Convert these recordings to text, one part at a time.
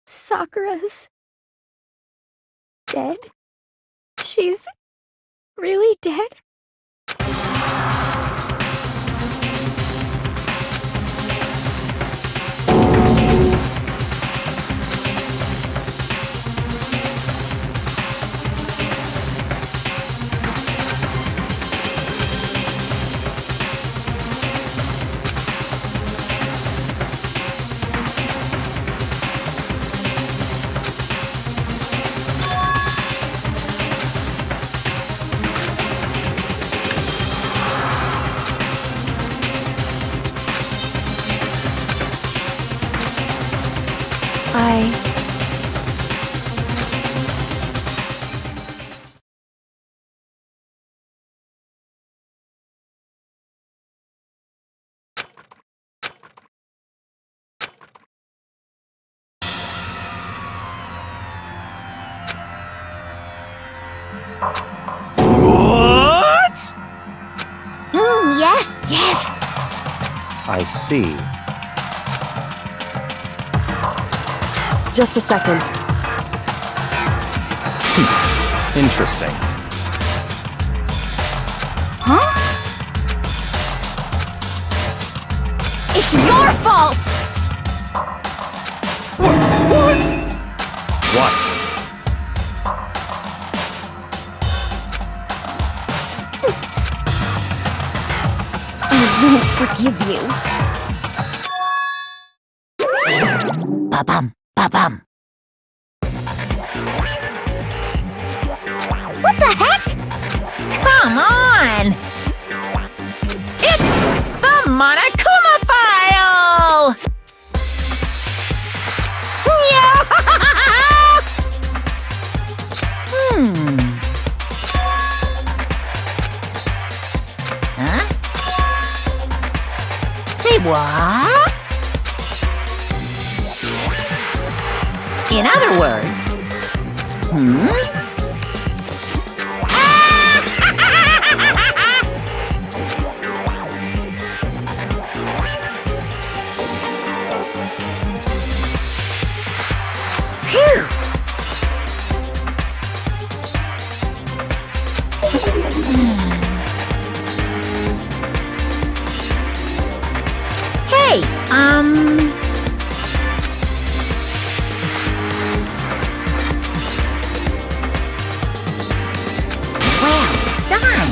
Sakura's dead? She's really dead? What? Yes, yes! I see. Just a second. Interesting. Huh? It's your fault! What? I won't forgive you. Ba-bum, ba-bum. What the heck? Come on! It's the Monokuma file! Yeah! Huh? Say what? In other words, Phew! Hey, well done.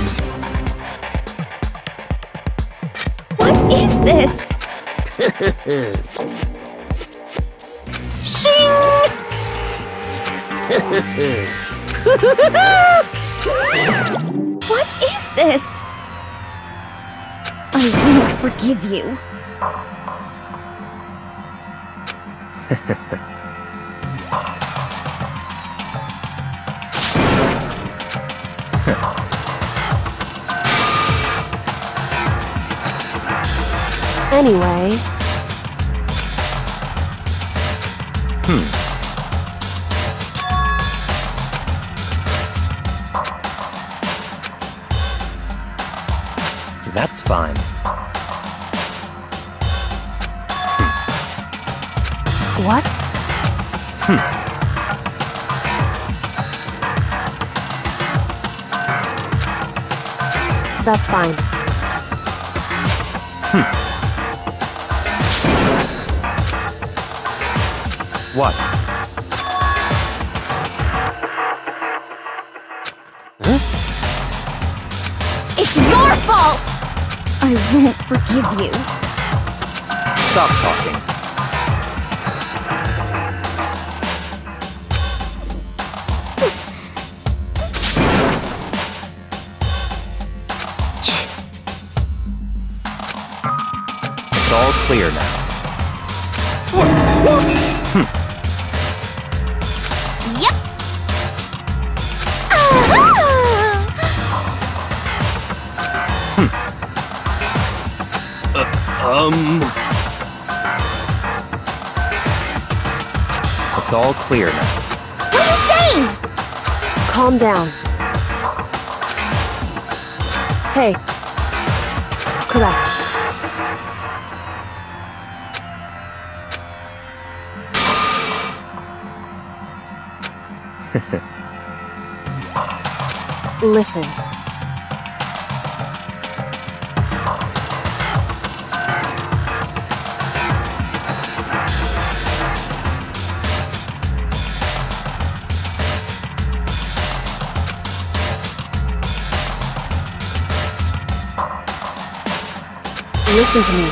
What is this? Shing! What is this? I won't forgive you. Anyway, That's fine. what? That's fine. What? It's your fault! I won't forgive you. Stop talking. It's all clear now. Yep. It's all clear now. What are you saying? Calm down. Hey. Correct. Listen. Listen to me.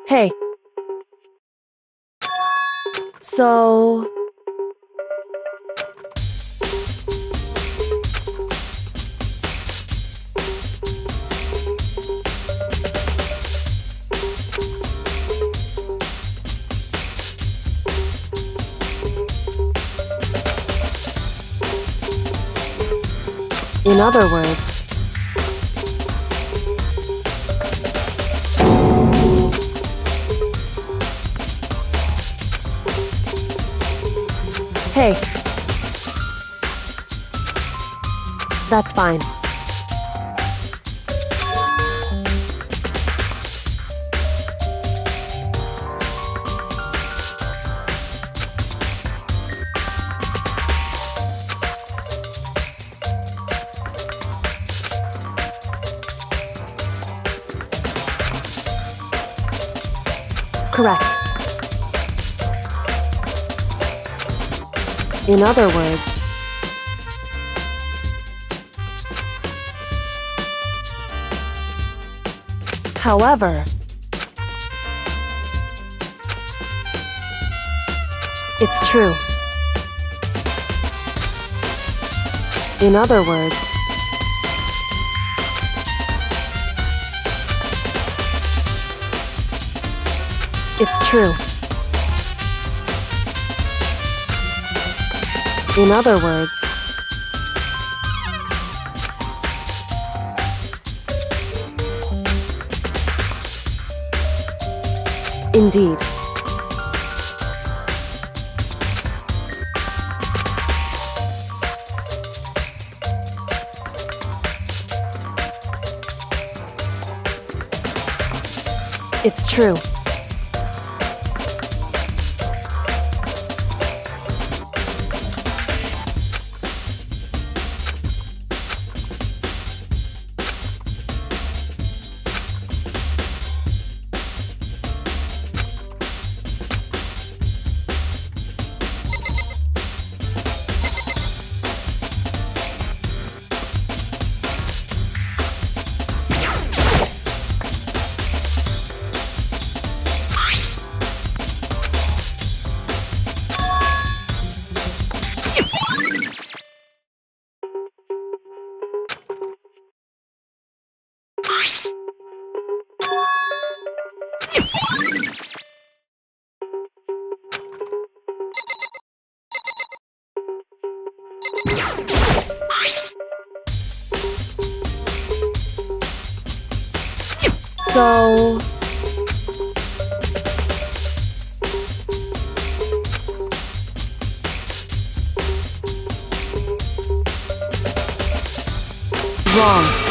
Hey. So... In other words... Hey. That's fine. Correct. In other words, however, it's true. In other words, it's true. In other words, indeed. It's true. So... wrong.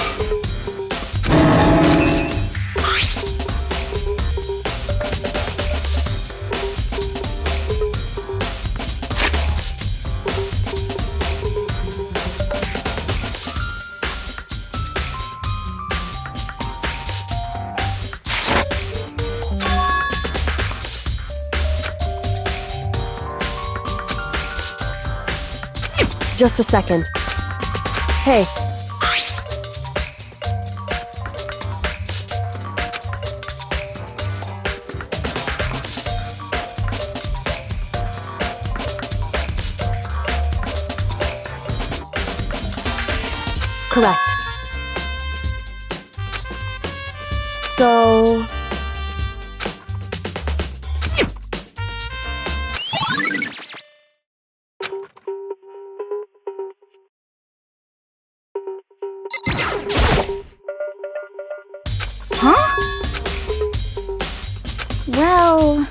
Just a second. Hey. Correct. So... Huh? Well...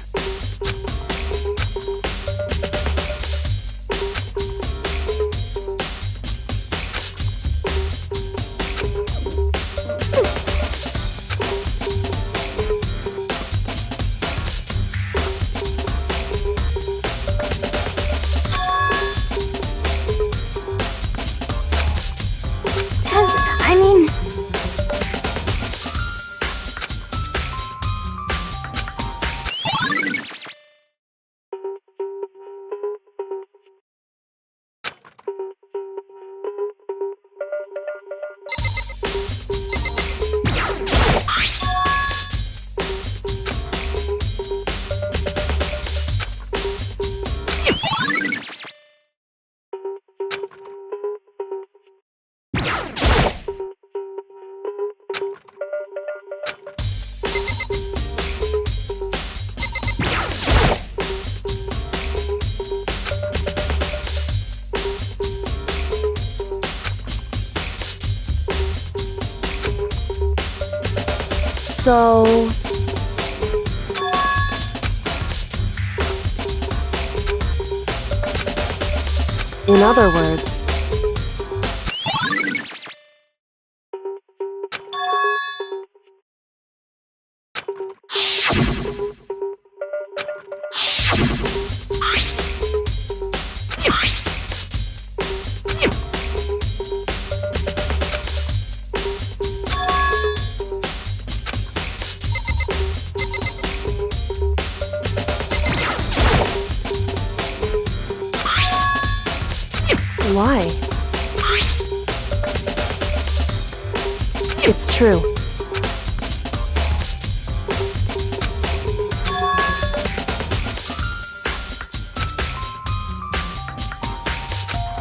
I mean... So... In other words... Why? It's true.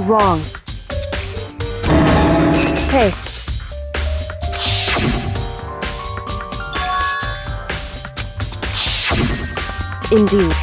Wrong. Hey. Indeed.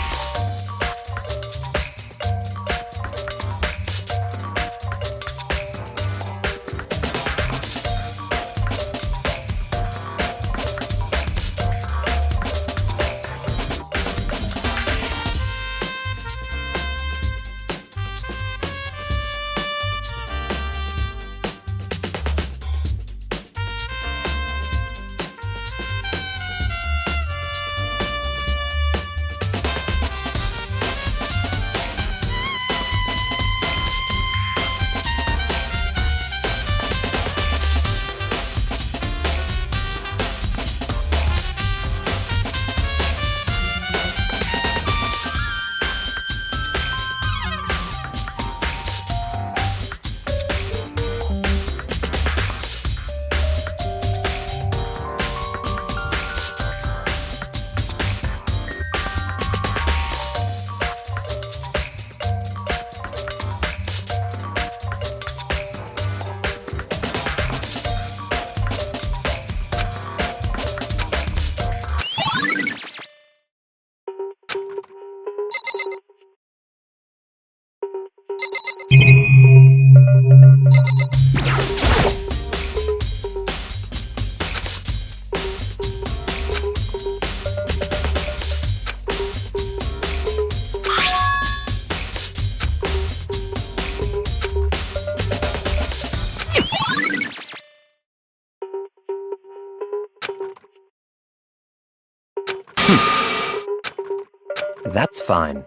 That's fine.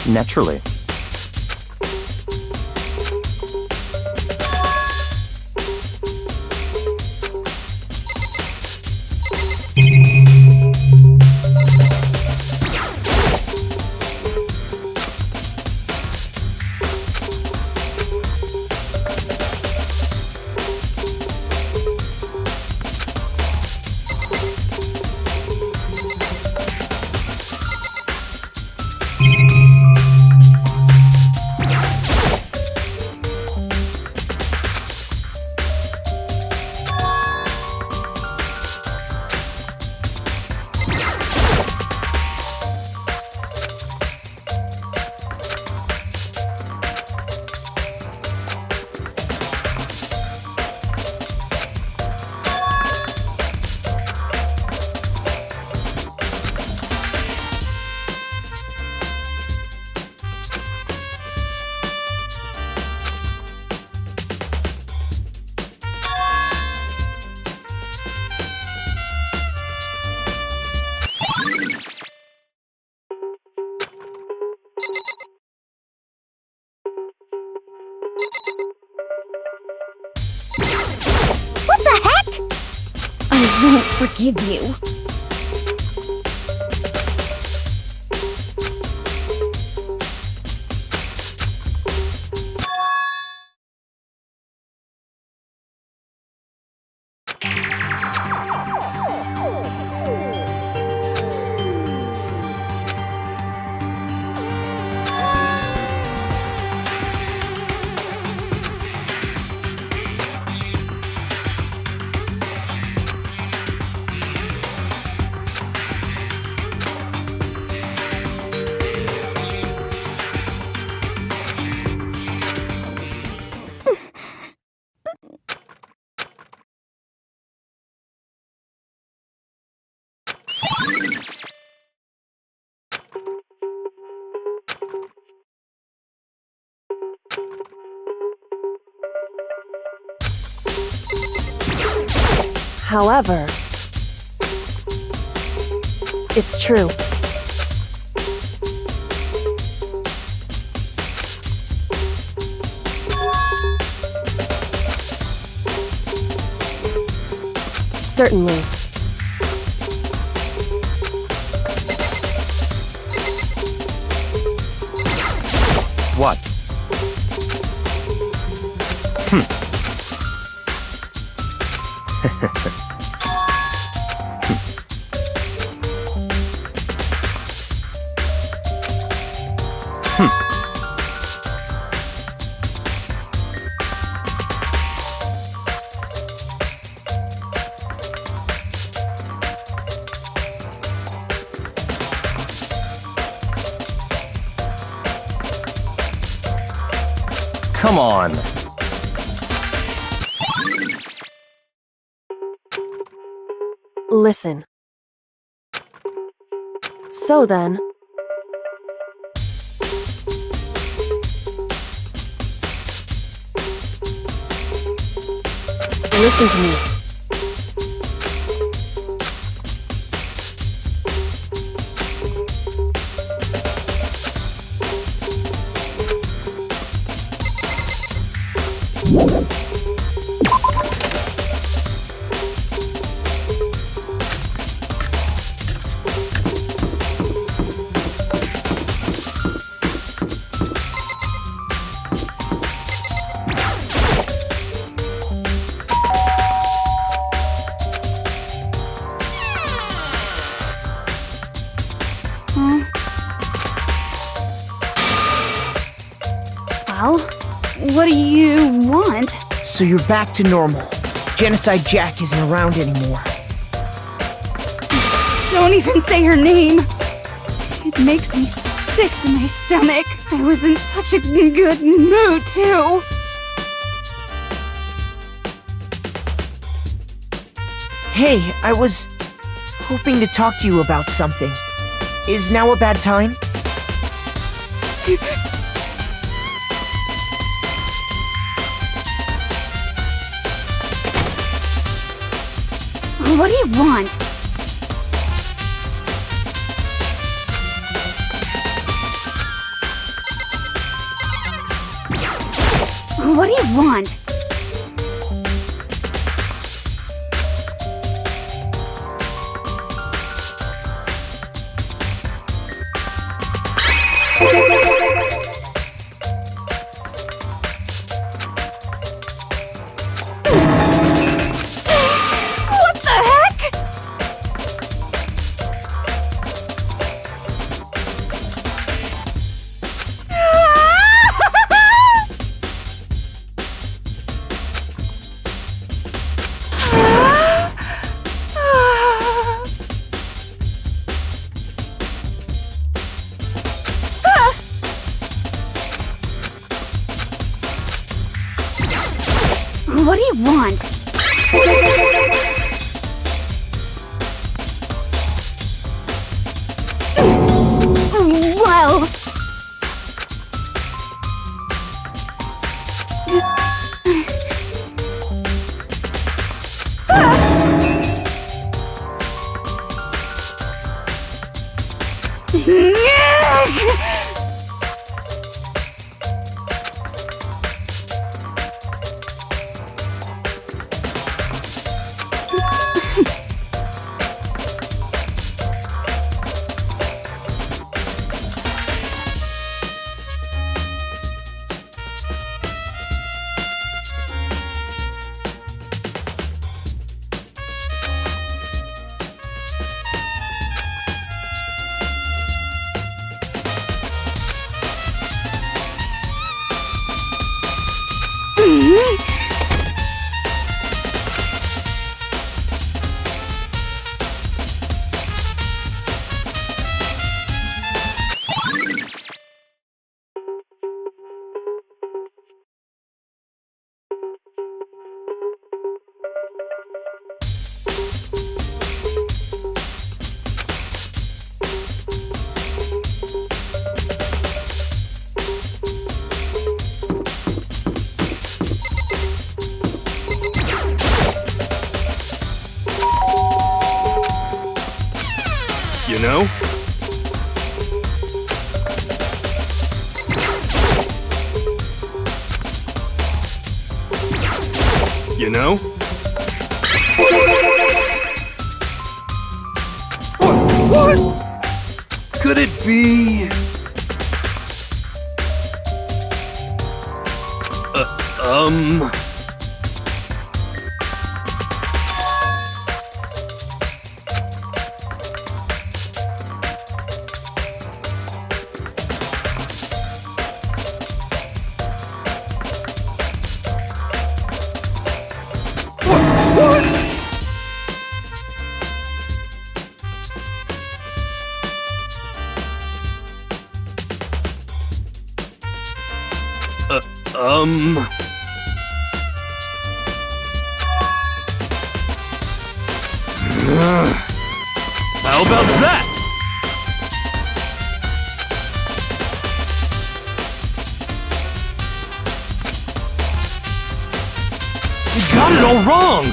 Naturally. What the heck? I won't forgive you. However, it's true. Certainly. What? Come on. Listen. So then, listen to me. Well, what do you want? So you're back to normal. Genocide Jack isn't around anymore. Don't even say her name. It makes me sick to my stomach. I was in such a good mood, too. Hey, I was hoping to talk to you about something. Is now a bad time? What do you want? What do you want? What the heck? What do you want? Well... know? You know? What? Could it be... What? How about that? You got it all wrong!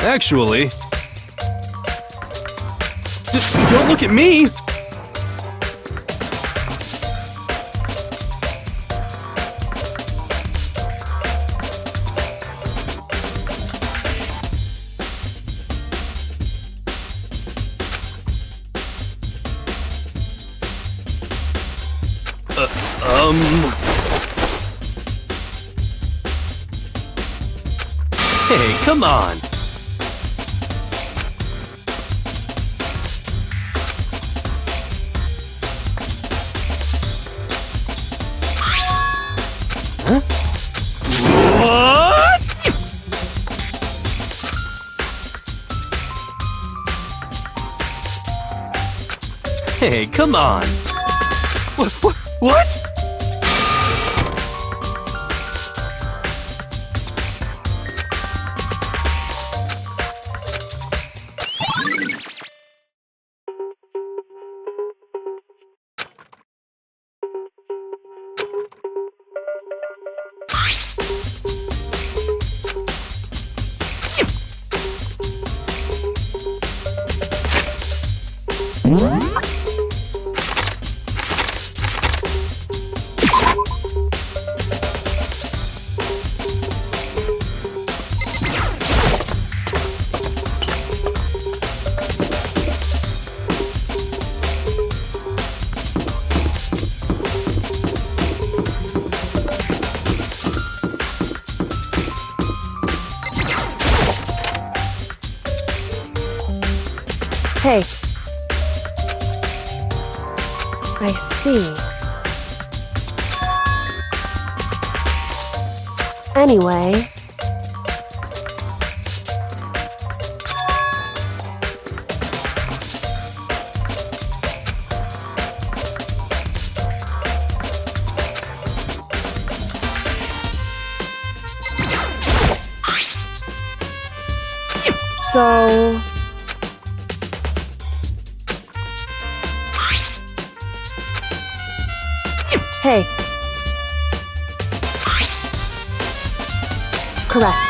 Actually... Don't look at me! Hey, come on! Huh? What? Hey, come on! What? Hey. I see. Anyway... So... Hey. Correct.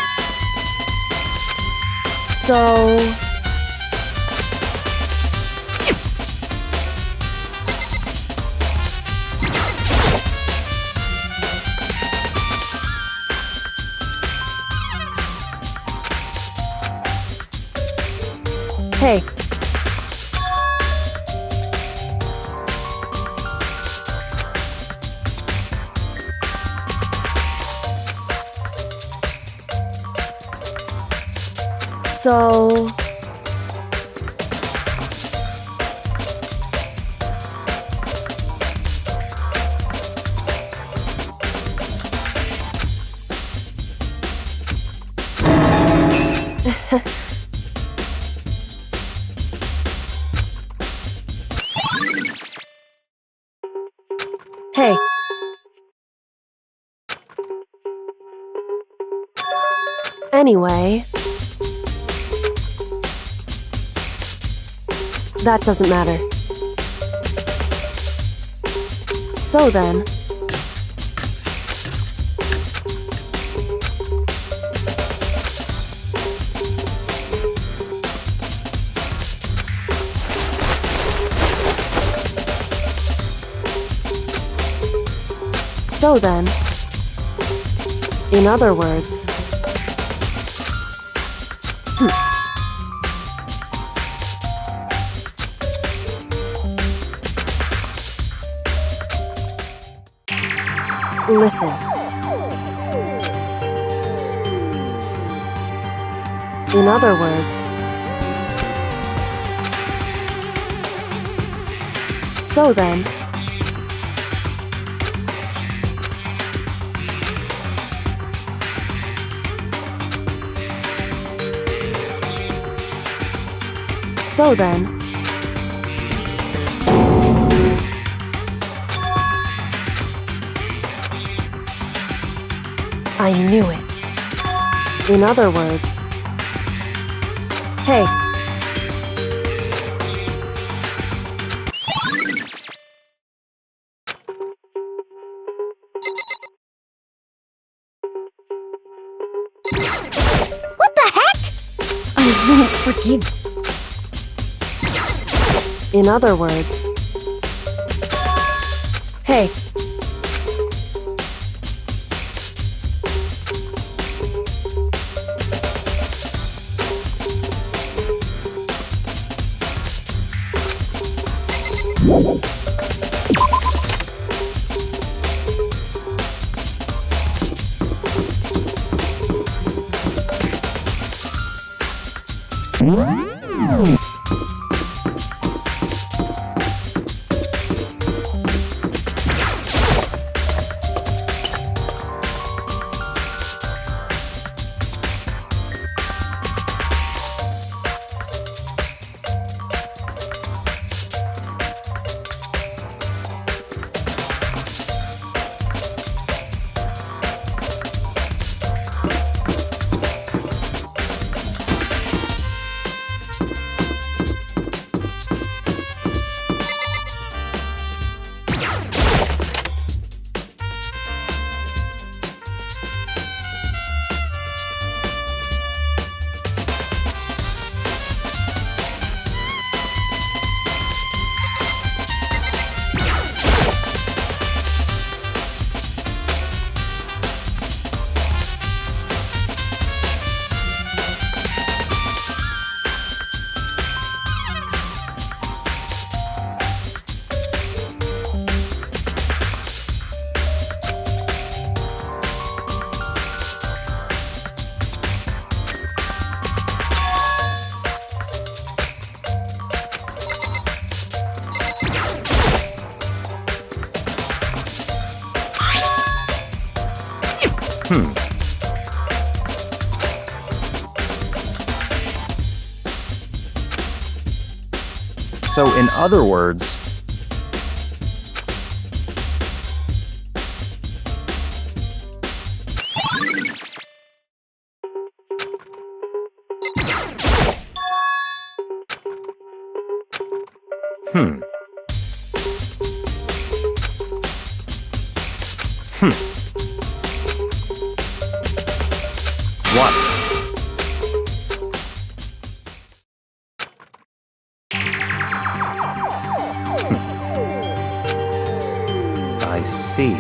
So... Hey. So... Hey. Anyway... That doesn't matter. So then... So then... In other words... Listen. In other words... So then... So then... I knew it. In other words... Hey. What the heck? I won't forgive. In other words... Hey. So, in other words... What? I see.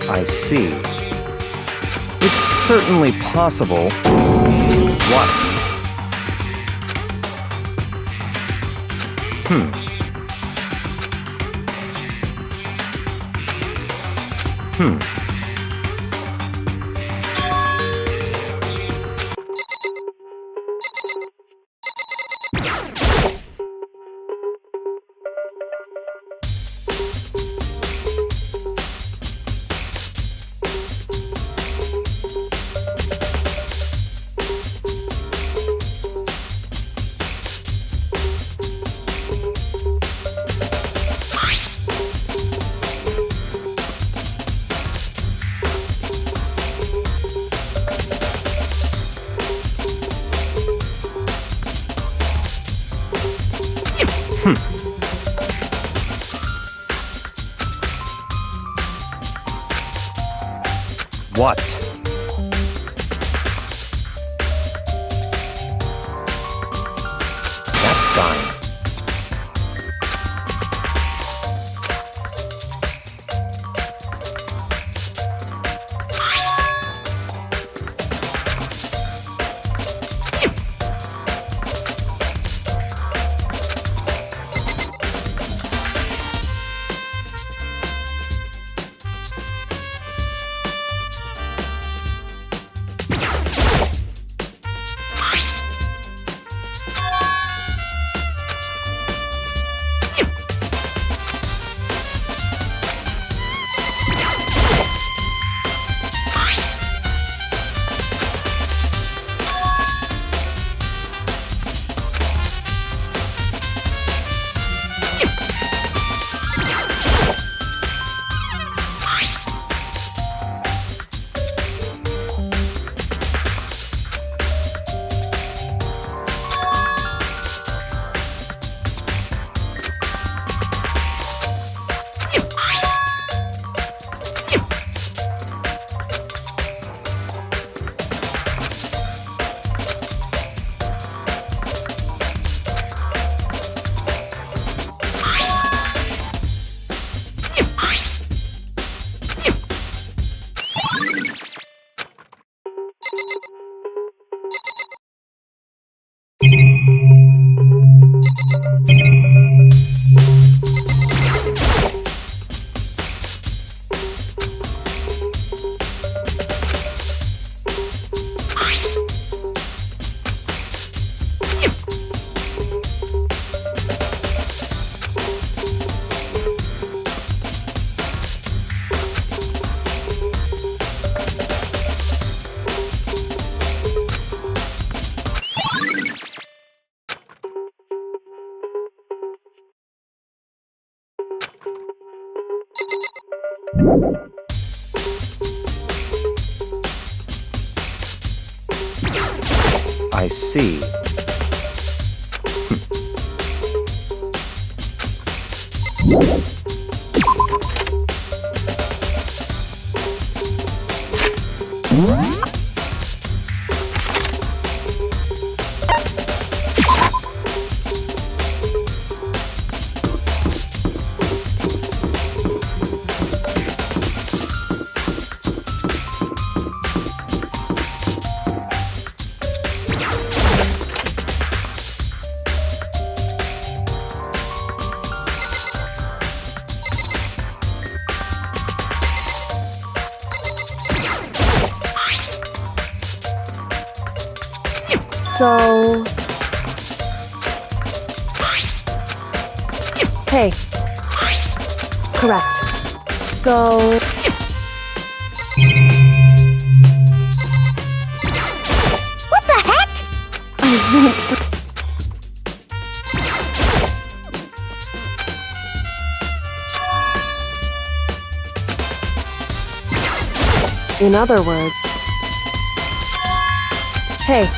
I see. It's certainly possible. What? What? That's fine. I see. So... Hey. Correct. So... What the heck? In other words... Hey.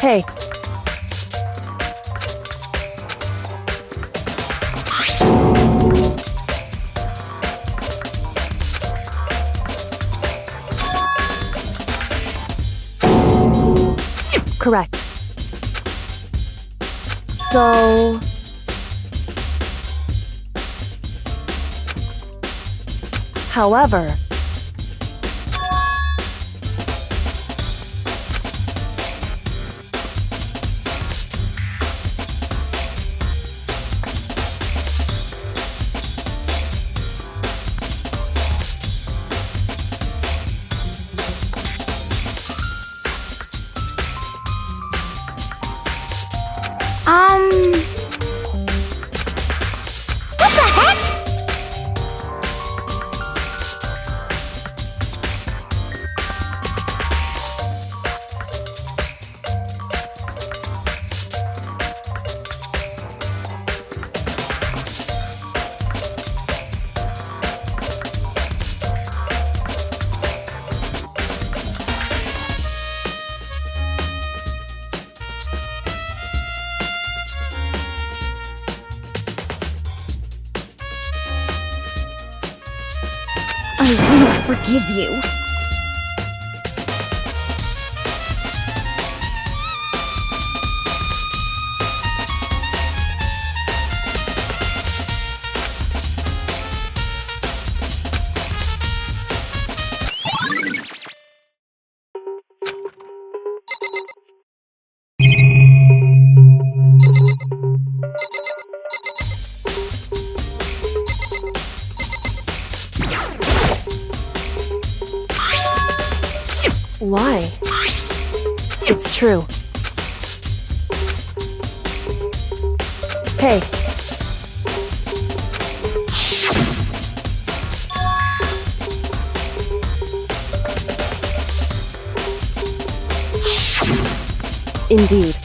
Hey. Correct. So... However... What the heck? forgive you. Why? It's true. Hey. Indeed.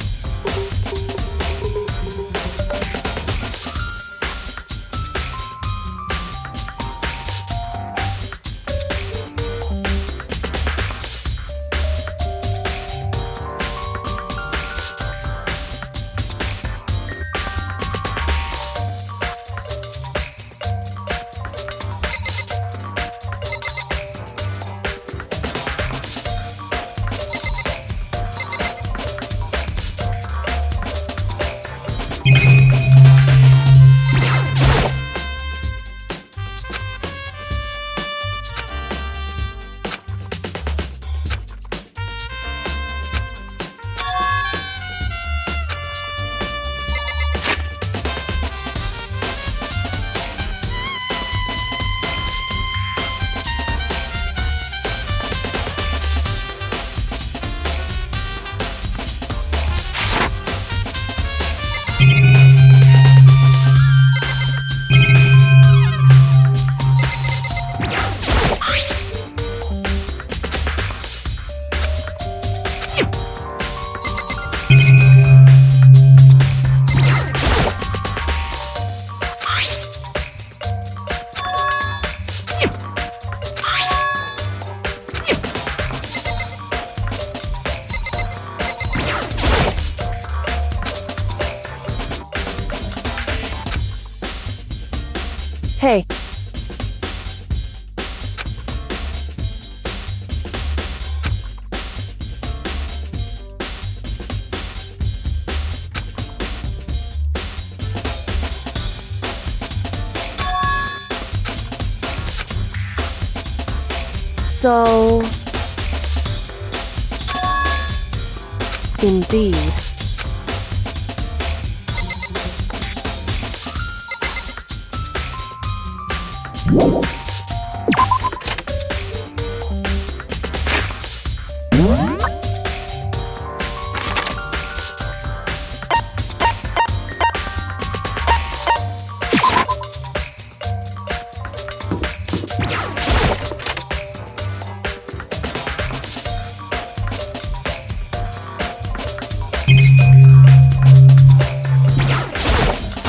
Hey. So... Indeed.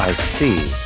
I see.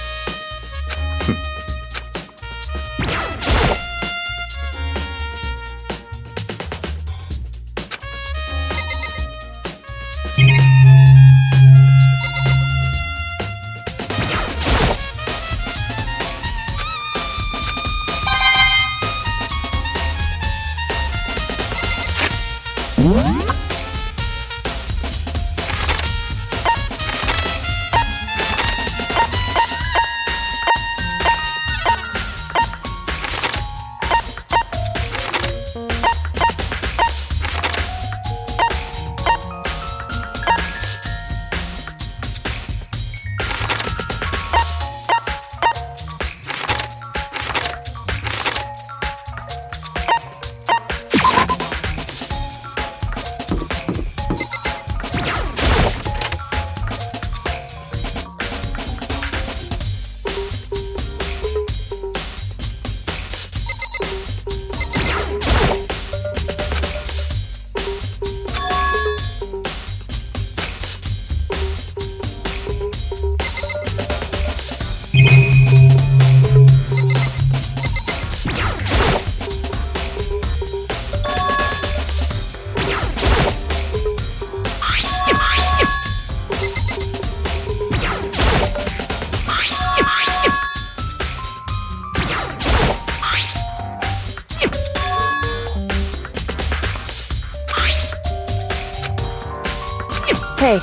Hey.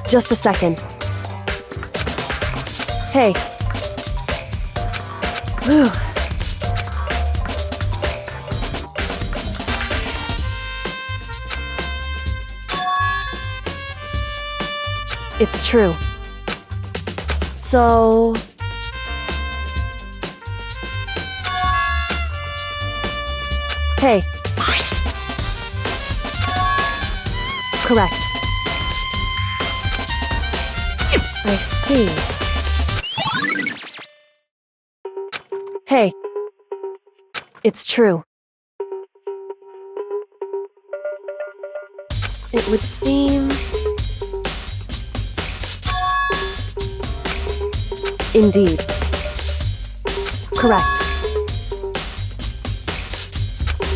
Just a second. Hey. Whew. It's true. So... Hey. Correct. I see. Hey. It's true. It would seem... Indeed. Correct.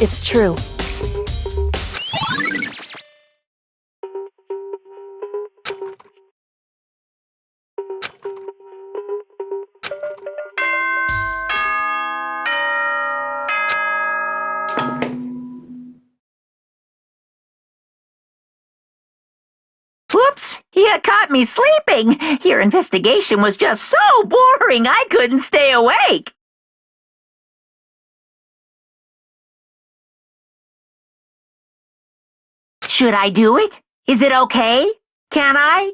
It's true. Whoops! You caught me sleeping. Your investigation was just so boring I couldn't stay awake. Should I do it? Is it okay? Can I?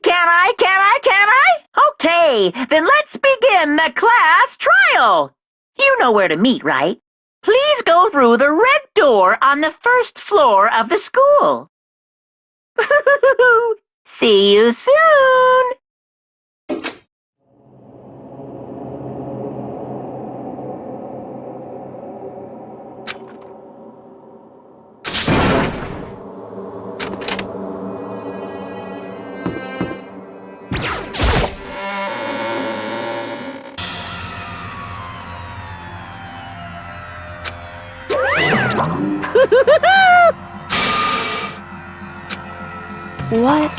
Okay, then let's begin the class trial. You know where to meet, right? Please go through the red door on the first floor of the school. See you soon! What?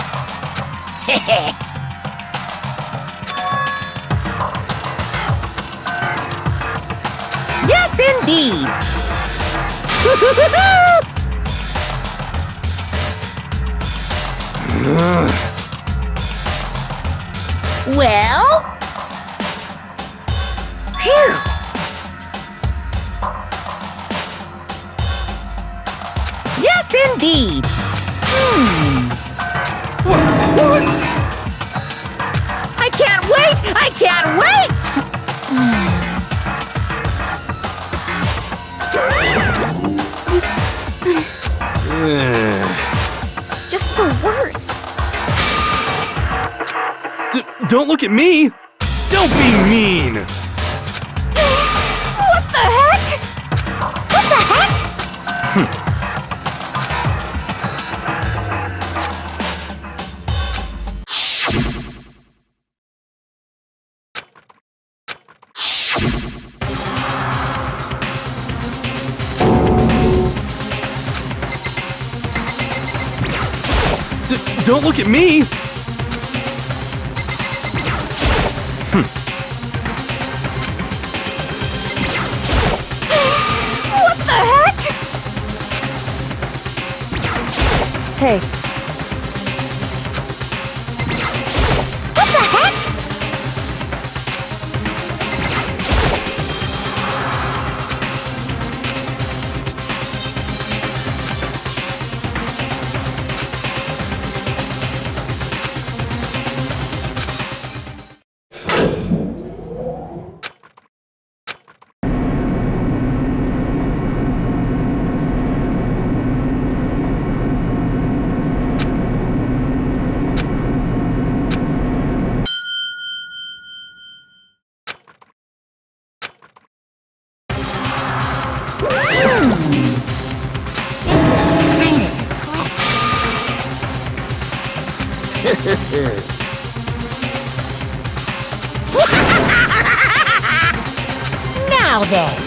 Yes, indeed. Well? Phew. Yes, indeed. What? I can't wait! I can't wait! Just the worst. Don't look at me! Don't be mean! What the heck? What the heck? Don't look at me! What the heck? Hey. What the heck? Now then.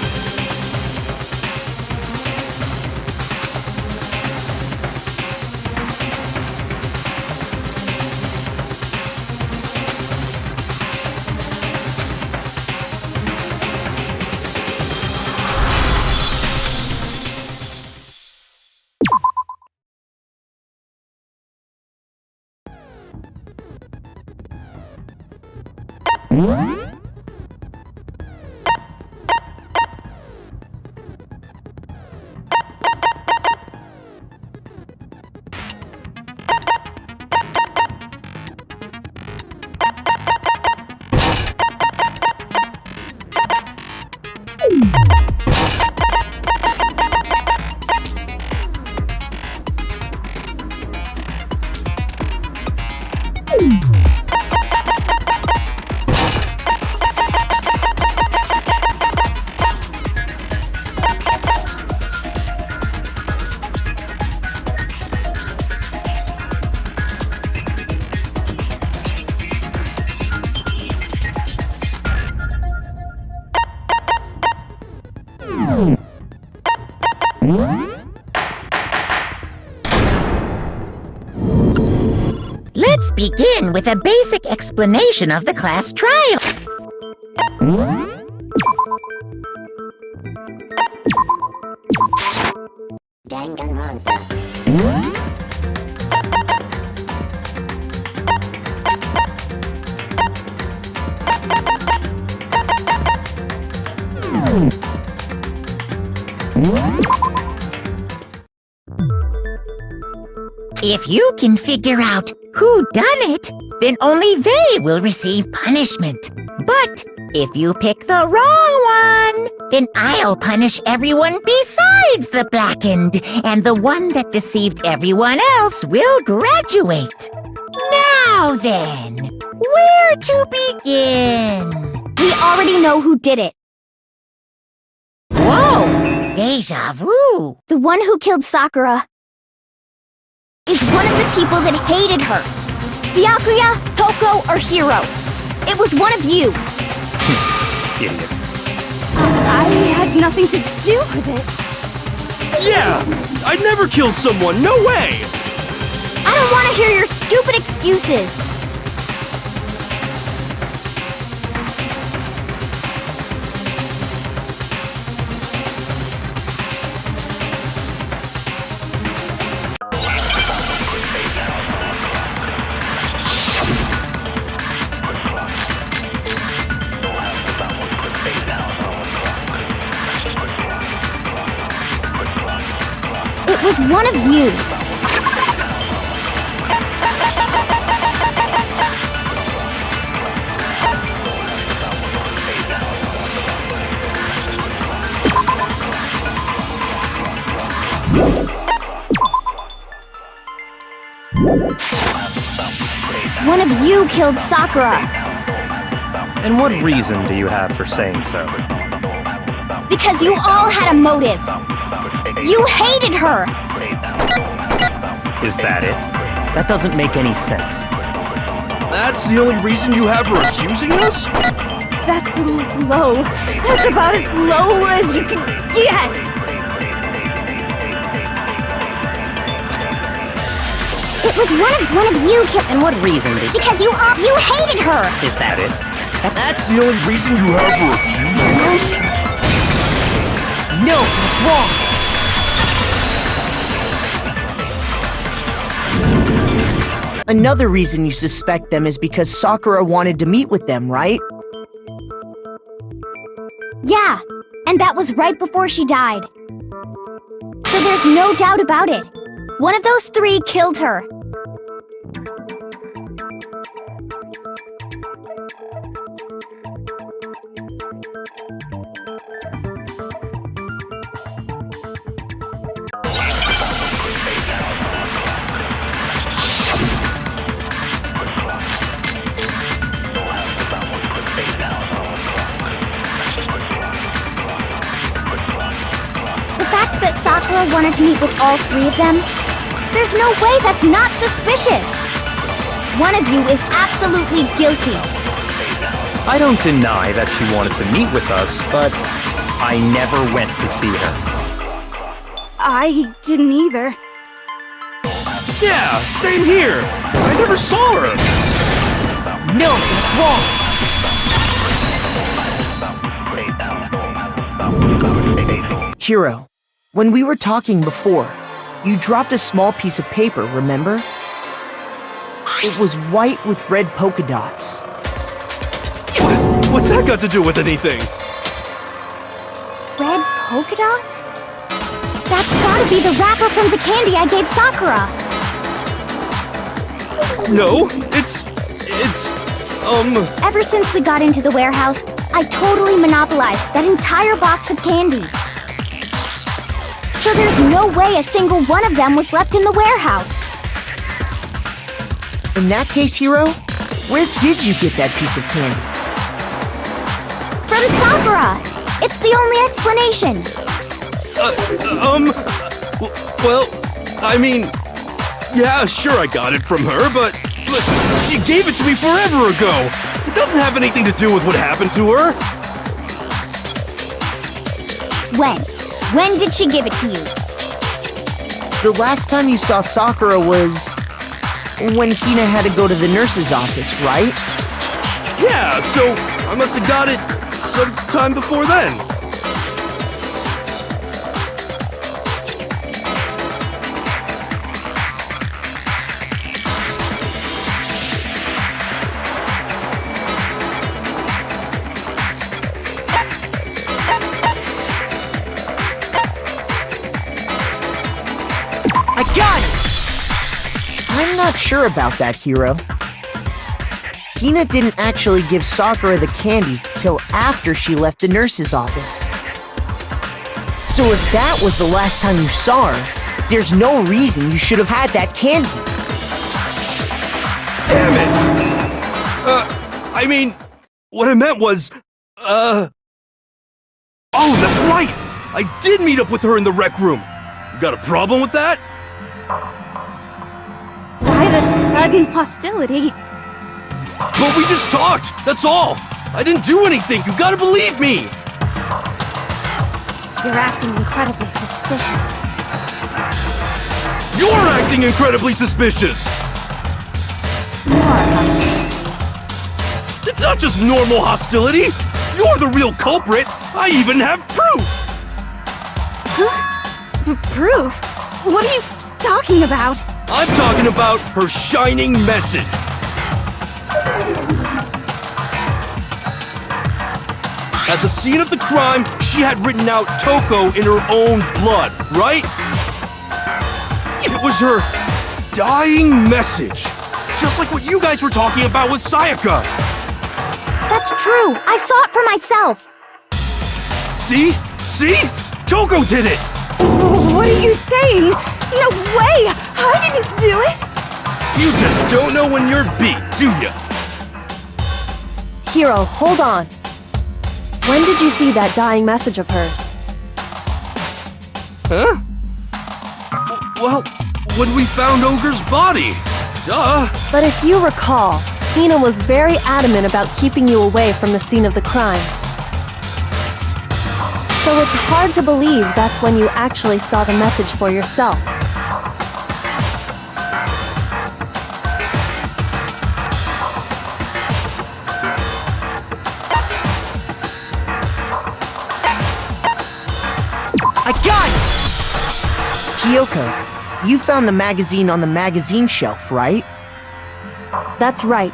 Let's begin with a basic explanation of the class trial. Danganronpa. If you can figure out who done it, then only they will receive punishment. But if you pick the wrong one, then I'll punish everyone besides the blackened, and the one that deceived everyone else will graduate. Now then, where to begin? We already know who did it. Whoa! Deja vu! The one who killed Sakura is one of the people that hated her. Byakuya, Toko, or Hiro. It was one of you. Idiot. I had nothing to do with it. Yeah! I'd never kill someone, no way! I don't want to hear your stupid excuses. It was one of you. One of you killed Sakura. And what reason do you have for saying so? Because you all had a motive. You hated her! Is that it? That doesn't make any sense. That's the only reason you have for accusing us? That's low. That's about as low as you can get! It was one of you killed. And what reason did Because you hated her! Is that it? That's the only reason you have for accusing us? No, that's wrong. Another reason you suspect them is because Sakura wanted to meet with them, right? Yeah, and that was right before she died. So there's no doubt about it. One of those three killed her. That Sakura wanted to meet with all three of them? There's no way that's not suspicious! One of you is absolutely guilty. I don't deny that she wanted to meet with us, but I never went to see her. I didn't either. Yeah, same here! I never saw her! No, that's wrong. Hiro, when we were talking before, you dropped a small piece of paper, remember? It was white with red polka dots. What's that got to do with anything? Red polka dots? That's gotta be the wrapper from the candy I gave Sakura. No, it's, Ever since we got into the warehouse, I totally monopolized that entire box of candy. So there's no way a single one of them was left in the warehouse. In that case, Hiro, where did you get that piece of candy? From Sakura! It's the only explanation. well, I mean, yeah, sure I got it from her, but she gave it to me forever ago. It doesn't have anything to do with what happened to her. When? When did she give it to you? The last time you saw Sakura was when Hina had to go to the nurse's office, right? Yeah, so I must have got it sometime before then. I got it! I'm not sure about that, Hiro. Hina didn't actually give Sakura the candy till after she left the nurse's office. So if that was the last time you saw her, there's no reason you should have had that candy. Damn it! I mean, what I meant was, oh, that's right! I did meet up with her in the rec room. You got a problem with that? Why the sudden hostility? But we just talked, that's all! I didn't do anything, you gotta believe me! You're acting incredibly suspicious. You're acting incredibly suspicious! More hostility. It's not just normal hostility! You're the real culprit! I even have proof! Proof? What are you talking about? I'm talking about her shining message! At the scene of the crime, she had written out Toko in her own blood, right? It was her dying message. Just like what you guys were talking about with Sayaka. That's true. I saw it for myself. See? See? Toko did it! What are you saying? No way! I didn't do it! You just don't know when you're beat, do ya? Hiro, hold on. When did you see that dying message of hers? Huh? Well, when we found Ogre's body. Duh. But if you recall, Hina was very adamant about keeping you away from the scene of the crime. So it's hard to believe that's when you actually saw the message for yourself. I got it! Kyoko, you found the magazine on the magazine shelf, right? That's right.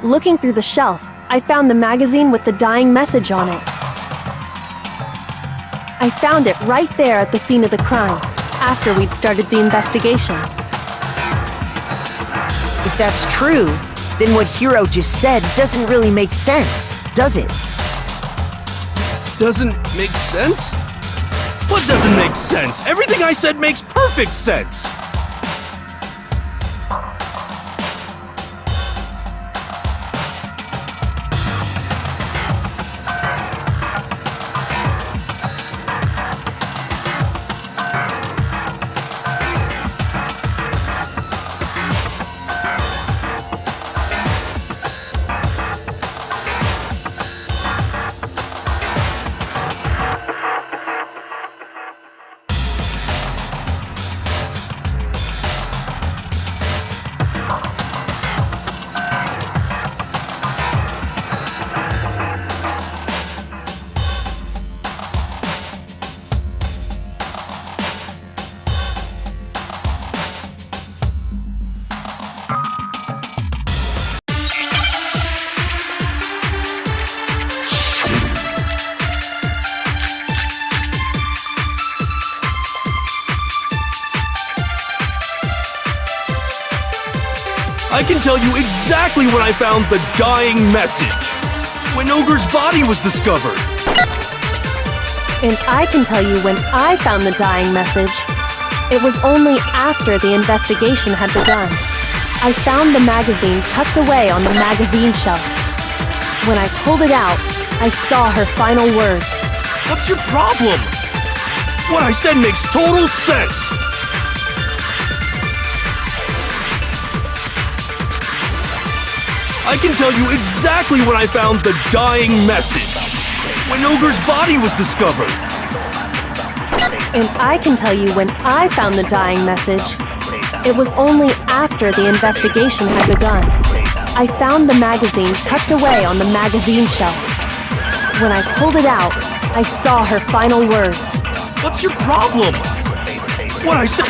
Looking through the shelf, I found the magazine with the dying message on it. I found it right there at the scene of the crime, after we'd started the investigation. If that's true, then what Hiro just said doesn't really make sense, does it? Doesn't make sense? What doesn't make sense? Everything I said makes perfect sense! I can tell you exactly when I found the dying message. When Ogre's body was discovered. And I can tell you when I found the dying message. It was only after the investigation had begun. I found the magazine tucked away on the magazine shelf. When I pulled it out, I saw her final words. What's your problem? What I said makes total sense. I can tell you exactly when I found the dying message. When Ogre's body was discovered. And I can tell you when I found the dying message. It was only after the investigation had begun. I found the magazine tucked away on the magazine shelf. When I pulled it out, I saw her final words. What's your problem? What I said...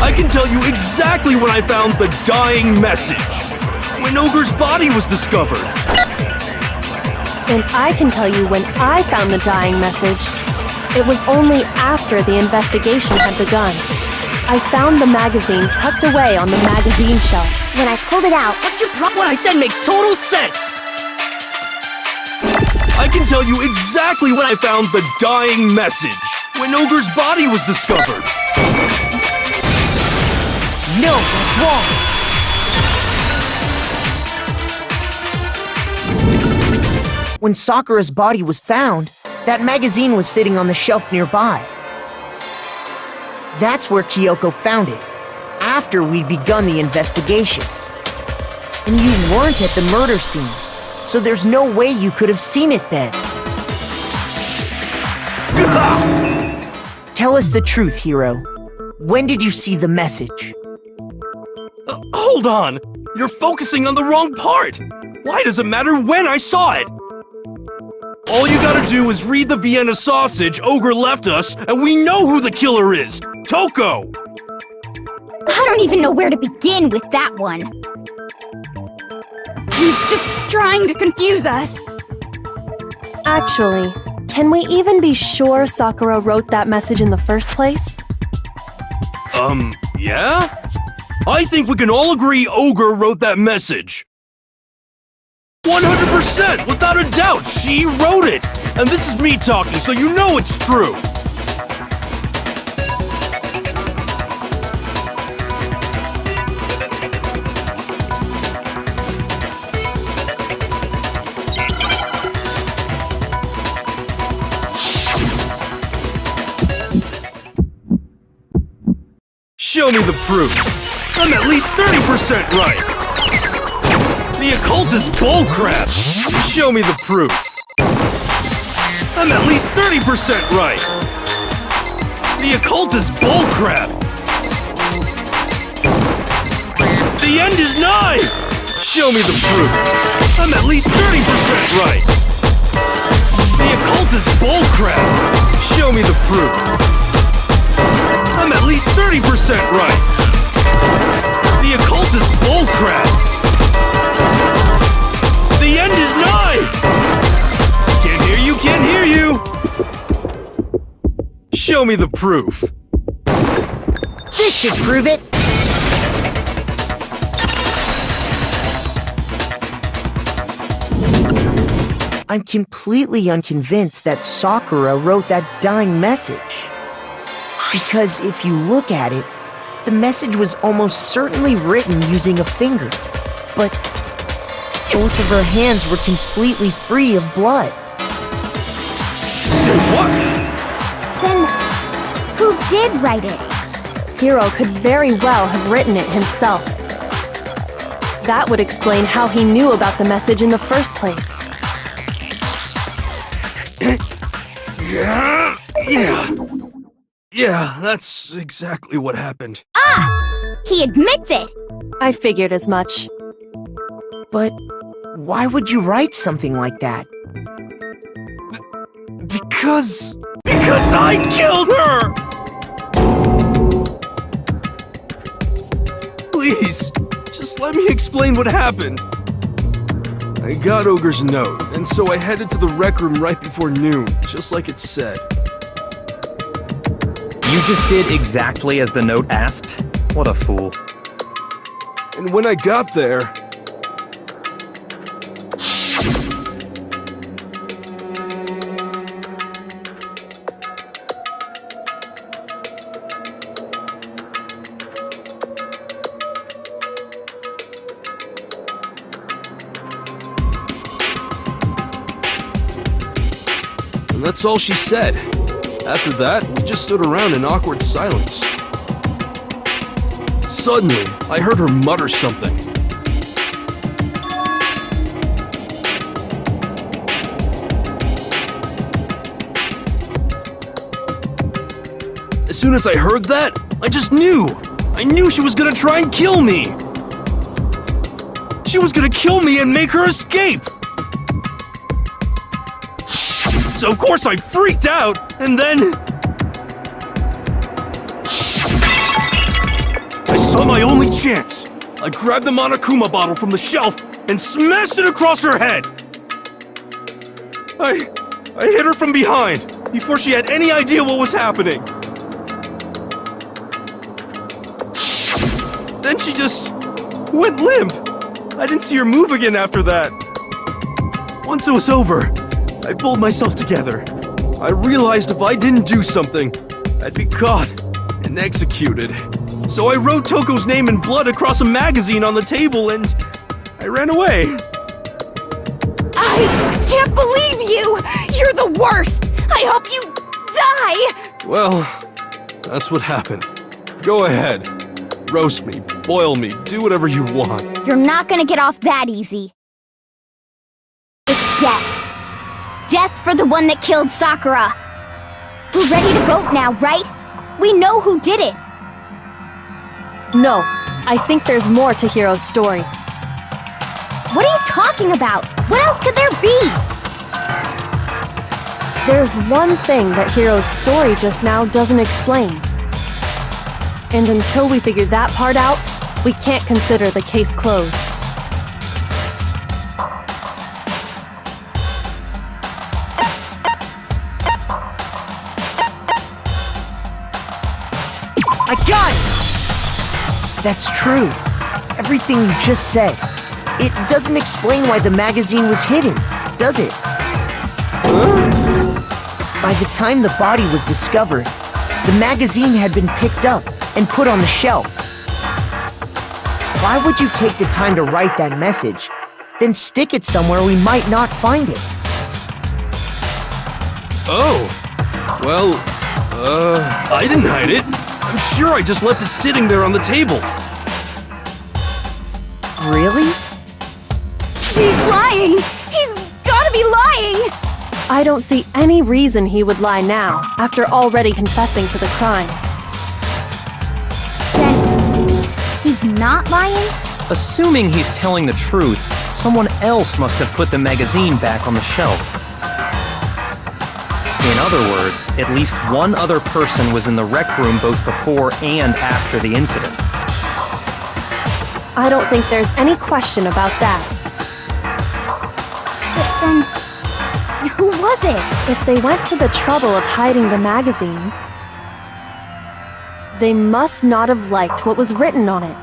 I can tell you exactly when I found the dying message. When Ogre's body was discovered. And I can tell you when I found the dying message. It was only after the investigation had begun. I found the magazine tucked away on the magazine shelf. When I pulled it out, What's your problem? What I said makes total sense. I can tell you exactly when I found the dying message. When Ogre's body was discovered. No, that's wrong. When Sakura's body was found, that magazine was sitting on the shelf nearby. That's where Kyoko found it, after we'd begun the investigation. And you weren't at the murder scene, so there's no way you could have seen it then. Tell us the truth, Hiro. When did you see the message? Hold on! You're focusing on the wrong part! Why does it matter when I saw it? All you gotta do is read the Vienna sausage Ogre left us, and we know who the killer is! Toko! I don't even know where to begin with that one. He's just trying to confuse us. Actually, can we even be sure Sakura wrote that message in the first place? Yeah? I think we can all agree Ogre wrote that message. 100%! Without a doubt, she wrote it! And this is me talking, so you know it's true! Show me the proof. I'm at least 30% right. The occult is bullcrap. Show me the proof. I'm at least 30% right. The occult is bullcrap. The end is nigh. Show me the proof. I'm at least 30% right. The occult is bullcrap. Show me the proof. I'm at least 30% right. The occult is bullcrap. The end is nigh. Can't hear you, can't hear you. Show me the proof. This should prove it. I'm completely unconvinced that Sakura wrote that dying message. Because if you look at it, the message was almost certainly written using a finger. But both of her hands were completely free of blood. Say what? Then, who did write it? Hiro could very well have written it himself. That would explain how he knew about the message in the first place. Yeah, that's exactly what happened. He admits it. I figured as much. But why would you write something like that? Because I killed her! Please, just let me explain what happened. I I got Ogre's note, and so I headed to the rec room right before noon, just like it said. You just did exactly as the note asked? What a fool. And when I got there... And that's all she said. After that, we just stood around in awkward silence. Suddenly, I heard her mutter something. As soon as I heard that, I just knew! I knew she was gonna try and kill me! She was gonna kill me and make her escape! So of course I freaked out, and then... I saw my only chance. I grabbed the Monokuma bottle from the shelf and smashed it across her head. I hit her from behind, before she had any idea what was happening. Then she just went limp. I didn't see her move again after that. Once it was over, I pulled myself together. I realized if I didn't do something, I'd be caught and executed. So I wrote Toko's name in blood across a magazine on the table and I ran away. I can't believe you! You're the worst! I hope you die! Well, that's what happened. Go ahead. Roast me, boil me, do whatever you want. You're not gonna get off that easy. It's death. Death for the one that killed Sakura. We're ready to vote now, right? We know who did it. No, I think there's more to Hiro's story. What are you talking about? What else could there be? There's one thing that Hiro's story just now doesn't explain. And until we figure that part out, we can't consider the case closed. I got it! That's true. Everything you just said. It doesn't explain why the magazine was hidden, does it? By the time the body was discovered, the magazine had been picked up and put on the shelf. Why would you take the time to write that message, then stick it somewhere we might not find it? Oh. Well, I didn't hide it. I'm sure I just left it sitting there on the table. Really? He's lying! He's gotta be lying! I don't see any reason he would lie now, after already confessing to the crime. Then, he's not lying? Assuming he's telling the truth, someone else must have put the magazine back on the shelf. In other words, at least one other person was in the rec room both before and after the incident. I don't think there's any question about that. But then, who was it? If they went to the trouble of hiding the magazine, they must not have liked what was written on it.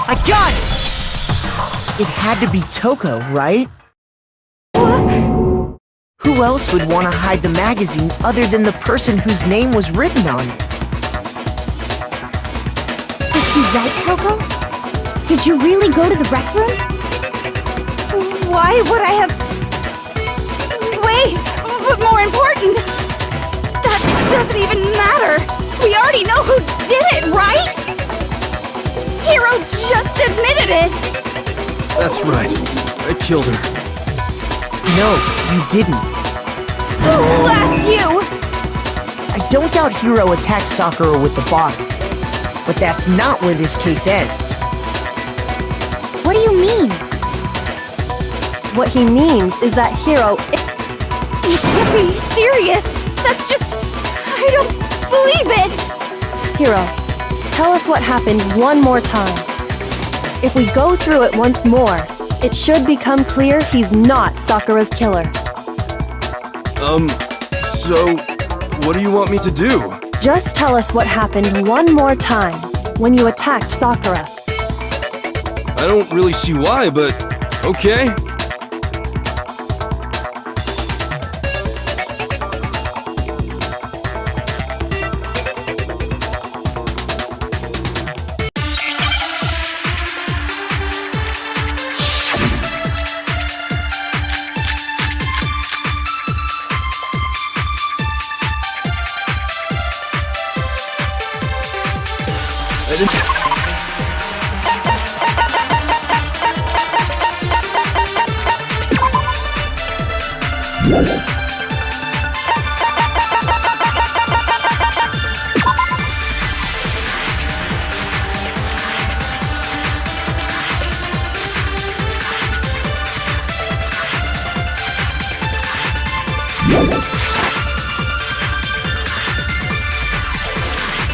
I got it! It had to be Toko, right? Who else would want to hide the magazine other than the person whose name was written on it? Is he right, Toko? Did you really go to the rec room? Why would I have... Wait! But more important! That doesn't even matter! We already know who did it, right? Hiro just admitted it! That's right. I killed her. No, you didn't. Who asked you? I don't doubt Hiro attacked Sakura with the bottle. But that's not where this case ends. What do you mean? What he means is that Hiro... You can't be serious! That's just... I don't believe it! Hiro, tell us what happened one more time. If we go through it once more, it should become clear he's not Sakura's killer. So, what do you want me to do? Just tell us what happened one more time when you attacked Sakura. I don't really see why, but okay.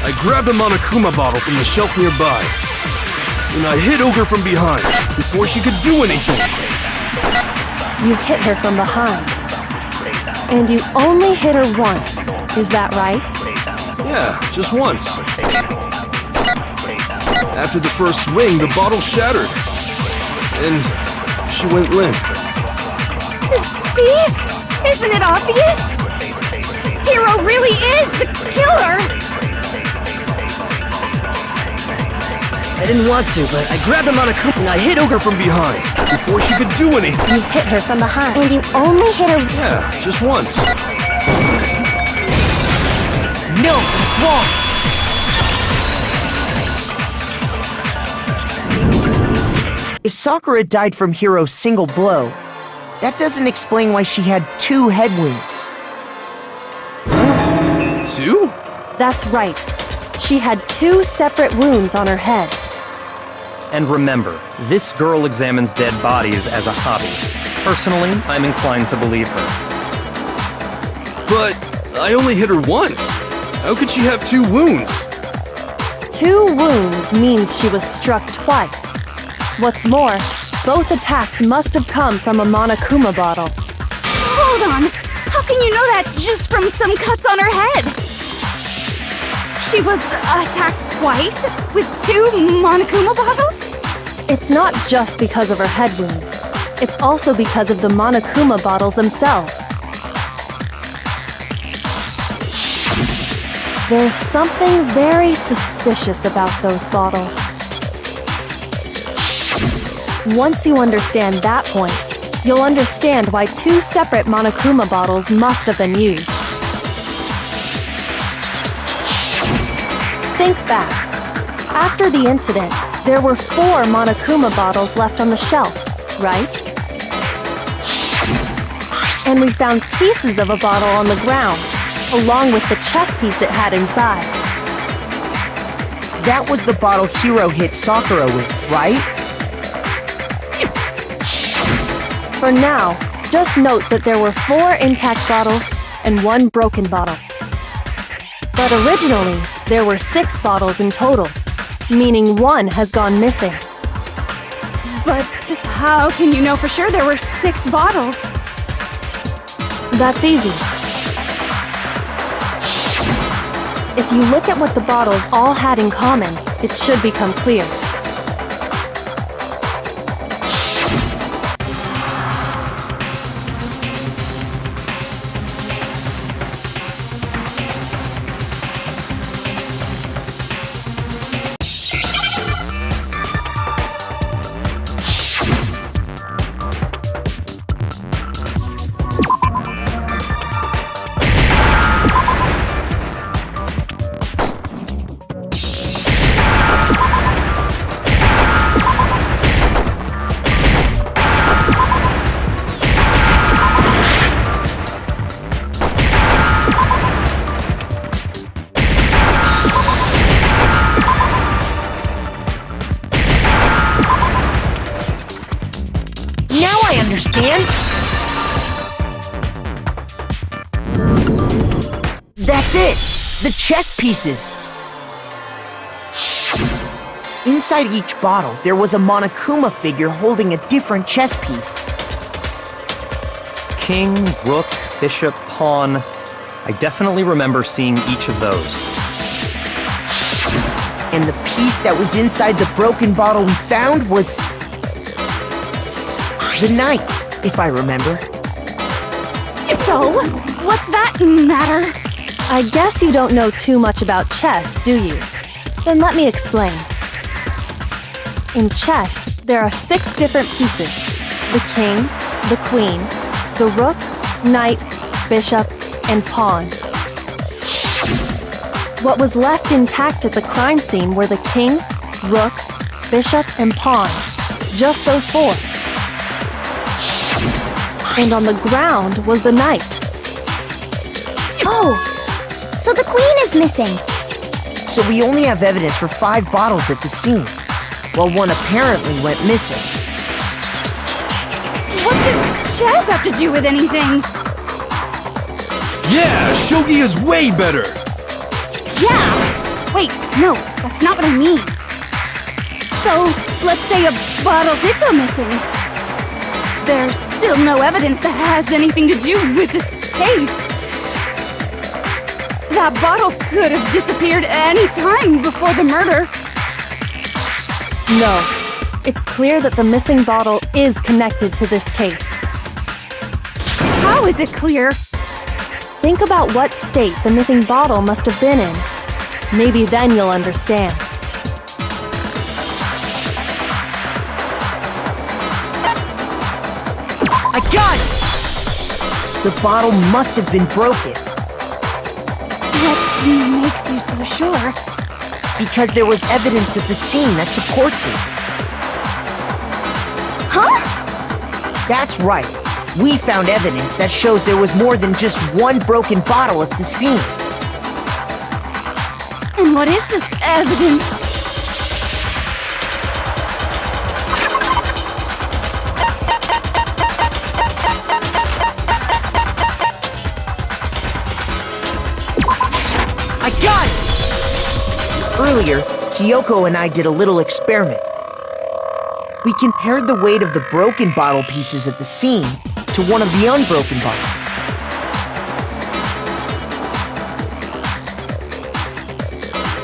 I grabbed a Monokuma bottle from the shelf nearby, and I hit Ogre from behind before she could do anything. You hit her from behind. And you only hit her once, is that right? Yeah, just once. After the first swing, the bottle shattered, and she went limp. See? Isn't it obvious? Hero really is the killer! I didn't want to, but I grabbed a Monokuma and I hit Ogre from behind before she could do anything. You hit her from behind. And you only hit her... Yeah, just once. No, it's wrong. If Sakura died from Hiro's single blow, that doesn't explain why she had 2 head wounds. Two? That's right. She had 2 separate wounds on her head. And remember, this girl examines dead bodies as a hobby. Personally, I'm inclined to believe her. But I only hit her once. How could she have 2 wounds? 2 wounds means she was struck twice. What's more, both attacks must have come from a Monokuma bottle. Hold on! How can you know that just from some cuts on her head? She was attacked twice with 2 Monokuma bottles? It's not just because of her head wounds. It's also because of the Monokuma bottles themselves. There's something very suspicious about those bottles. Once you understand that point, you'll understand why 2 separate Monokuma bottles must have been used. Think back. After the incident, there were 4 Monokuma bottles left on the shelf, right? And we found pieces of a bottle on the ground, along with the chess piece it had inside. That was the bottle Hiro hit Sakura with, right? For now, just note that there were 4 intact bottles and 1 broken bottle. But originally, there were 6 bottles in total, meaning 1 has gone missing. But how can you know for sure there were 6 bottles? That's easy. If you look at what the bottles all had in common, it should become clear. Understand? That's it! The chess pieces! Inside each bottle, there was a Monokuma figure holding a different chess piece. King, rook, bishop, pawn. I definitely remember seeing each of those. And the piece that was inside the broken bottle we found was the knight, if I remember. So, what's that matter? I guess you don't know too much about chess, do you? Then let me explain. In chess, there are 6 different pieces: the king, the queen, the rook, knight, bishop, and pawn. What was left intact at the crime scene were the king, rook, bishop, and pawn. Just those 4. And on the ground was the knight. Oh, so the queen is missing. So we only have evidence for 5 bottles at the scene, while one apparently went missing. What does chess have to do with anything? Yeah, shogi is way better. Yeah. Wait, no, that's not what I mean. So, let's say a bottle did go missing. There's still no evidence that has anything to do with this case. That bottle could have disappeared any time before the murder. No. It's clear that the missing bottle is connected to this case. How is it clear? Think about what state the missing bottle must have been in. Maybe then you'll understand. I got it! The bottle must have been broken. What makes you so sure? Because there was evidence at the scene that supports it. Huh? That's right. We found evidence that shows there was more than just one broken bottle at the scene. And what is this evidence? I got it! Earlier, Kyoko and I did a little experiment. We compared the weight of the broken bottle pieces at the scene to one of the unbroken bottles.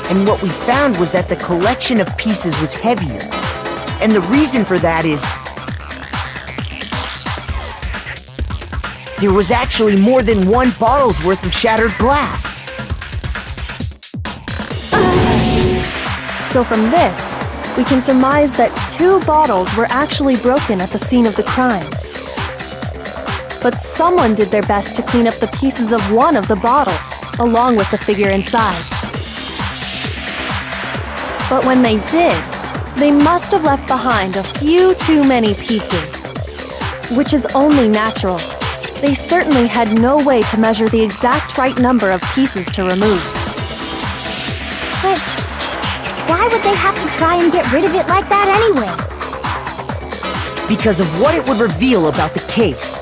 And what we found was that the collection of pieces was heavier. And the reason for that is there was actually more than one bottle's worth of shattered glass. So from this, we can surmise that 2 bottles were actually broken at the scene of the crime. But someone did their best to clean up the pieces of one of the bottles, along with the figure inside. But when they did, they must have left behind a few too many pieces. Which is only natural. They certainly had no way to measure the exact right number of pieces to remove. But why would they have to try and get rid of it like that anyway? Because of what it would reveal about the case.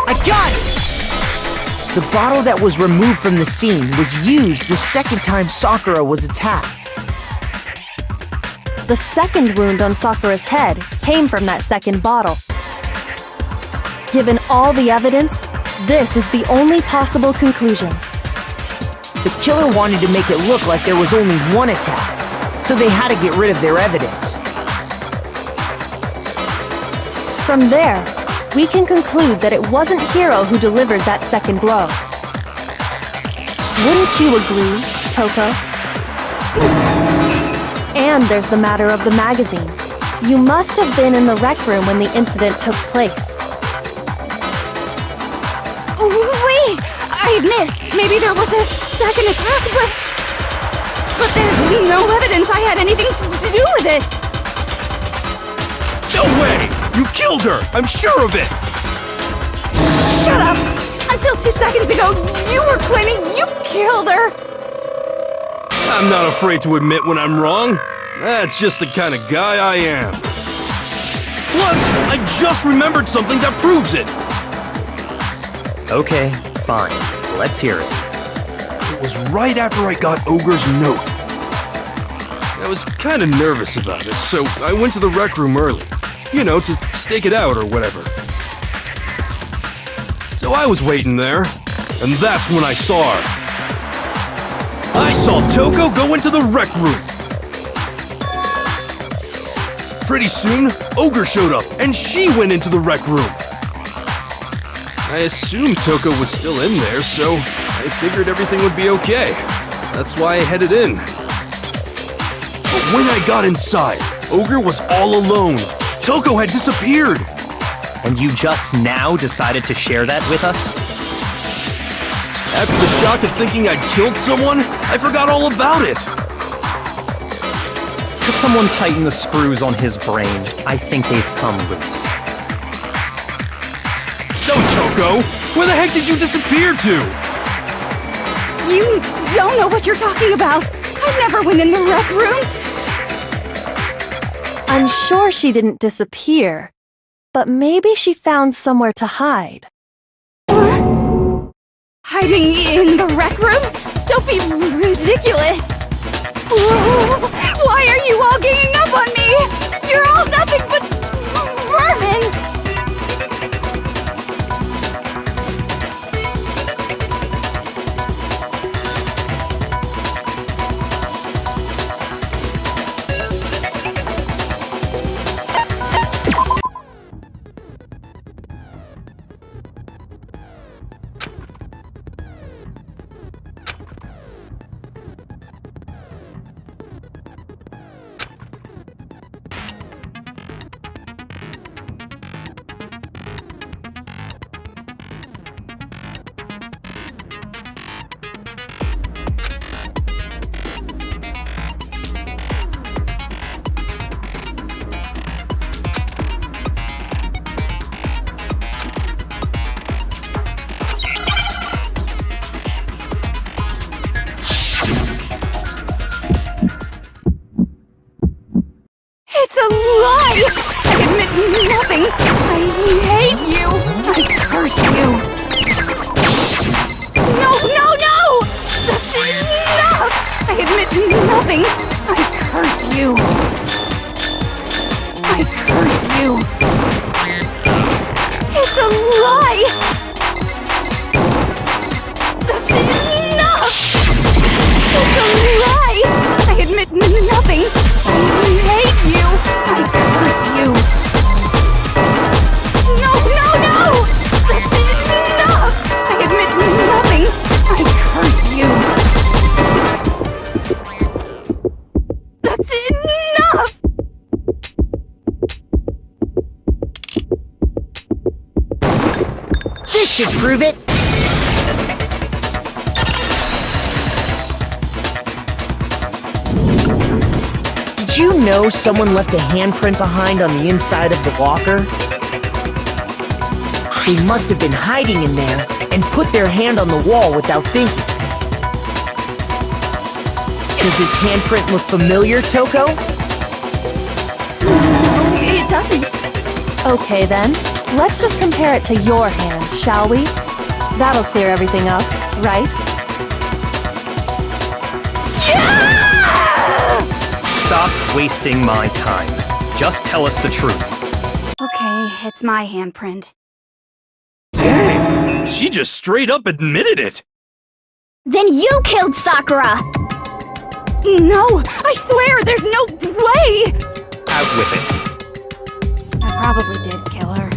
I got it! The bottle that was removed from the scene was used the second time Sakura was attacked. The second wound on Sakura's head came from that second bottle. Given all the evidence, this is the only possible conclusion. The killer wanted to make it look like there was only one attack, so they had to get rid of their evidence. From there, we can conclude that it wasn't Hiro who delivered that second blow. Wouldn't you agree, Toko? And there's the matter of the magazine. You must have been in the rec room when the incident took place. Wait! I admit, maybe there was a second attack, but there's no evidence I had anything to do with it. No way! You killed her! I'm sure of it! Shut up! Until 2 seconds ago, you were claiming you killed her! I'm not afraid to admit when I'm wrong. That's just the kind of guy I am. Plus, I just remembered something that proves it. Okay, fine. Let's hear it. It was right after I got Ogre's note. I was kind of nervous about it, so I went to the rec room early. You know, to stake it out or whatever. So I was waiting there, and that's when I saw her. I saw Toko go into the rec room. Pretty soon, Ogre showed up, and she went into the rec room. I assumed Toko was still in there, so I figured everything would be okay. That's why I headed in. But when I got inside, Ogre was all alone. Toko had disappeared. And you just now decided to share that with us? After the shock of thinking I'd killed someone, I forgot all about it. Could someone tighten the screws on his brain? I think they've come loose. So, Toko, where the heck did you disappear to? You don't know what you're talking about. I never went in the rec room. I'm sure she didn't disappear, but maybe she found somewhere to hide. What? Hiding in the rec room? Don't be ridiculous. Whoa, why are you all ganging up on me? You're all nothing but vermin. It's a lie! I admit nothing! I hate you! I curse you! No, no, no! That's enough! I admit nothing! I curse you! I curse you! It's a lie! That's enough! It's a lie! I admit nothing! I hate you! I curse you! No, no, no! That's enough! I admit nothing! I curse you! That's enough! This should prove it. Did you know someone left a handprint behind on the inside of the locker? They must have been hiding in there and put their hand on the wall without thinking. Does this handprint look familiar, Toko? It doesn't. Okay then, let's just compare it to your hand, shall we? That'll clear everything up, right? Stop wasting my time. Just tell us the truth. Okay, it's my handprint. Dang, she just straight up admitted it. Then you killed Sakura! No, I swear, there's no way! Out with it. I probably did kill her.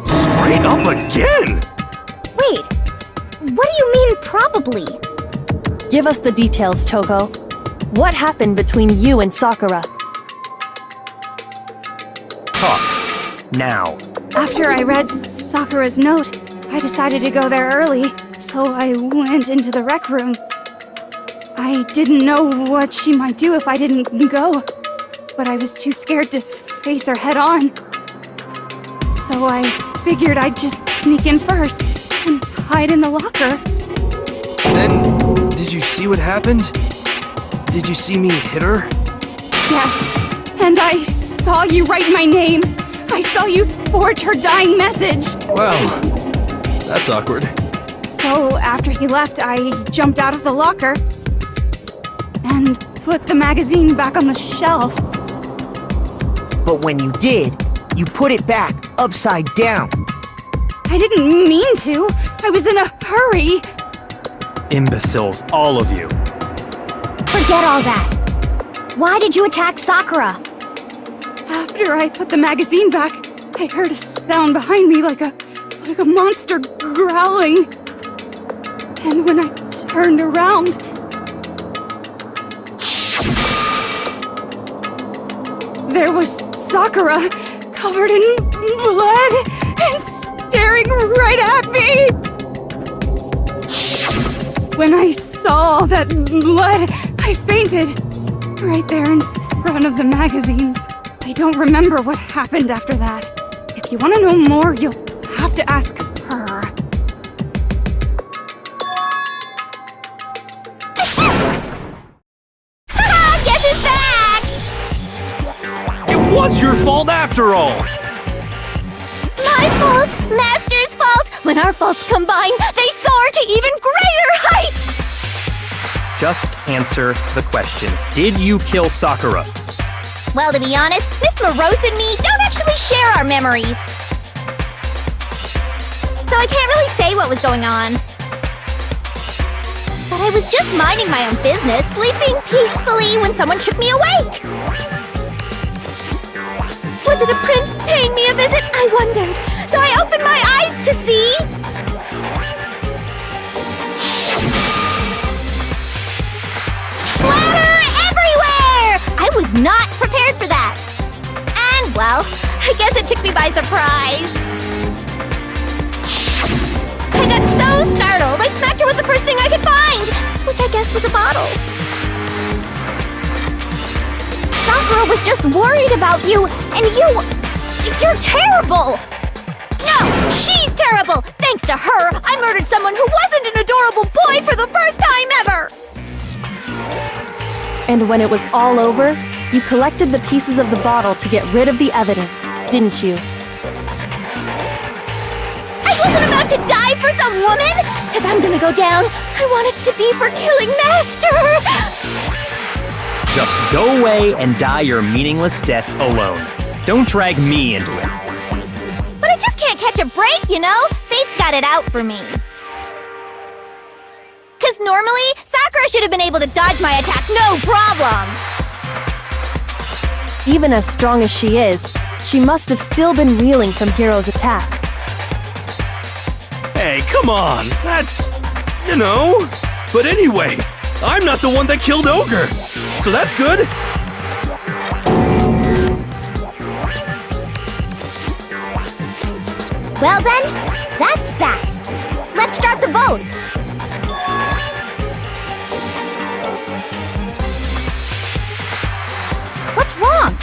Straight up again? Wait, what do you mean probably? Give us the details, Toko. What happened between you and Sakura? Talk. Now. After I read Sakura's note, I decided to go there early, so I went into the rec room. I didn't know what she might do if I didn't go, but I was too scared to face her head on. So I figured I'd just sneak in first and hide in the locker. Then, did you see what happened? Did you see me hit her? Yes, and I saw you write my name. I saw you forge her dying message. Wow, that's awkward. So after he left, I jumped out of the locker and put the magazine back on the shelf. But when you did, you put it back upside down. I didn't mean to. I was in a hurry. Imbeciles, all of you. Forget all that. Why did you attack Sakura? After I put the magazine back, I heard a sound behind me like a monster growling. And when I turned around, there was Sakura, covered in blood and staring right at me. When I saw all that blood, I fainted right there in front of the magazines. I don't remember what happened after that. If you want to know more, you'll have to ask her. Guess who's back? It was your fault after all! My fault, Master's fault. When our faults combine, they soar to even greater heights. Just answer the question. Did you kill Sakura? Well, to be honest, Miss Morose and me don't actually share our memories. So I can't really say what was going on. But I was just minding my own business, sleeping peacefully when someone shook me awake. Was it a prince paying me a visit? I wondered. So I opened my eyes to see... splatter everywhere! I was not prepared for that. And, well, I guess it took me by surprise. I got so startled, I smacked her with the first thing I could find, which I guess was a bottle. Sakura was just worried about you, and you're terrible! No, she's terrible! Thanks to her, I murdered someone who wasn't an adorable boy for the first time ever! And when it was all over, you collected the pieces of the bottle to get rid of the evidence, didn't you? I wasn't about to die for some woman! If I'm gonna go down, I want it to be for killing Master! Just go away and die your meaningless death alone. Don't drag me into it. But I just can't catch a break, you know? Fate's got it out for me. Cause normally, Sakura should have been able to dodge my attack no problem! Even as strong as she is, she must have still been reeling from Hiro's attack. Hey, come on! That's... you know... But anyway, I'm not the one that killed Ogre! So that's good! Well then, that's that. Let's start the vote. What's wrong?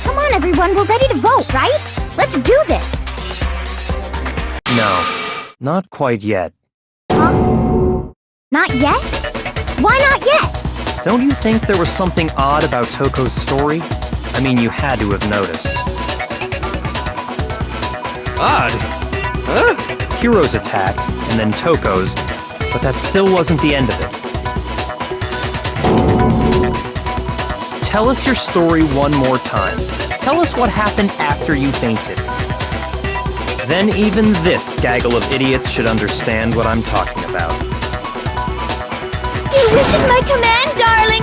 Come on everyone, we're ready to vote, right? Let's do this. No, not quite yet. Huh? Not yet? Why not yet? Don't you think there was something odd about Toko's story? I mean, you had to have noticed. Odd? Huh? Hiro's attack, and then Toko's, but that still wasn't the end of it. Tell us your story one more time. Tell us what happened after you fainted. Then even this gaggle of idiots should understand what I'm talking about. Your wish is my command, darling!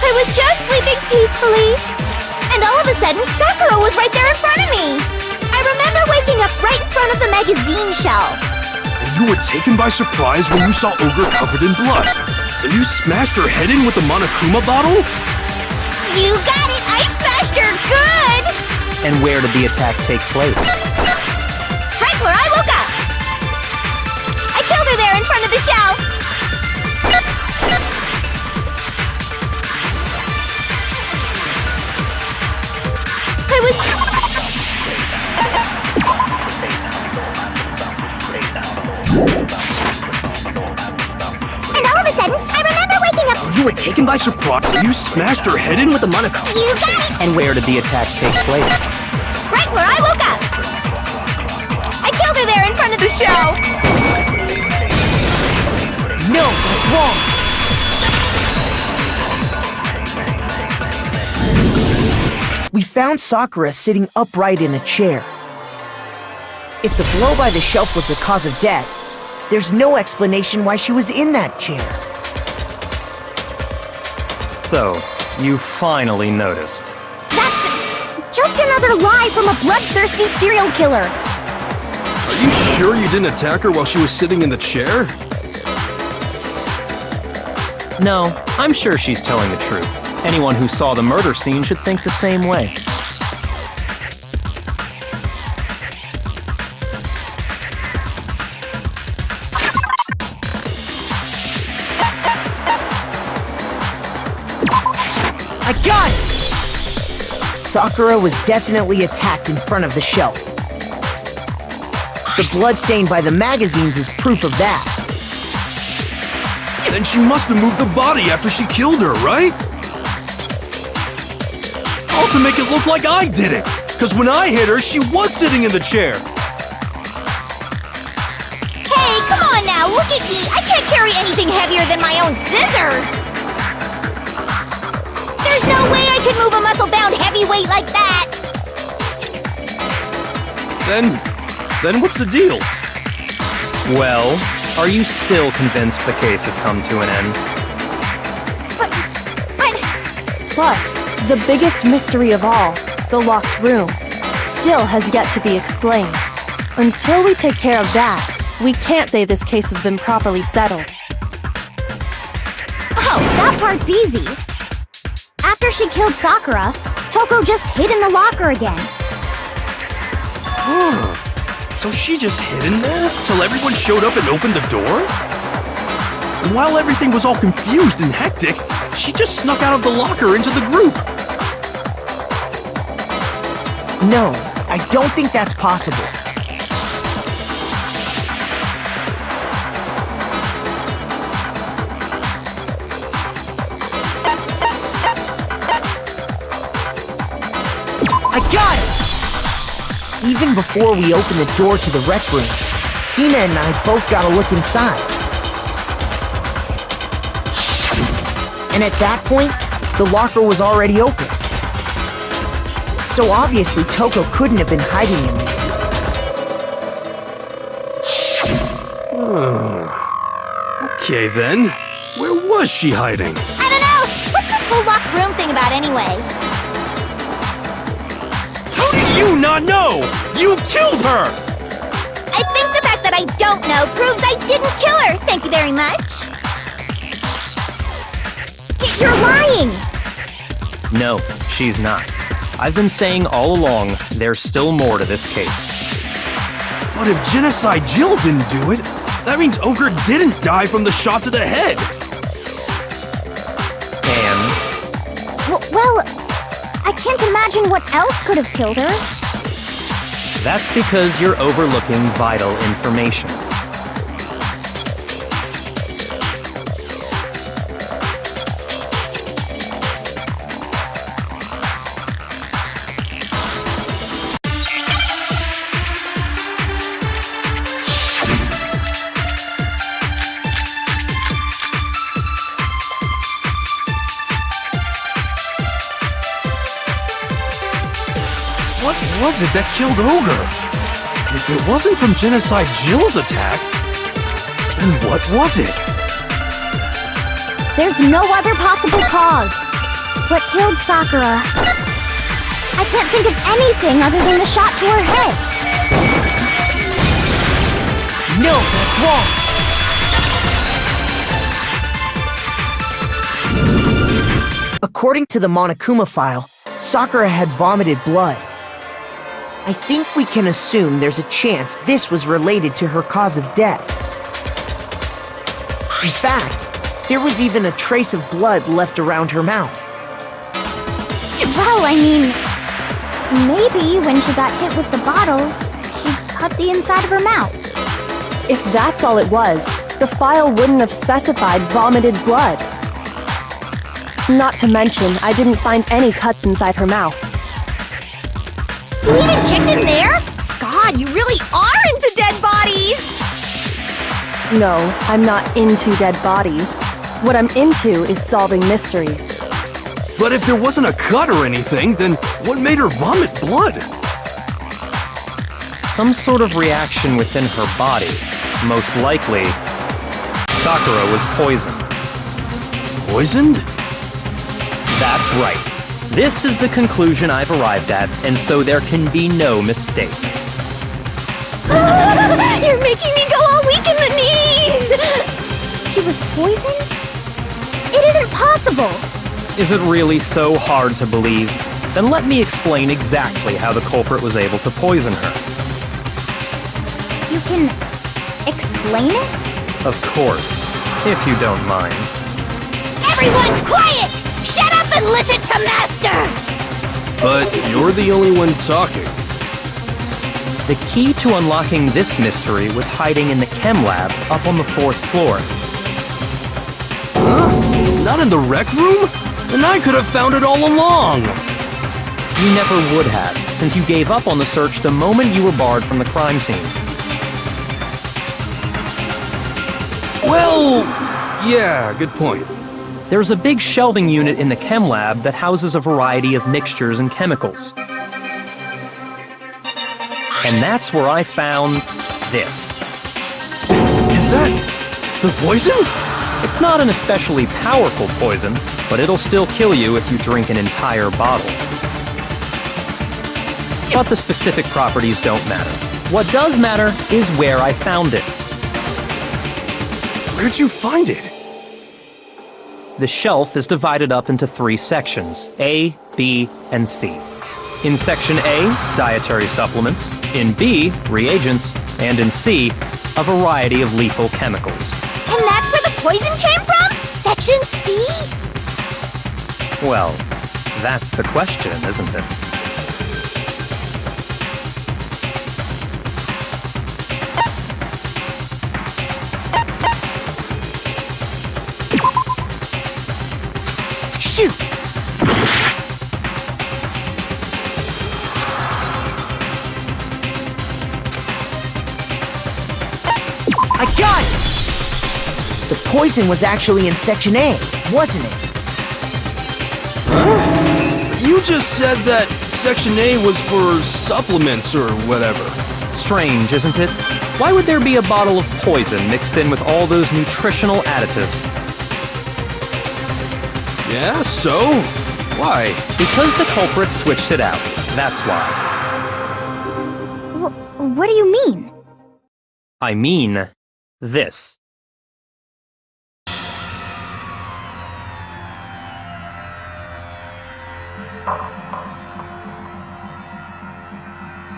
I was just sleeping peacefully, and all of a sudden, Sakura was right there in front of me! I remember waking up right in front of the magazine shelf. And you were taken by surprise when you saw Ogre covered in blood. So you smashed her head in with the Monokuma bottle? You got it! I smashed her good! And where did the attack take place? Right where I woke up! And all of a sudden, I remember waking up. You were taken by surprise. You smashed her head in with the Monaco. You got it! And where did the attack take place? Right where I woke up. I killed her there in front of the show. No, that's wrong. We found Sakura sitting upright in a chair. If the blow by the shelf was the cause of death, there's no explanation why she was in that chair. So, you finally noticed. That's just another lie from a bloodthirsty serial killer. Are you sure you didn't attack her while she was sitting in the chair? No, I'm sure she's telling the truth. Anyone who saw the murder scene should think the same way. I got it! Sakura was definitely attacked in front of the shelf. The blood stain by the magazines is proof of that. Then she must have moved the body after she killed her, right? All to make it look like I did it. Because when I hit her, she was sitting in the chair. Hey, come on now, look at me. I can't carry anything heavier than my own scissors. There's no way I could move a muscle-bound heavyweight like that. Then what's the deal? Well, are you still convinced the case has come to an end? But... Plus, the biggest mystery of all, the locked room, still has yet to be explained. Until we take care of that, we can't say this case has been properly settled. Oh, that part's easy. After she killed Sakura, Toko just hid in the locker again. So she just hid in there till everyone showed up and opened the door? And while everything was all confused and hectic, she just snuck out of the locker into the group. No, I don't think that's possible. I got it! Even before we opened the door to the rec room, Hina and I both got a look inside. And at that point, the locker was already open. So obviously Toko couldn't have been hiding in there. Okay then, where was she hiding? I don't know! What's this whole locked room thing about anyway? How do you not know? You killed her! I think the fact that I don't know proves I didn't kill her! Thank you very much! You're lying! No, she's not. I've been saying all along, there's still more to this case. But if Genocide Jill didn't do it, that means Ogre didn't die from the shot to the head. And Well, I can't imagine what else could have killed her. that's because you're overlooking vital information. What was it that killed Ogre? If it wasn't from Genocide Jill's attack, then what was it? There's no other possible cause. What killed Sakura? I can't think of anything other than the shot to her head. No, that's wrong! According to the Monokuma file, Sakura had vomited blood. I think we can assume there's a chance this was related to her cause of death. In fact, there was even a trace of blood left around her mouth. Well, I mean, maybe when she got hit with the bottles, she cut the inside of her mouth. If that's all it was, the file wouldn't have specified vomited blood. Not to mention, I didn't find any cuts inside her mouth. You even checked in there? God, you really are into dead bodies! No, I'm not into dead bodies. What I'm into is solving mysteries. But if there wasn't a cut or anything, then what made her vomit blood? Some sort of reaction within her body. Most likely, Sakura was poisoned. Poisoned? That's right. This is the conclusion I've arrived at, and so there can be no mistake. You're making me go all weak in the knees! She was poisoned? It isn't possible! Is it really so hard to believe? Then let me explain exactly how the culprit was able to poison her. You can explain it? Of course, if you don't mind. Everyone, quiet! Shut up and listen to Master! But you're the only one talking. The key to unlocking this mystery was hiding in the chem lab up on the 4th floor. Huh? Not in the rec room? And I could have found it all along! You never would have, since you gave up on the search the moment you were barred from the crime scene. Well, yeah, good point. There's a big shelving unit in the chem lab that houses a variety of mixtures and chemicals. And that's where I found this. Is that the poison? It's not an especially powerful poison, but it'll still kill you if you drink an entire bottle. But the specific properties don't matter. What does matter is where I found it. Where'd you find it? The shelf is divided up into 3 sections, A, B, and C. In Section A, dietary supplements. In B, reagents. And in C, a variety of lethal chemicals. And that's where the poison came from? Section C? Well, that's the question, isn't it? Shoot! I got it! The poison was actually in Section A, wasn't it? Huh? You just said that Section A was for supplements or whatever. Strange, isn't it? Why would there be a bottle of poison mixed in with all those nutritional additives? Yeah, so? Why? Because the culprit switched it out. That's why. What do you mean? I mean, this.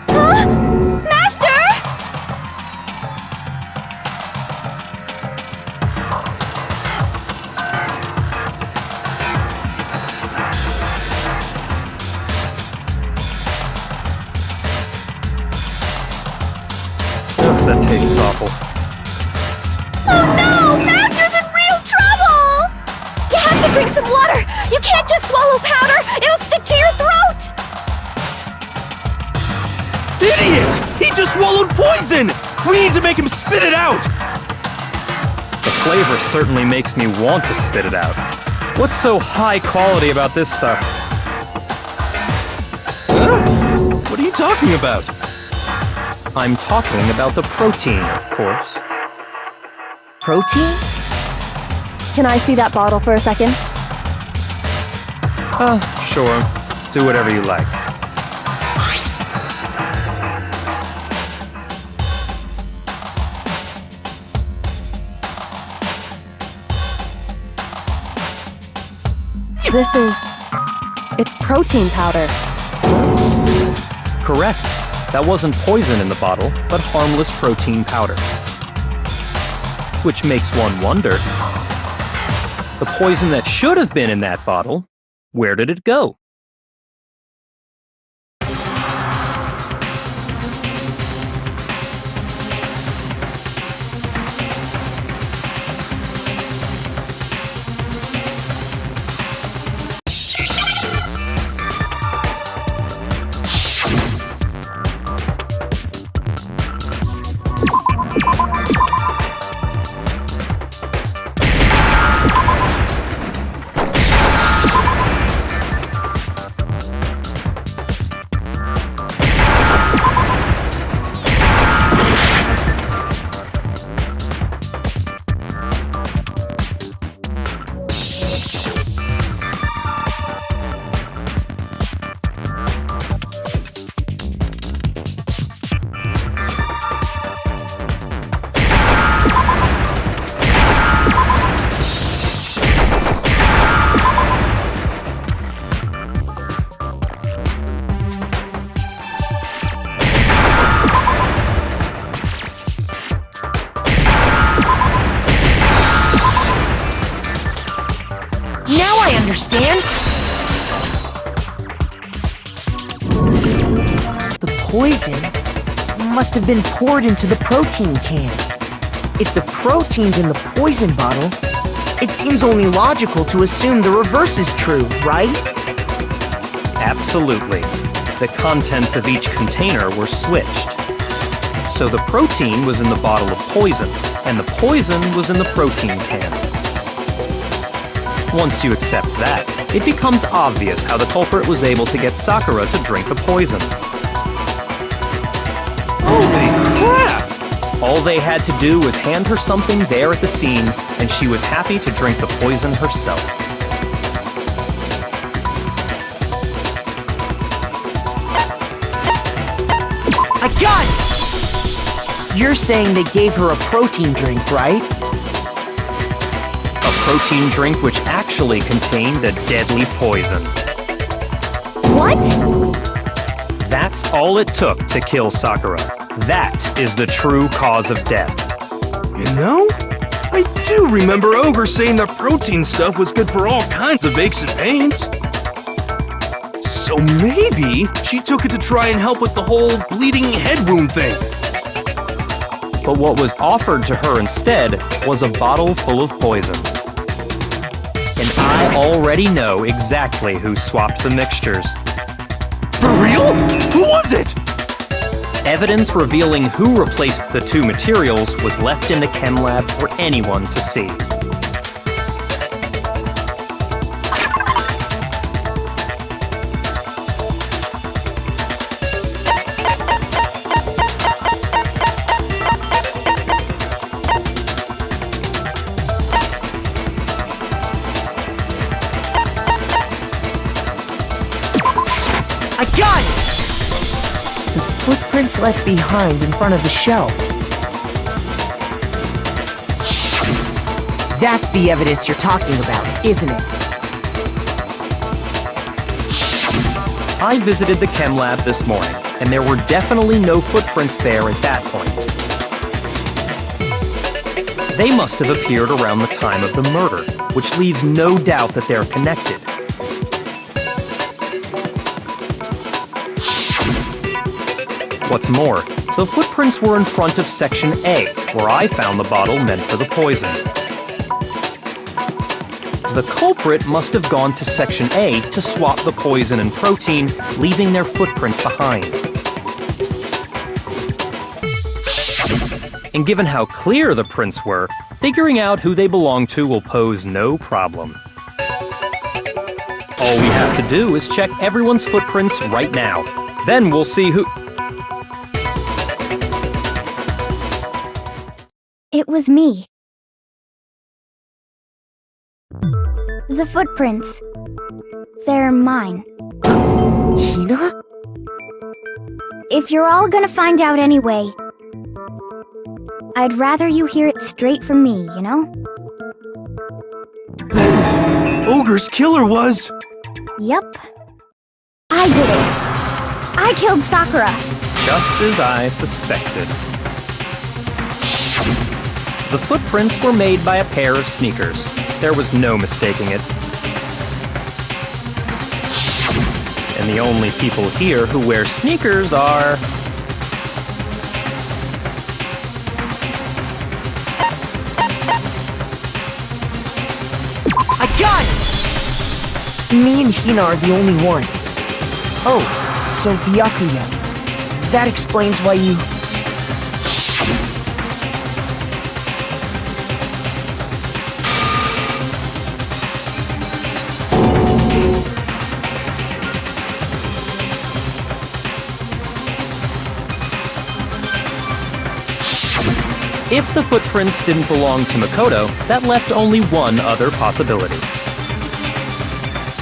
Master! Ugh, that tastes awful. Oh no! Master's in real trouble! You have to drink some water! You can't just swallow powder! It'll stick to your throat! Idiot! He just swallowed poison! We need to make him spit it out! The flavor certainly makes me want to spit it out. What's so high quality about this stuff? Huh? What are you talking about? I'm talking about the protein, of course. Protein? Can I see that bottle for a second? Sure. Do whatever you like. It's protein powder. Correct. That wasn't poison in the bottle, but harmless protein powder. Which makes one wonder, the poison that should have been in that bottle, where did it go? understand? The poison must have been poured into the protein can. If the protein's in the poison bottle, it seems only logical to assume the reverse is true, right? Absolutely. The contents of each container were switched. So the protein was in the bottle of poison, and the poison was in the protein can. Once you accept that, it becomes obvious how the culprit was able to get Sakura to drink the poison. Holy crap! All they had to do was hand her something there at the scene, and she was happy to drink the poison herself. I got it! You're saying they gave her a protein drink, right? A protein drink which actually contained a deadly poison. What? That's all it took to kill Sakura. That is the true cause of death. You know, I do remember Ogre saying that protein stuff was good for all kinds of aches and pains. So maybe she took it to try and help with the whole bleeding head wound thing. But what was offered to her instead was a bottle full of poison. And I already know exactly who swapped the mixtures. For real? Who was it? Evidence revealing who replaced the two materials was left in the chem lab for anyone to see. I got it! The footprints left behind in front of the shelf. That's the evidence you're talking about, isn't it? I visited the chem lab this morning, and there were definitely no footprints there at that point. They must have appeared around the time of the murder, which leaves no doubt that they're connected. What's more, the footprints were in front of Section A, where I found the bottle meant for the poison. The culprit must have gone to Section A to swap the poison and protein, leaving their footprints behind. And given how clear the prints were, figuring out who they belong to will pose no problem. All we have to do is check everyone's footprints right now. Then we'll see who... It was me. The footprints. They're mine. Hina? If you're all gonna find out anyway, I'd rather you hear it straight from me, you know? Then Ogre's killer was... Yep. I did it. I killed Sakura. Just as I suspected. The footprints were made by a pair of sneakers. There was no mistaking it. And the only people here who wear sneakers are... I got it! Me and Hina are the only ones. Oh, so Byakuya. That explains why you... If the footprints didn't belong to Makoto, that left only one other possibility.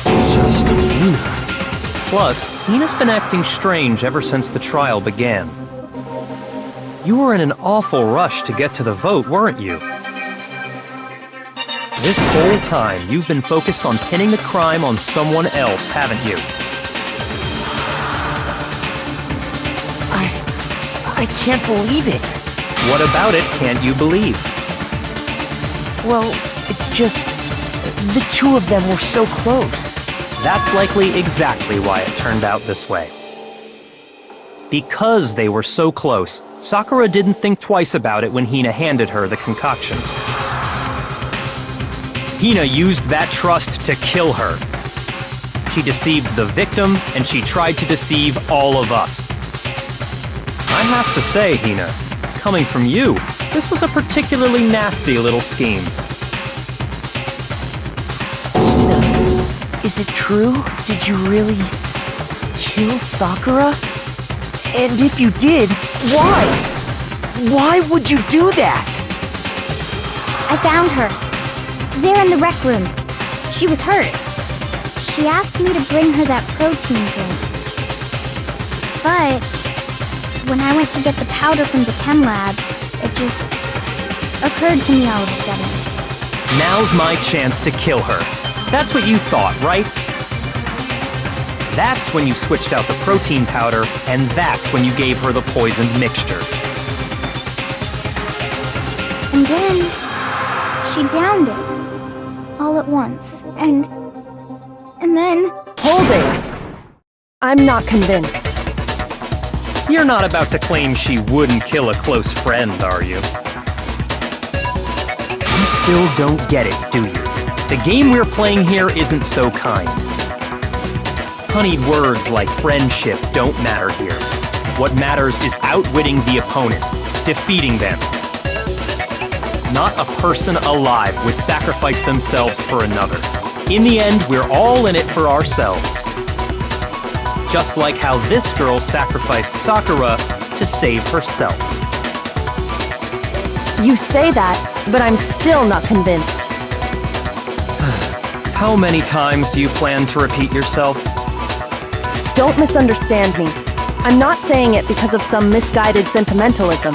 Just Hina. Plus, Hina's been acting strange ever since the trial began. You were in an awful rush to get to the vote, weren't you? This whole time, you've been focused on pinning the crime on someone else, haven't you? I can't believe it. What about it can't you believe? Well, it's just... The two of them were so close. That's likely exactly why it turned out this way. Because they were so close, Sakura didn't think twice about it when Hina handed her the concoction. Hina used that trust to kill her. She deceived the victim, and she tried to deceive all of us. I have to say, Hina, coming from you, this was a particularly nasty little scheme. Is it true? Did you really kill Sakura? And if you did, why? Why would you do that? I found her. There in the rec room. She was hurt. She asked me to bring her that protein drink. But when I went to get the powder from the chem lab, it just occurred to me all of a sudden. Now's my chance to kill her. That's what you thought, right? That's when you switched out the protein powder, and that's when you gave her the poisoned mixture. And then she downed it all at once. And then Hold it! I'm not convinced. You're not about to claim she wouldn't kill a close friend, are you? You still don't get it, do you? The game we're playing here isn't so kind. Honeyed words like friendship don't matter here. What matters is outwitting the opponent, defeating them. Not a person alive would sacrifice themselves for another. In the end, we're all in it for ourselves. Just like how this girl sacrificed Sakura to save herself. You say that, but I'm still not convinced. How many times do you plan to repeat yourself? Don't misunderstand me. I'm not saying it because of some misguided sentimentalism.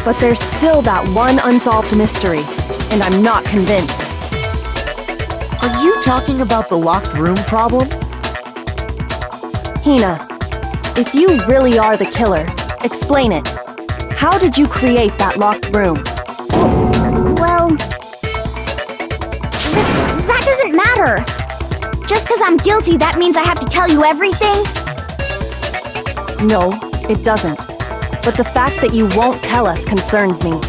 But there's still that one unsolved mystery, and I'm not convinced. Are you talking about the locked room problem? Hina, if you really are the killer, explain it. How did you create that locked room? well, that doesn't matter. Just because I'm guilty, that means I have to tell you everything? No, it doesn't. But the fact that you won't tell us concerns me.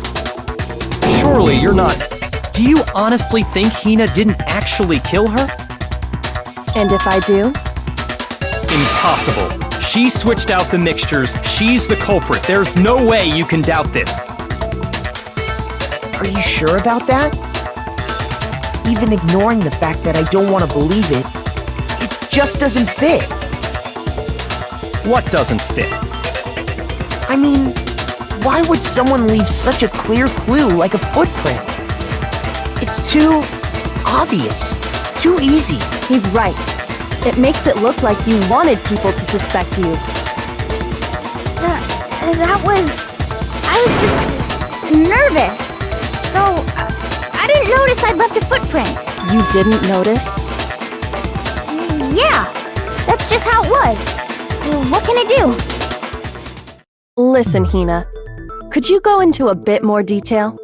Surely you're not... Do you honestly think Hina didn't actually kill her? And if I do? Impossible. She switched out the mixtures. She's the culprit. There's no way you can doubt this. Are you sure about that? Even ignoring the fact that I don't want to believe it, it just doesn't fit. What doesn't fit? I mean, why would someone leave such a clear clue like a footprint? It's too obvious, too easy. He's right. It makes it look like you wanted people to suspect you. I was just nervous. So, I didn't notice I'd left a footprint. You didn't notice? Yeah, that's just how it was. What can I do? Listen, Hina. Could you go into a bit more detail?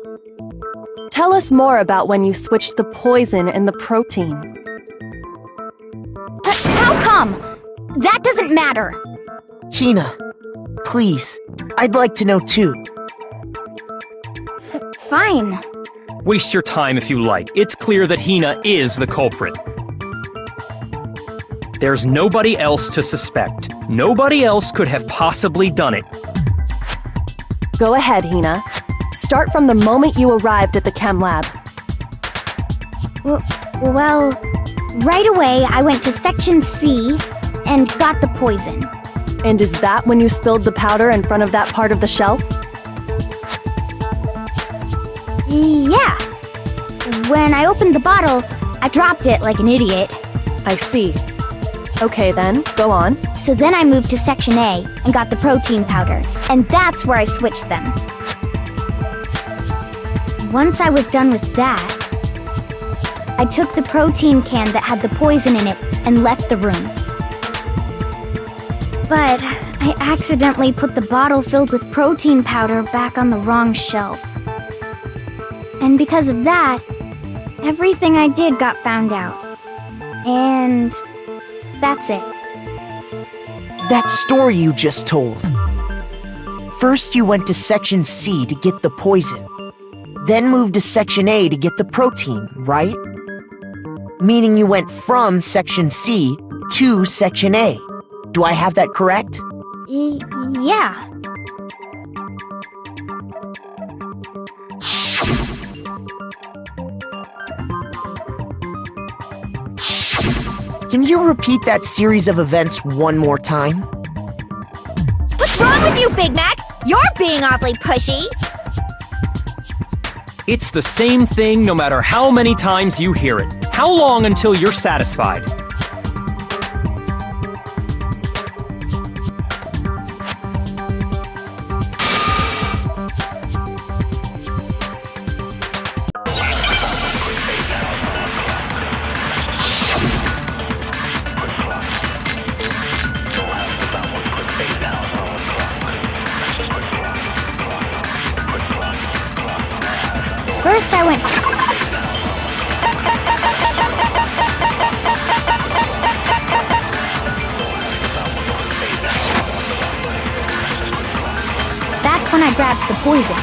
Tell us more about when you switched the poison and the protein. How come? That doesn't matter. Hina, please, I'd like to know too. Fine. Waste your time if you like. It's clear that Hina is the culprit. There's nobody else to suspect. Nobody else could have possibly done it. Go ahead, Hina. Start from the moment you arrived at the chem lab. Well, right away I went to Section C and got the poison. And is that when you spilled the powder in front of that part of the shelf? Yeah. When I opened the bottle, I dropped it like an idiot. I see. Okay then, go on. So then I moved to Section A and got the protein powder, and that's where I switched them. Once I was done with that, I took the protein can that had the poison in it and left the room. But I accidentally put the bottle filled with protein powder back on the wrong shelf. And because of that, Everything I did got found out. And that's it. That story you just told. First you went to Section C to get the poison, then moved to Section A to get the protein, right? Meaning you went from Section C to Section A. Do I have that correct? Yeah. Can you repeat that series of events one more time? What's wrong with you, Big Mac? You're being awfully pushy. It's the same thing no matter how many times you hear it. How long until you're satisfied? First I went... That's when I grabbed the poison.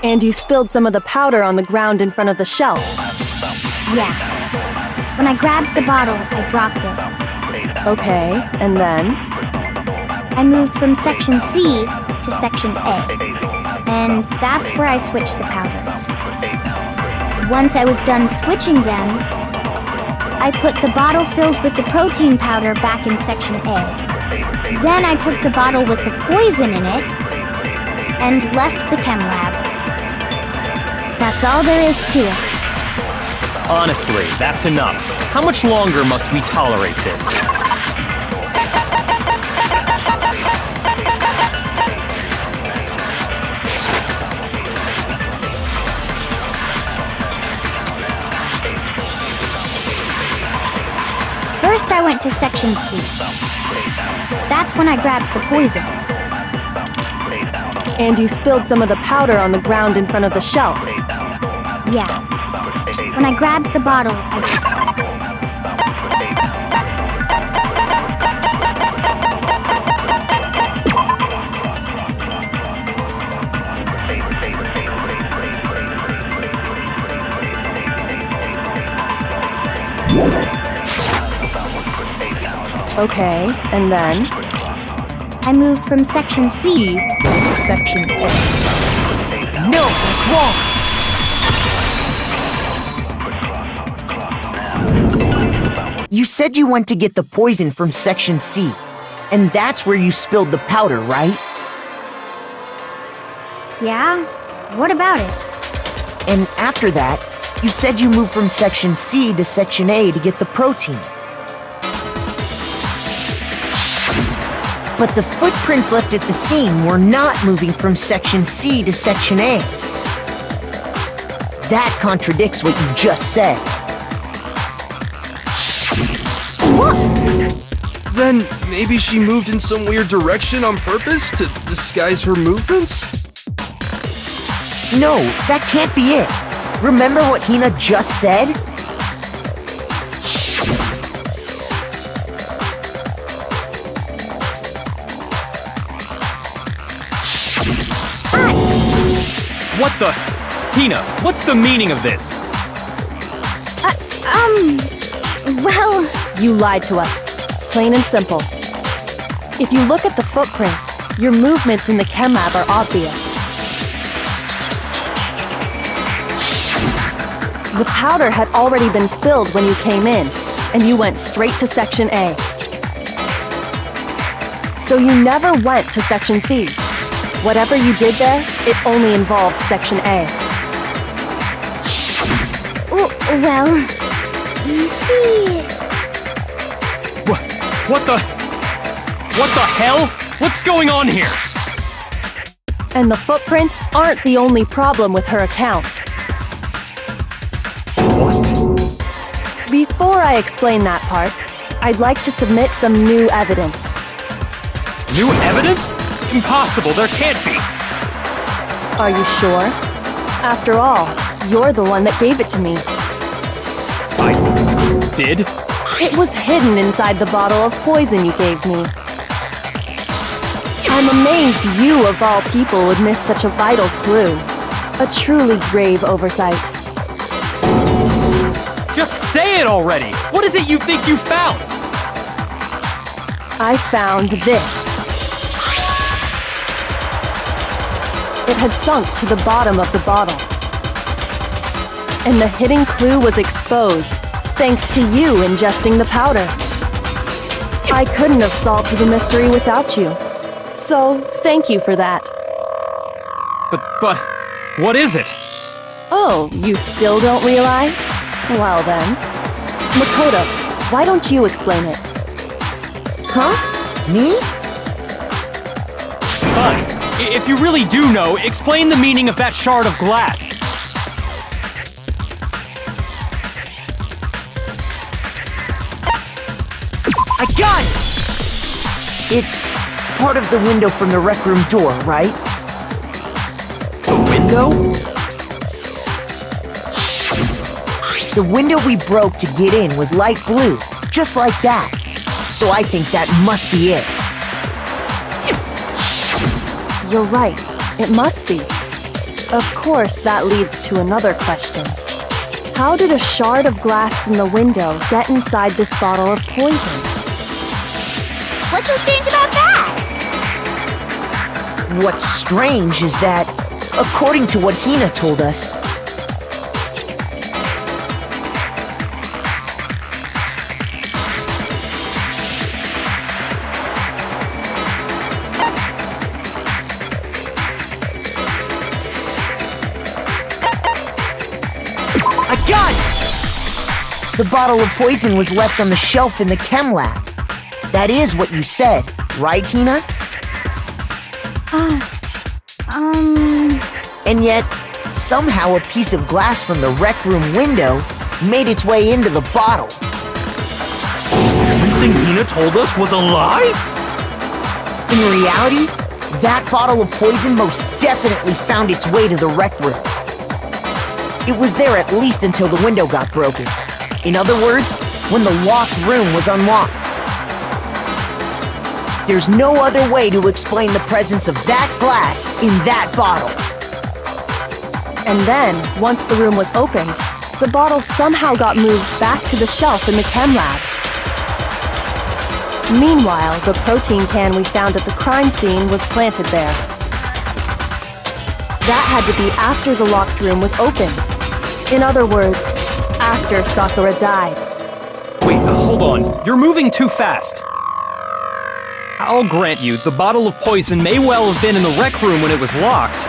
And you spilled some of the powder on the ground in front of the shelf. Yeah. When I grabbed the bottle, I dropped it. Okay, and then? I moved from Section C to Section A. And that's where I switched the powders. Once I was done switching them, I put the bottle filled with the protein powder back in Section A. Then I took the bottle with the poison in it and left the chem lab. That's all there is to it. Honestly, that's enough. How much longer must we tolerate this? First I went to Section C. That's when I grabbed the poison. And you spilled some of the powder on the ground in front of the shelf. Yeah. When I grabbed the bottle, Okay, and then? I moved from Section C to Section A. No, that's wrong! You said you went to get the poison from Section C, and that's where you spilled the powder, right? Yeah? What about it? And after that, you said you moved from Section C to Section A to get the protein. But the footprints left at the scene were not moving from Section C to Section A. That contradicts what you just said. Then maybe she moved in some weird direction on purpose to disguise her movements? No, that can't be it. Remember what Hina just said? What the? Hina, what's the meaning of this? Well... You lied to us. Plain and simple. If you look at the footprints, your movements in the chem lab are obvious. The powder had already been spilled when you came in, and you went straight to Section A. So you never went to Section C. Whatever you did there, it only involved Section A. Well, you see... What the hell? What's going on here? And the footprints aren't the only problem with her account. What? Before I explain that part, I'd like to submit some new evidence. New evidence? Impossible, there can't be. Are you sure? After all, You're the one that gave it to me. I did? It was hidden inside the bottle of poison you gave me. I'm amazed you, of all people, would miss such a vital clue. A truly grave oversight. Just say it already! What is it you think you found? I found this. It had sunk to the bottom of the bottle. And the hidden clue was exposed, thanks to you ingesting the powder. I couldn't have solved the mystery without you. So, thank you for that. But, what is it? Oh, you still don't realize? Well then. Makoto, why don't you explain it? Huh? Me? Fine. If you really do know, explain the meaning of that shard of glass. I got it! It's part of the window from the rec room door, right? The window? The window we broke to get in was light blue, just like that. So I think that must be it. You're right. It must be. Of course, that leads to another question. How did a shard of glass from the window get inside this bottle of poison? What's so strange about that? What's strange is that, according to what Hina told us, I got it! The bottle of poison was left on the shelf in the chem lab. That is what you said, right, Hina? And yet, somehow a piece of glass from the rec room window made its way into the bottle. Everything Hina told us was a lie? In reality, that bottle of poison most definitely found its way to the rec room. It was there at least until the window got broken. In other words, when the locked room was unlocked. There's no other way to explain the presence of that glass in that bottle. And then, once the room was opened, the bottle somehow got moved back to the shelf in the chem lab. Meanwhile, the protein can we found at the crime scene was planted there. That had to be after the locked room was opened. In other words, after Sakura died. Wait, hold on. You're moving too fast. I'll grant you, the bottle of poison may well have been in the rec room when it was locked.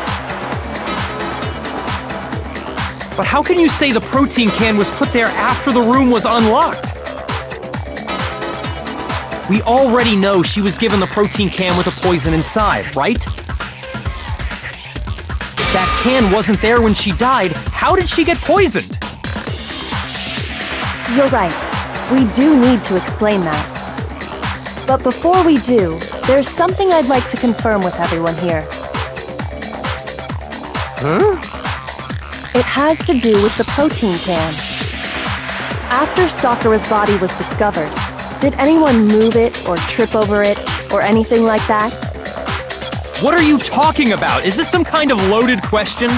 But how can you say the protein can was put there after the room was unlocked? We already know she was given the protein can with the poison inside, right? If that can wasn't there when she died, how did she get poisoned? You're right. We do need to explain that. But before we do, there's something I'd like to confirm with everyone here. Huh? It has to do with the protein can. After Sakura's body was discovered, did anyone move it or trip over it or anything like that? What are you talking about? Is this some kind of loaded question?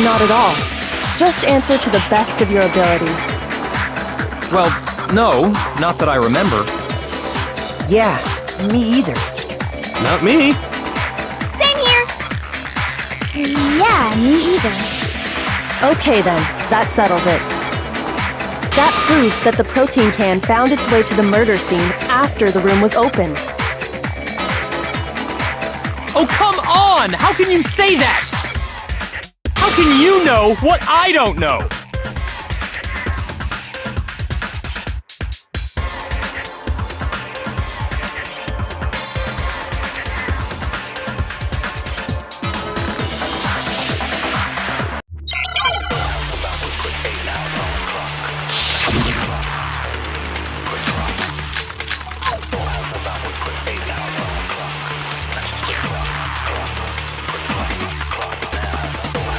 Not at all. Just answer to the best of your ability. Well, no, not that I remember. Yeah, me either. Not me. Same here. Yeah, me either. Okay then, that settles it. That proves that the protein can found its way to the murder scene after the room was opened. Oh, come on! How can you say that? How can you know what I don't know?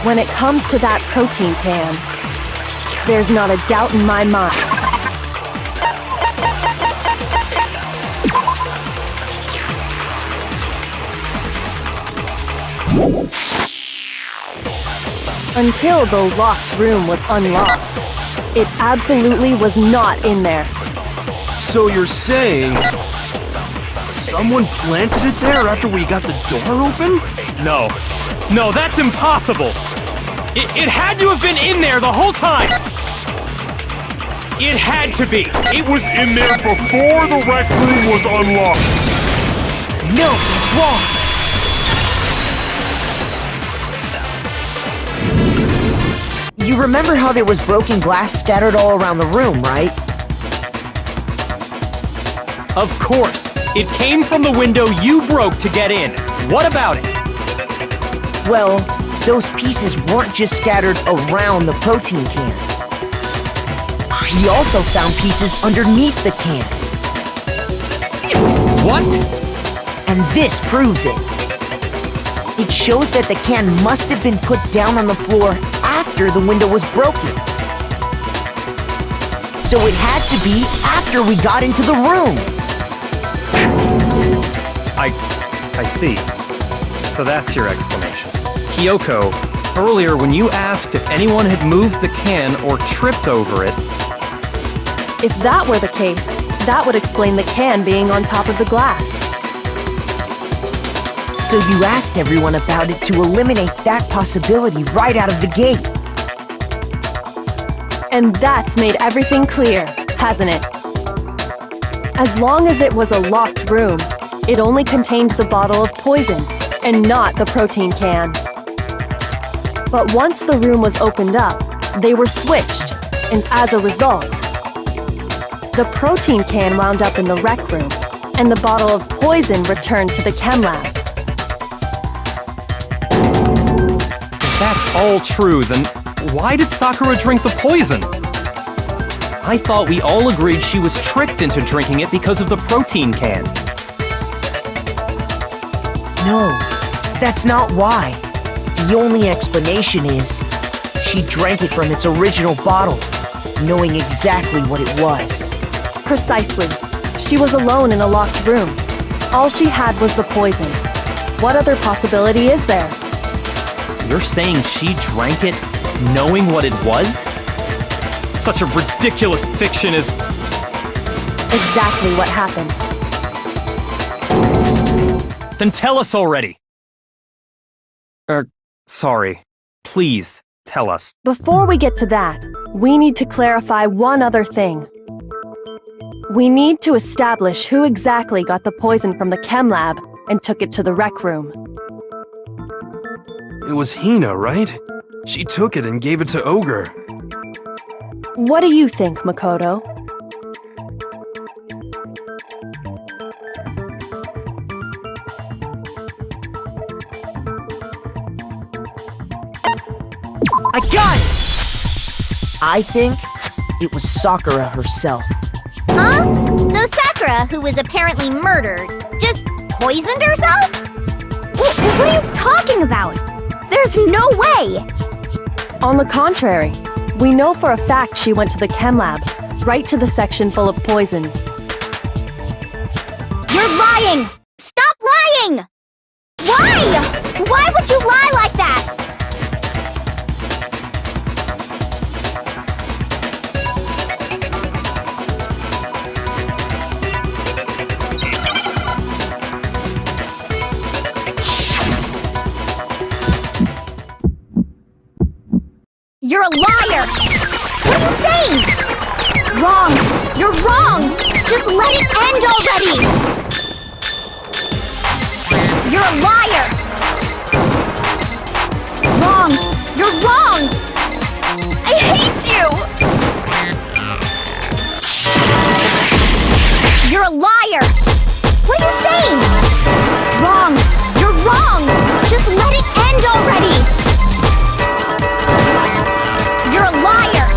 When it comes to that protein can, there's not a doubt in my mind. Until the locked room was unlocked. It absolutely was not in there. So you're saying someone planted it there after we got the door open? No. No, that's impossible! It had to have been in there the whole time! It had to be! It was in there before the rec room was unlocked. No, that's wrong. You remember how there was broken glass scattered all around the room, right? Of course! It came from the window you broke to get in. What about it? Well, those pieces weren't just scattered around the protein can. We also found pieces underneath the can. What? And this proves it. It shows that the can must have been put down on the floor after the window was broken. So it had to be after we got into the room. I see. So that's your explanation. Kyoko, earlier when you asked if anyone had moved the can or tripped over it... If that were the case, that would explain the can being on top of the glass. So you asked everyone about it to eliminate that possibility right out of the gate. And that's made everything clear, hasn't it? As long as it was a locked room, it only contained the bottle of poison, and not the protein can. But once the room was opened up, they were switched, and as a result, the protein can wound up in the rec room, and the bottle of poison returned to the chem lab. If that's all true, then why did Sakura drink the poison? I thought we all agreed she was tricked into drinking it because of the protein can. No, that's not why. The only explanation is she drank it from its original bottle, knowing exactly what it was. Precisely. She was alone in a locked room. All she had was the poison. What other possibility is there? You're saying she drank it knowing what it was? Such a ridiculous fiction is... Exactly what happened. Then tell us already! Sorry. Please, tell us. Before we get to that, we need to clarify one other thing. We need to establish who exactly got the poison from the chem lab and took it to the rec room. It was Hina, right? She took it and gave it to Ogre. What do you think, Makoto? I got it! I think it was Sakura herself. Huh? So Sakura, who was apparently murdered, just poisoned herself? What are you talking about? There's no way! On the contrary, we know for a fact she went to the chem lab, right to the section full of poisons. You're lying! Stop lying! Why? Why would you lie like that? You're a liar! What are you saying? Wrong! You're wrong! Just let it end already! You're a liar! Wrong! You're wrong! I hate you! You're a liar! What are you saying? Wrong! You're wrong! Just let it end already! You're a liar!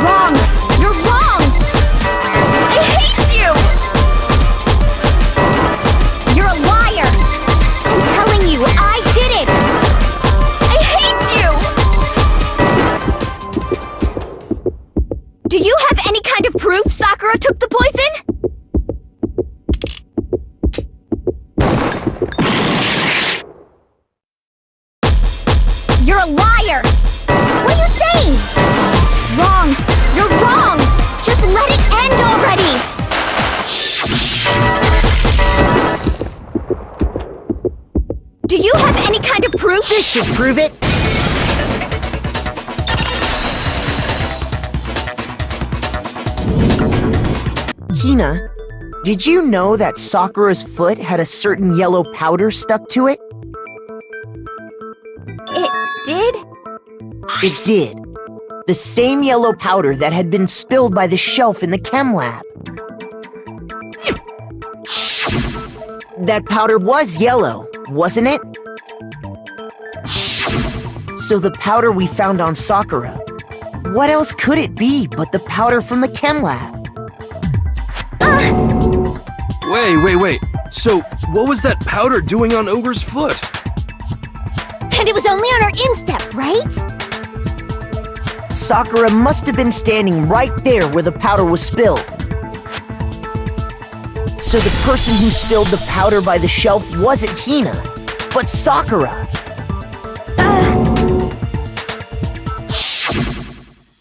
Wrong! You're wrong! I hate you! You're a You're a liar! What are you saying? Wrong! You're wrong! Just let it end already! Do you have any kind of proof? This should prove it. Hina, did you know that Sakura's foot had a certain yellow powder stuck to it? It did? It did. The same yellow powder that had been spilled by the shelf in the chem lab. That powder was yellow, wasn't it? So the powder we found on Sakura, what else could it be but the powder from the chem lab? Wait. So, what was that powder doing on Ogre's foot? And it was only on her instep, right? Sakura must have been standing right there where the powder was spilled. So the person who spilled the powder by the shelf wasn't Hina, but Sakura.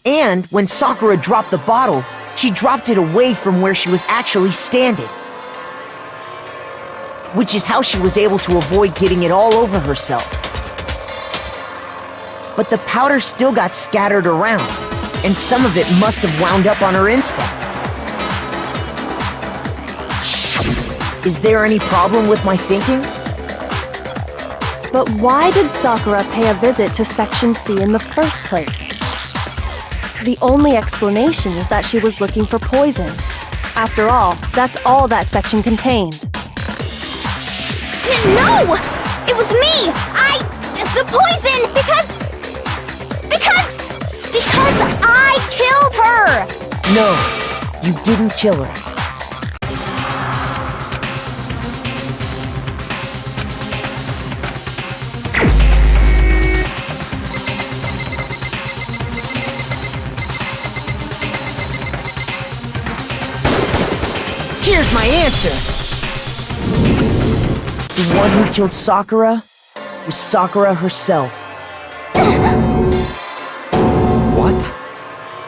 And when Sakura dropped the bottle, she dropped it away from where she was actually standing. Which is how she was able to avoid getting it all over herself. But the powder still got scattered around, and some of it must have wound up on her instep. Is there any problem with my thinking? But why did Sakura pay a visit to Section C in the first place? The only explanation is that she was looking for poison. After all, that's all that section contained. No! It was me! The poison! Because I killed her! No, you didn't kill her. Here's my answer. The one who killed Sakura was Sakura herself. What?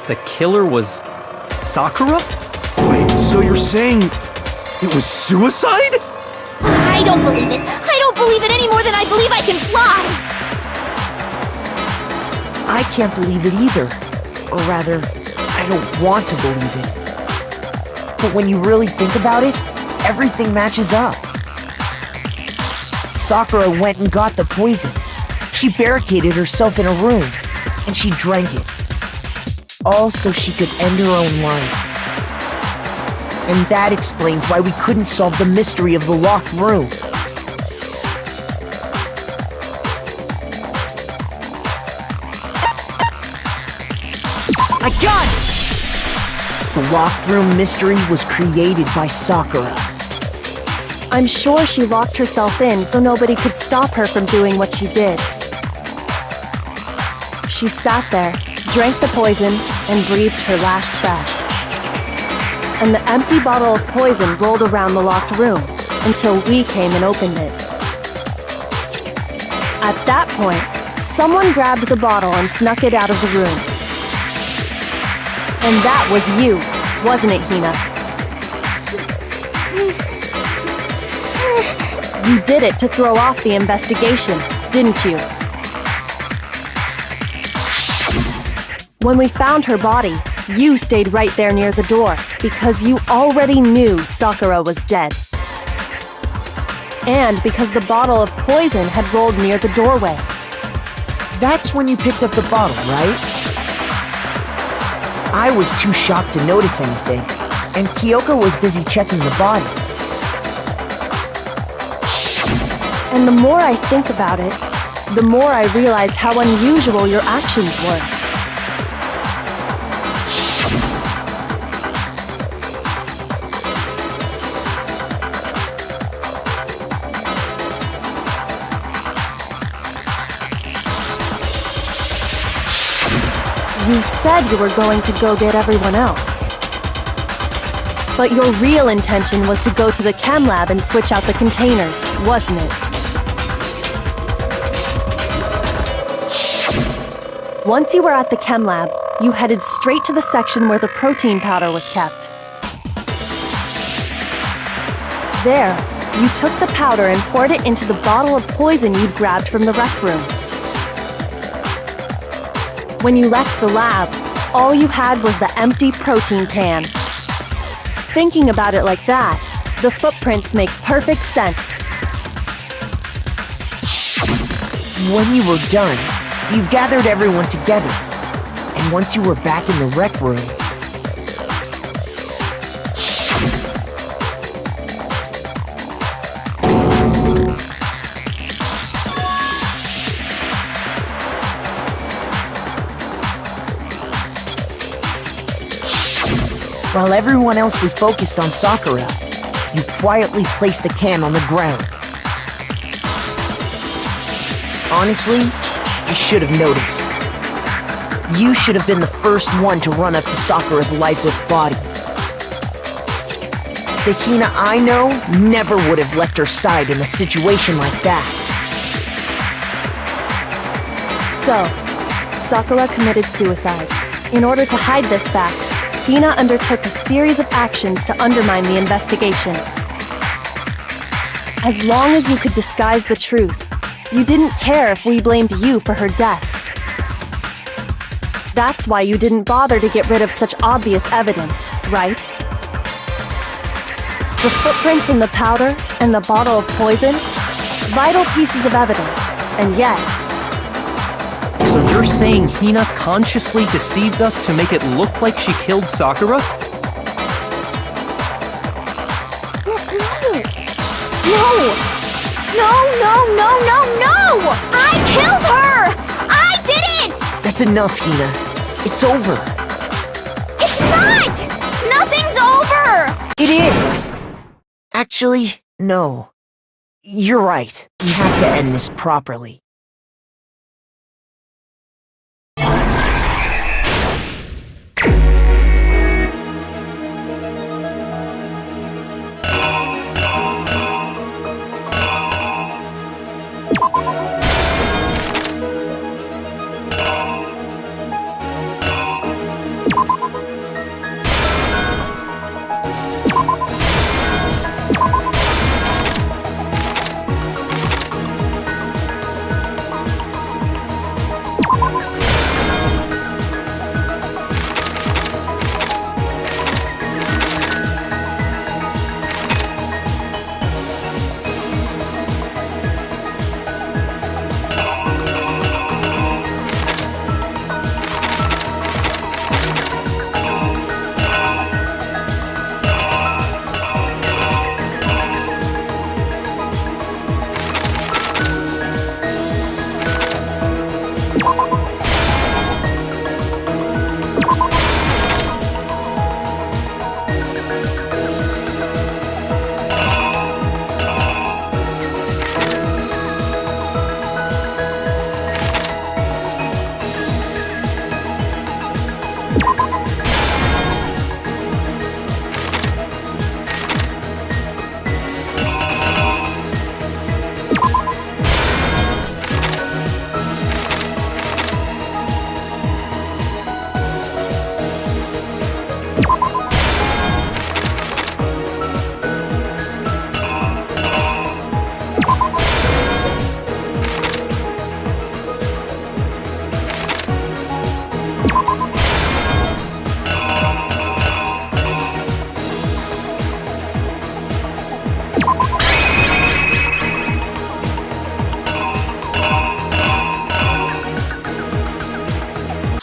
The killer was Sakura? Wait, so you're saying it was suicide? I don't believe it. I don't believe it any more than I believe I can fly. I can't believe it either. Or rather, I don't want to believe it. But when you really think about it, everything matches up. Sakura went and got the poison. She barricaded herself in a room, and she drank it. All so she could end her own life. And that explains why we couldn't solve the mystery of the locked room. I got it! The locked room mystery was created by Sakura. I'm sure she locked herself in so nobody could stop her from doing what she did. She sat there, drank the poison, and breathed her last breath. And the empty bottle of poison rolled around the locked room until we came and opened it. At that point, someone grabbed the bottle and snuck it out of the room. And that was you, wasn't it, Hina? You did it to throw off the investigation, didn't you? When we found her body, you stayed right there near the door because you already knew Sakura was dead. And because the bottle of poison had rolled near the doorway. That's when you picked up the bottle, right? I was too shocked to notice anything, and Kyoko was busy checking the body. And the more I think about it, the more I realize how unusual your actions were. You said you were going to go get everyone else. But your real intention was to go to the chem lab and switch out the containers, wasn't it? Once you were at the chem lab, you headed straight to the section where the protein powder was kept. There, you took the powder and poured it into the bottle of poison you'd grabbed from the rec room. When you left the lab, all you had was the empty protein can. Thinking about it like that, the footprints make perfect sense. When you were done, you gathered everyone together. And once you were back in the rec room, while everyone else was focused on Sakura, you quietly placed the can on the ground. Honestly, I should have noticed. You should have been the first one to run up to Sakura's lifeless body. The Hina I know never would have left her side in a situation like that. So, Sakura committed suicide. In order to hide this fact, Hina undertook a series of actions to undermine the investigation. As long as you could disguise the truth, you didn't care if we blamed you for her death. That's why you didn't bother to get rid of such obvious evidence, right? The footprints in the powder and the bottle of poison? Vital pieces of evidence, and yet... So you're saying Hina consciously deceived us to make it look like she killed Sakura? No! I killed her! I did it! That's enough, Hina. It's over. It's not! Nothing's over! It is! Actually, no. You're right. We have to end this properly.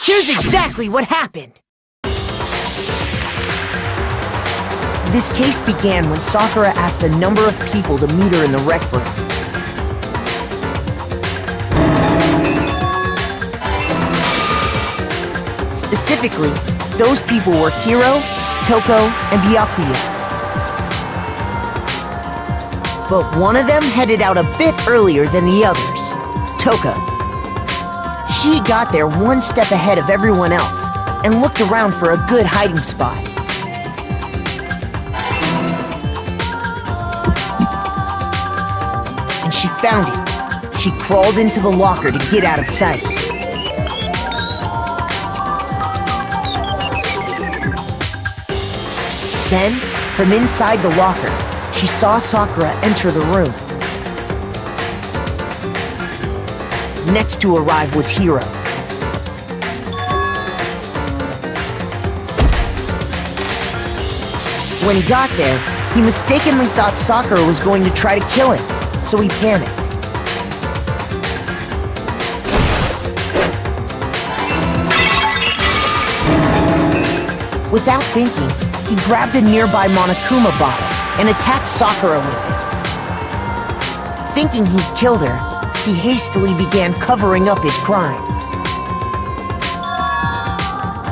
Here's exactly what happened. This case began when Sakura asked a number of people to meet her in the rec room. Specifically, those people were Hiro, Toko, and Byakuya. But one of them headed out a bit earlier than the others, Toka. She got there one step ahead of everyone else and looked around for a good hiding spot. And she found it. She crawled into the locker to get out of sight. Then, from inside the locker, she saw Sakura enter the room. Next to arrive was Hiro. When he got there, he mistakenly thought Sakura was going to try to kill him, so he panicked. Without thinking, he grabbed a nearby Monokuma bottle and attacked Sakura with it. Thinking he'd killed her, he hastily began covering up his crime.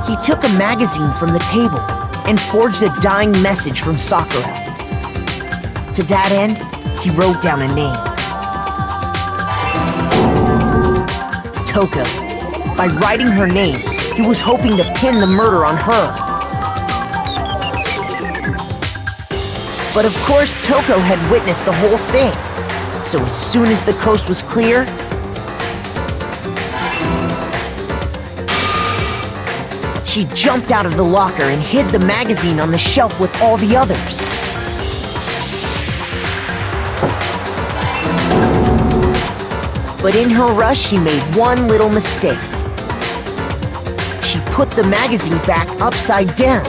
He took a magazine from the table and forged a dying message from Sakura. To that end, he wrote down a name. Toko. By writing her name, he was hoping to pin the murder on her. But of course, Toko had witnessed the whole thing. So as soon as the coast was clear, she jumped out of the locker and hid the magazine on the shelf with all the others. But in her rush, she made one little mistake. She put the magazine back upside down.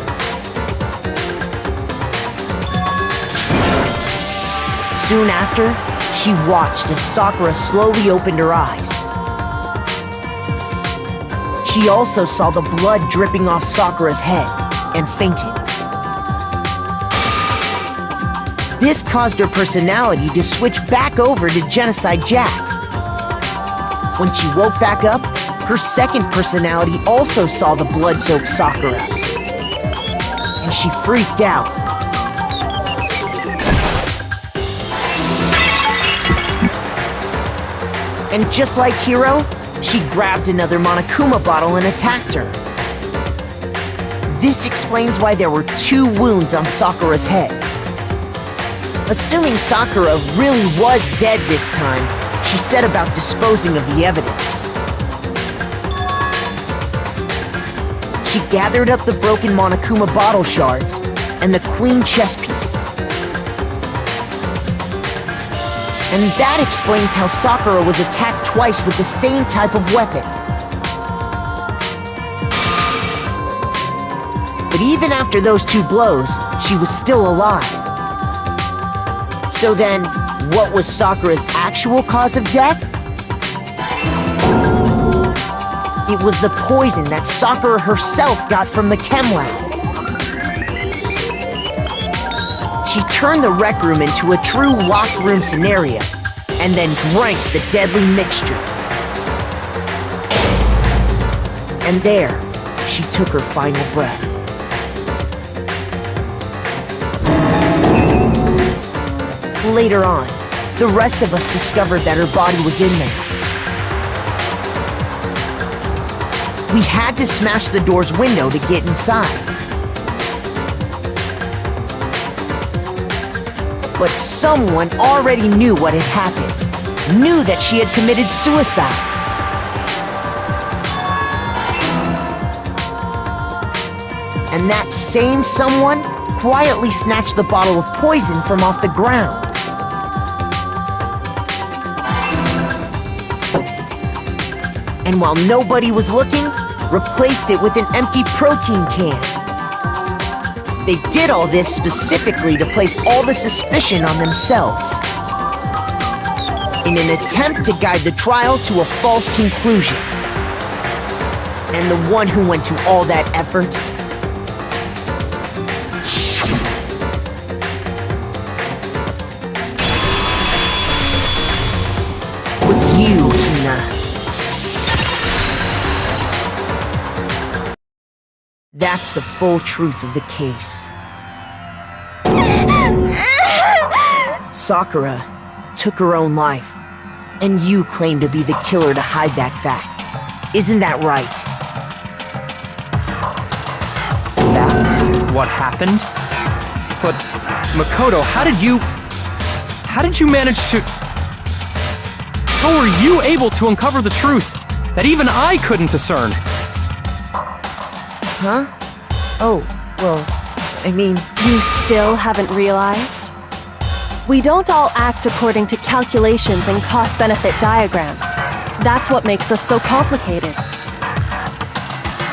Soon after, she watched as Sakura slowly opened her eyes. She also saw the blood dripping off Sakura's head and fainted. This caused her personality to switch back over to Genocide Jack. When she woke back up, her second personality also saw the blood-soaked Sakura. And she freaked out. And just like Hiro, she grabbed another Monokuma bottle and attacked her. This explains why there were 2 wounds on Sakura's head. Assuming Sakura really was dead this time, she set about disposing of the evidence. She gathered up the broken Monokuma bottle shards and the queen chess piece. And that explains how Sakura was attacked twice with the same type of weapon. But even after those 2 blows, she was still alive. So then, what was Sakura's actual cause of death? It was the poison that Sakura herself got from the chem lab. She turned the rec room into a true locked room scenario, and then drank the deadly mixture. And there, she took her final breath. Later on, the rest of us discovered that her body was in there. We had to smash the door's window to get inside. But someone already knew what had happened, knew that she had committed suicide. And that same someone quietly snatched the bottle of poison from off the ground. And while nobody was looking, replaced it with an empty protein can. They did all this specifically to place all the suspicion on themselves, in an attempt to guide the trial to a false conclusion. And the one who went to all that effort was you, Hina. That's the full truth of the case. Sakura took her own life, and you claim to be the killer to hide that fact. Isn't that right? That's what happened? But, Makoto, how did you manage to... How were you able to uncover the truth that even I couldn't discern? Huh? Oh, well, You still haven't realized? We don't all act according to calculations and cost-benefit diagrams. That's what makes us so complicated.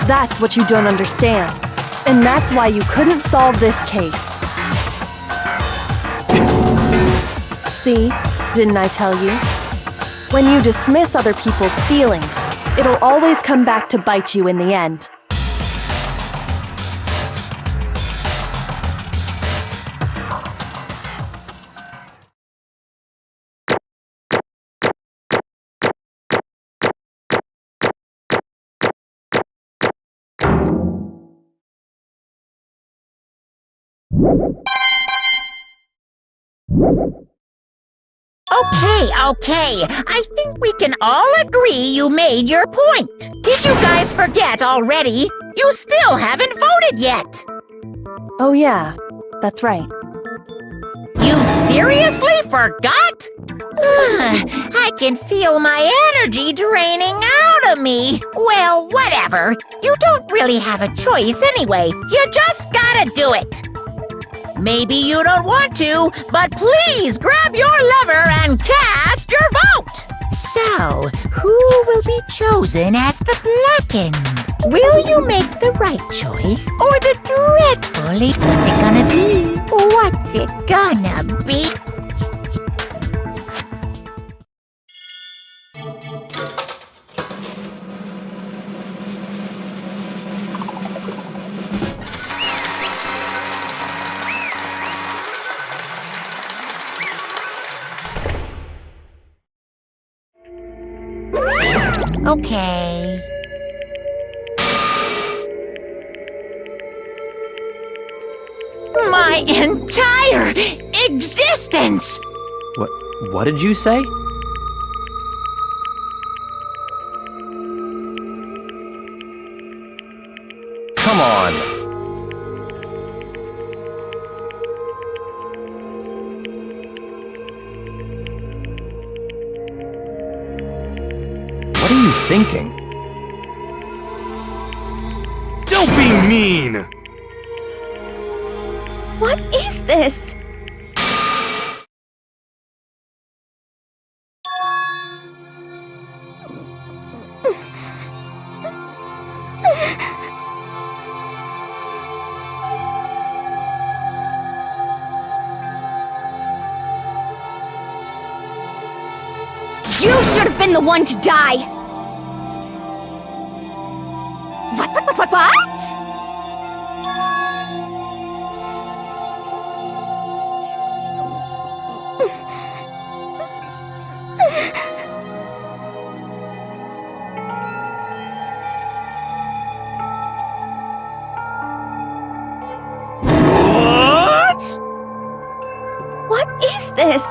That's what you don't understand. And that's why you couldn't solve this case. See? Didn't I tell you? When you dismiss other people's feelings, it'll always come back to bite you in the end. Okay. I think we can all agree you made your point. Did you guys forget already? You still haven't voted yet. Oh yeah, that's right. You seriously forgot? I can feel my energy draining out of me. Well, whatever. You don't really have a choice anyway. You just gotta do it. Maybe you don't want to, but please grab your lever and cast your vote! So, who will be chosen as the blackened? Will you make the right choice or the dreadfully... What's it gonna be? What's it gonna be? Okay. My entire existence! What did you say? Come on. What are you thinking? Don't be mean! What is this? You should have been the one to die! What? What? What is this?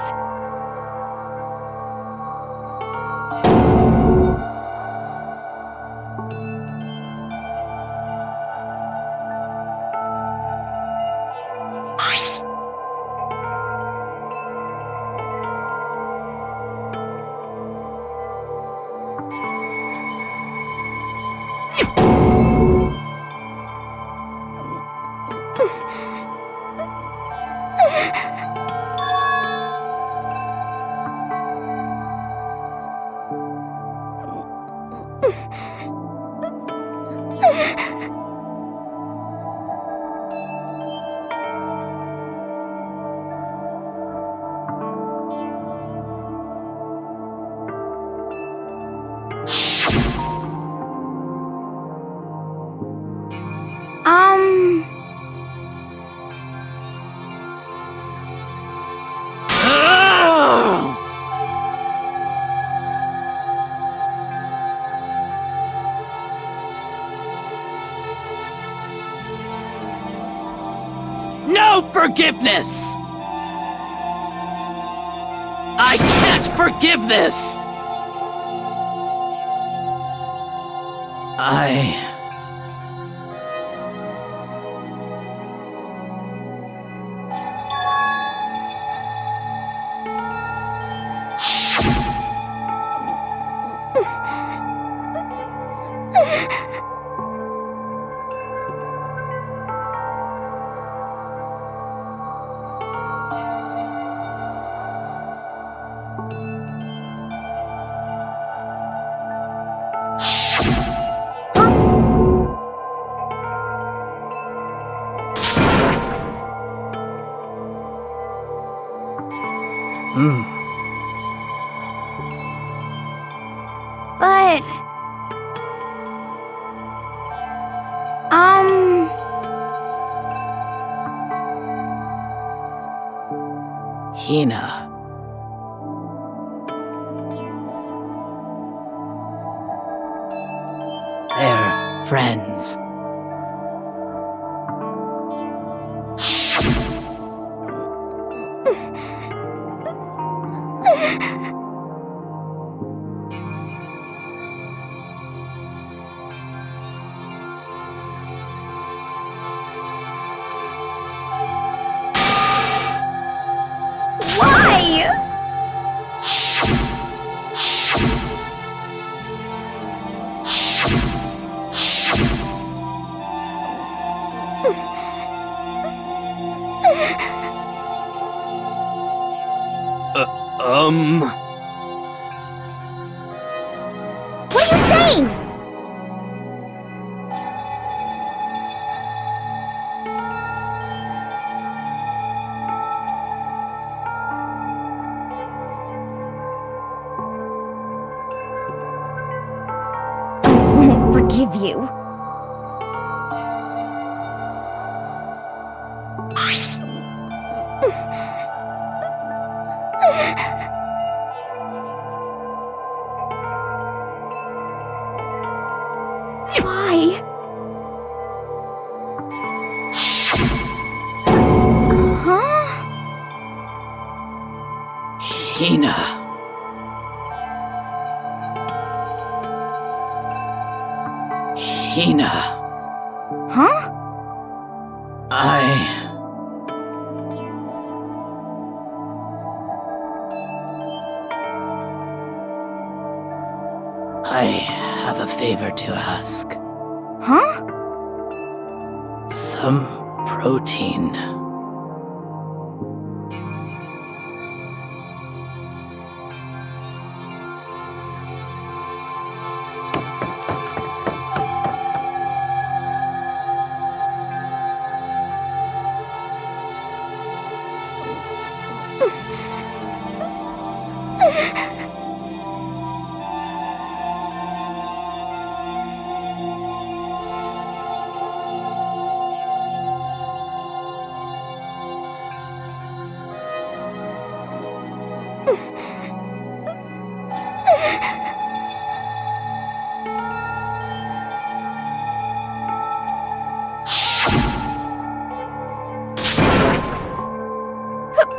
No forgiveness! I can't forgive this! it. Hina. They're friends. Why? What are you saying? I won't forgive you. Why? Huh? Hina. Hina. Huh? I have a favor to ask. Huh? Some protein.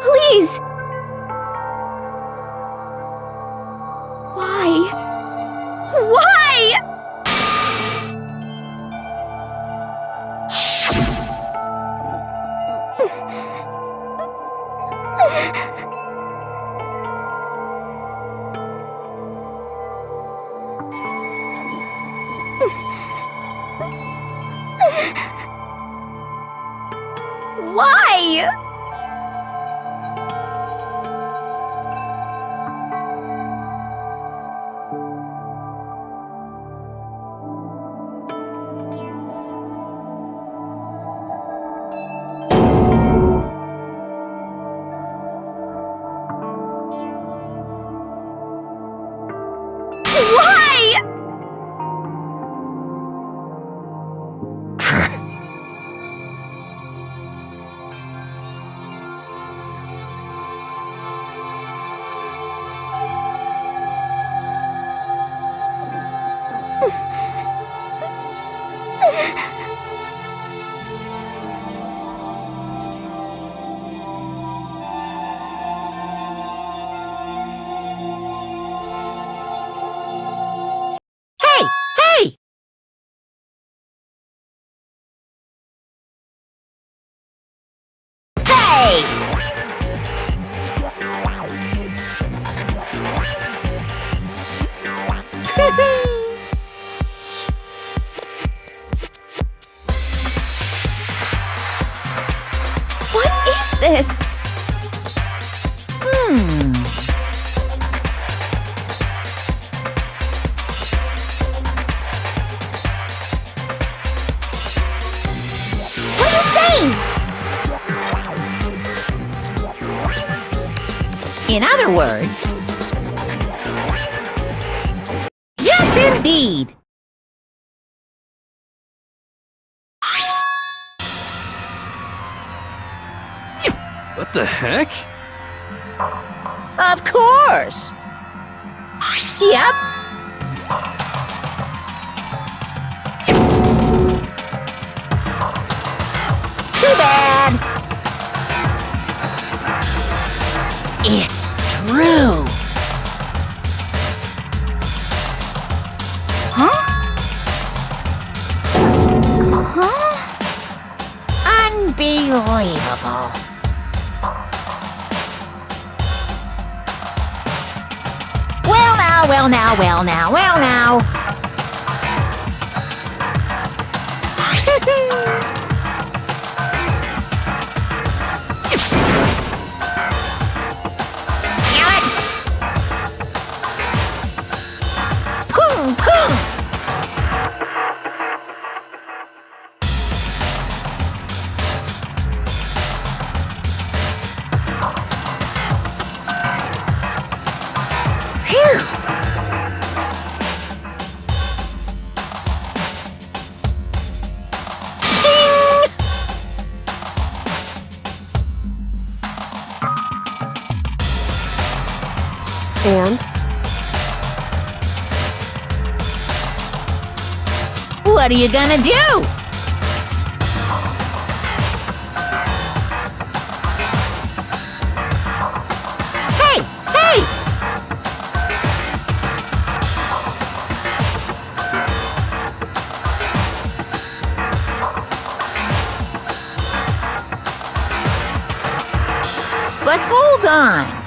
Please! Why? Why? Why? Why? Hey! Hey! Hey! What is this? What are you saying? In other words... Yes, Yes, indeed. What the heck? Of course. Yep. Too bad. It's true. Unbelievable. Well now. Damn it! Boom, boom! Phew! And What are you gonna do? Hey! But hold on.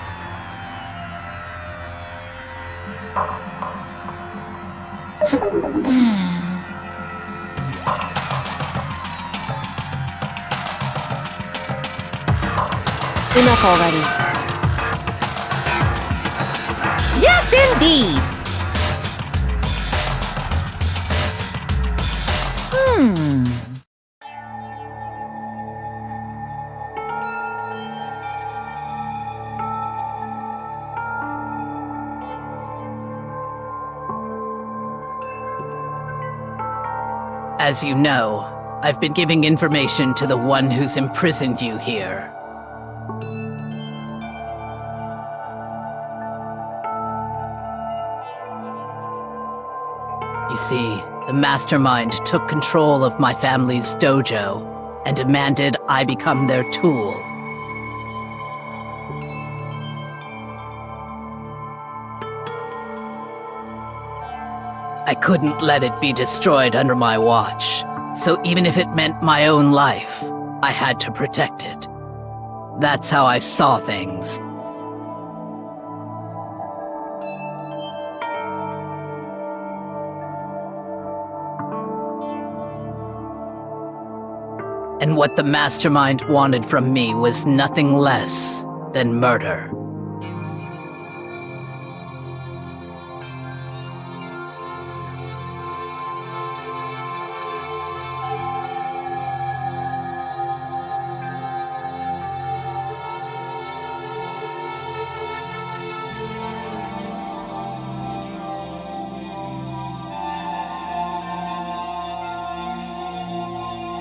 enough already. Yes, indeed. As you know, I've been giving information to the one who's imprisoned you here. You see, the mastermind took control of my family's dojo and demanded I become their tool. I couldn't let it be destroyed under my watch, so even if it meant my own life, I had to protect it. That's how I saw things. And what the mastermind wanted from me was nothing less than murder.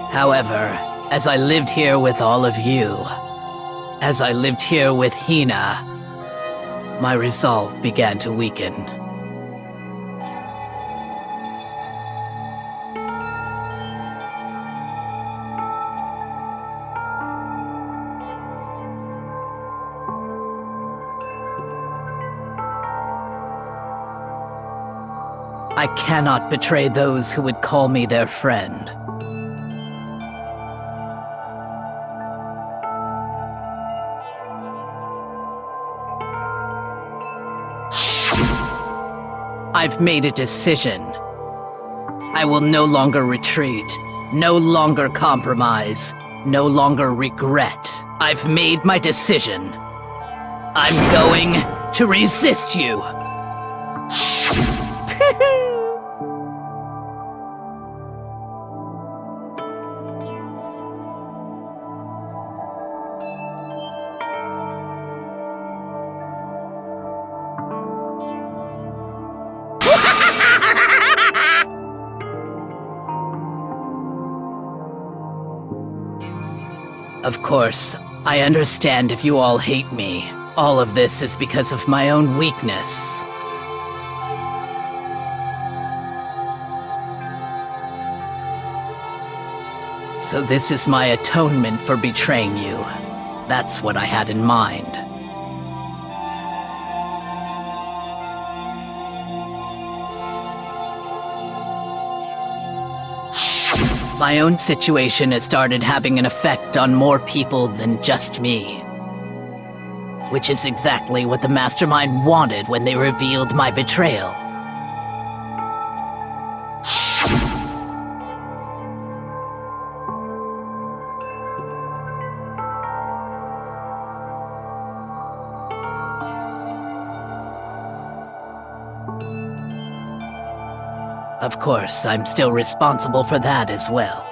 However, as I lived here with all of you, as I lived here with Hina, my resolve began to weaken. I cannot betray those who would call me their friend. I've made a decision. I will no longer retreat, no longer compromise, no longer regret. I've made my decision. I'm going to resist you. Of course, I understand if you all hate me. All of this is because of my own weakness. So this is my atonement for betraying you. That's what I had in mind. My own situation has started having an effect on more people than just me. Which is exactly what the Mastermind wanted when they revealed my betrayal. Of course, I'm still responsible for that as well.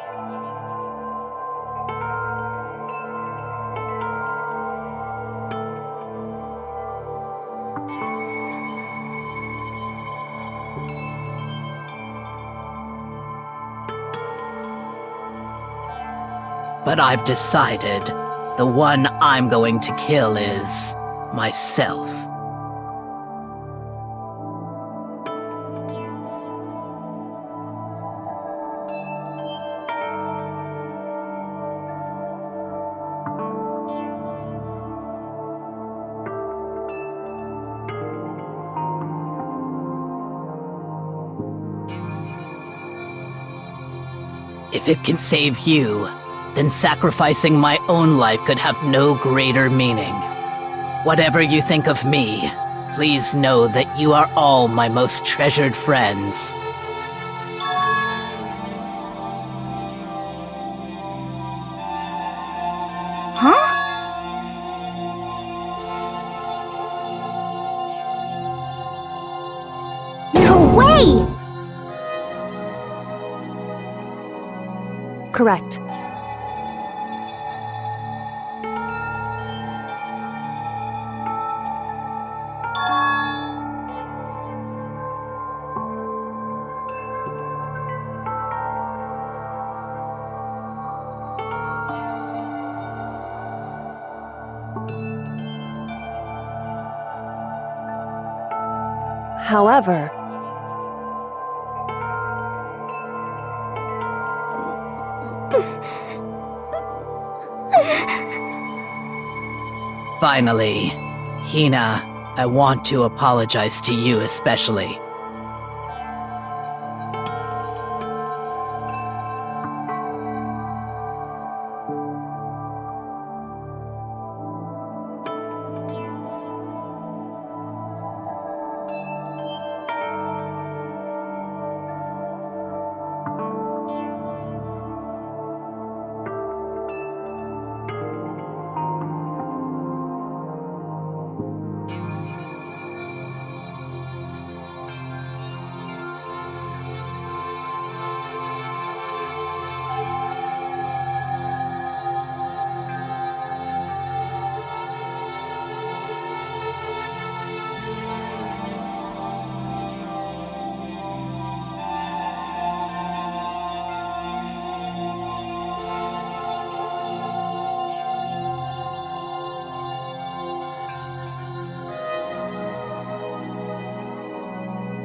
But I've decided the one I'm going to kill is myself. If it can save you, then sacrificing my own life could have no greater meaning. Whatever you think of me, please know that you are all my most treasured friends. Huh? No way! Correct. However, finally, Hina, I want to apologize to you especially.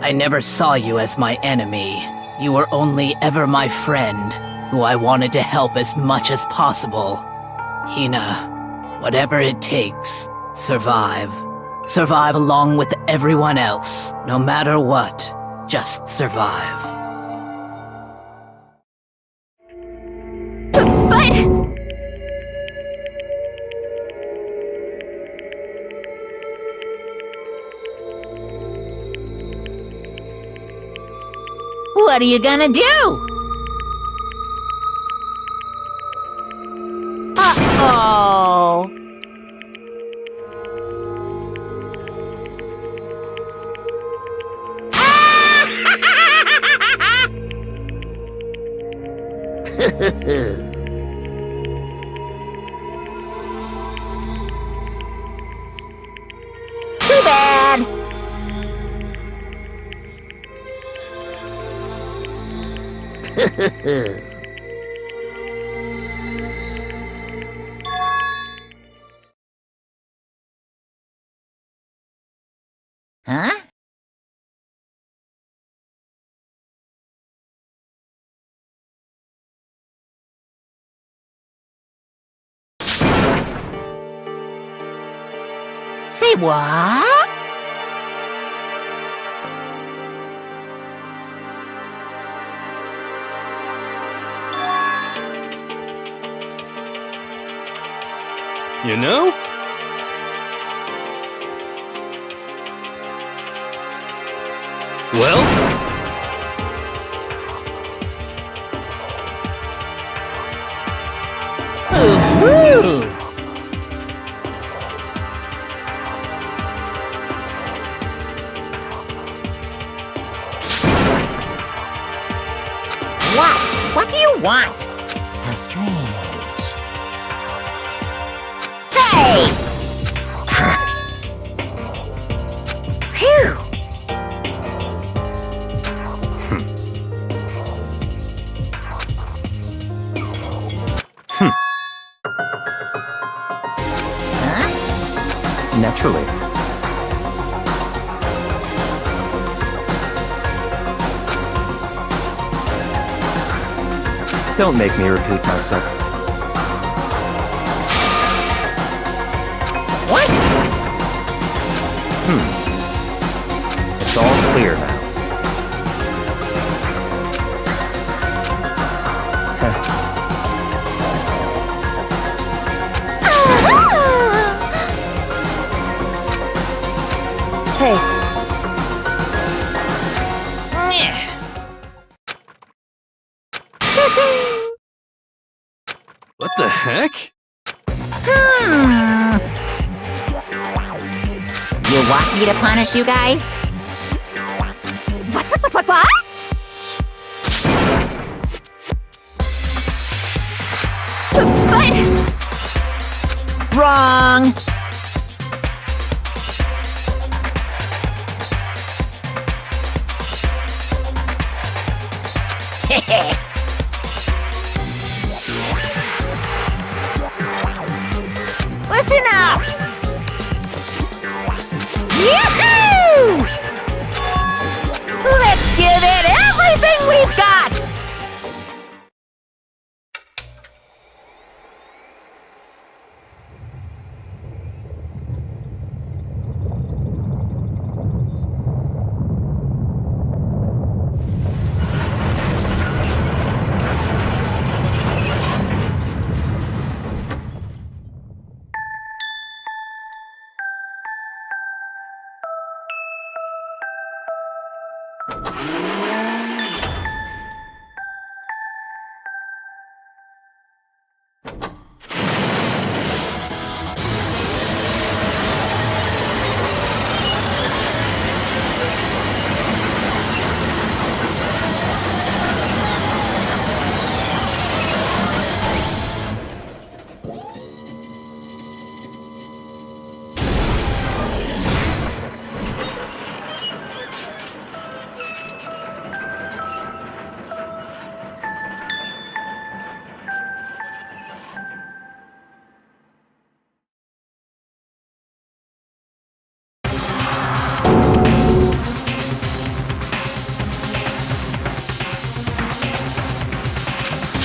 I never saw you as my enemy. You were only ever my friend, who I wanted to help as much as possible. Hina, whatever it takes, survive. Survive along with everyone else, no matter what. Just survive. But... What are you gonna do? Uh-oh. Too bad. Huh? Say what? You know? Well? What? What do you want? How strange. Hey! Phew! Naturally. Don't make me repeat myself. What? It's all clear now. Hey, What the heck? You want me to punish you guys? What? But... Wrong! Listen up! Yahoo! Let's give it everything we've got!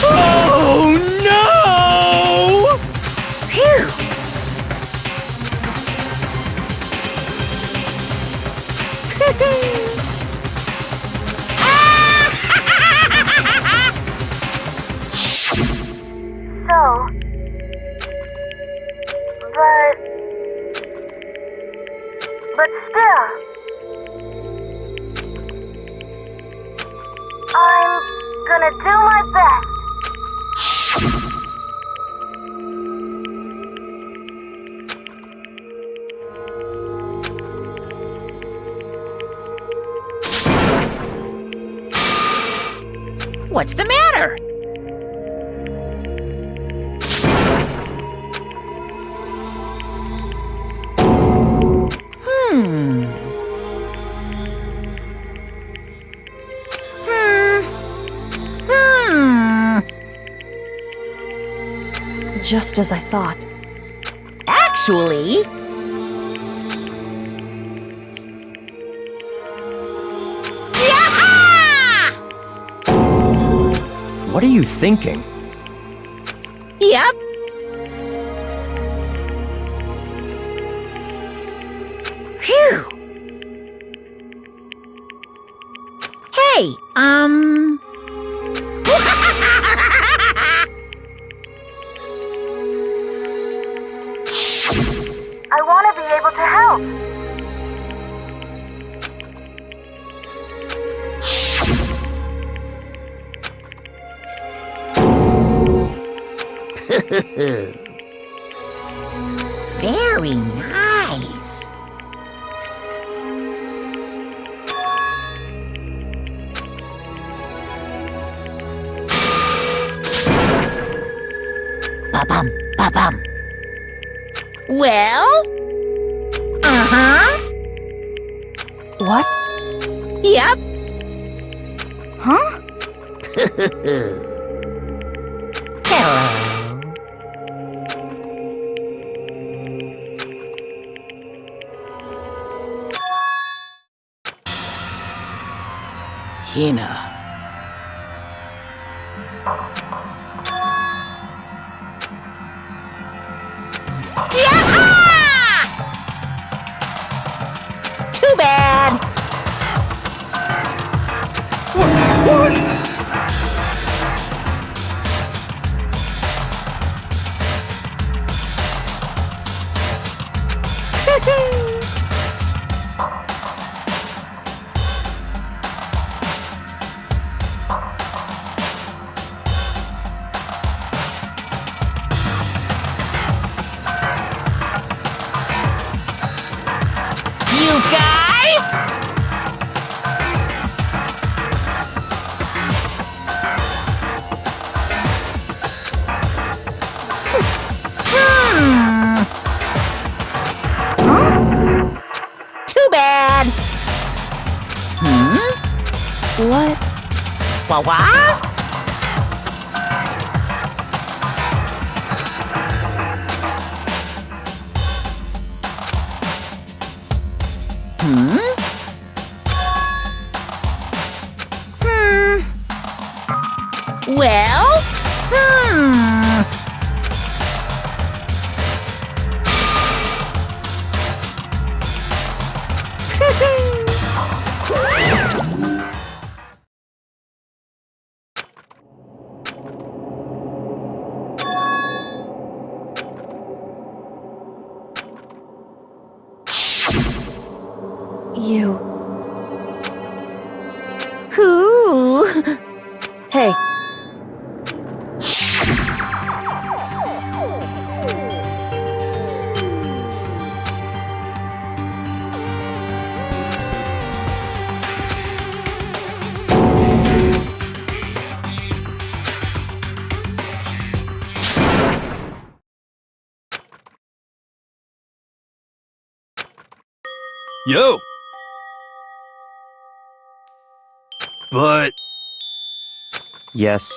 Oh no! Phew! So... But still... I'm gonna do my best. What's the matter? just as I thought. Actually... What are you thinking? Yep. Phew. Hey, I want to be able to help. Very nice. Ba-bum, ba-bum. Well? Uh-huh. What? Yep. Huh? Hello. Hina. Too bad. You guys? Too bad. What? What? Well, You. Who? Hey, Yo! But, Yes.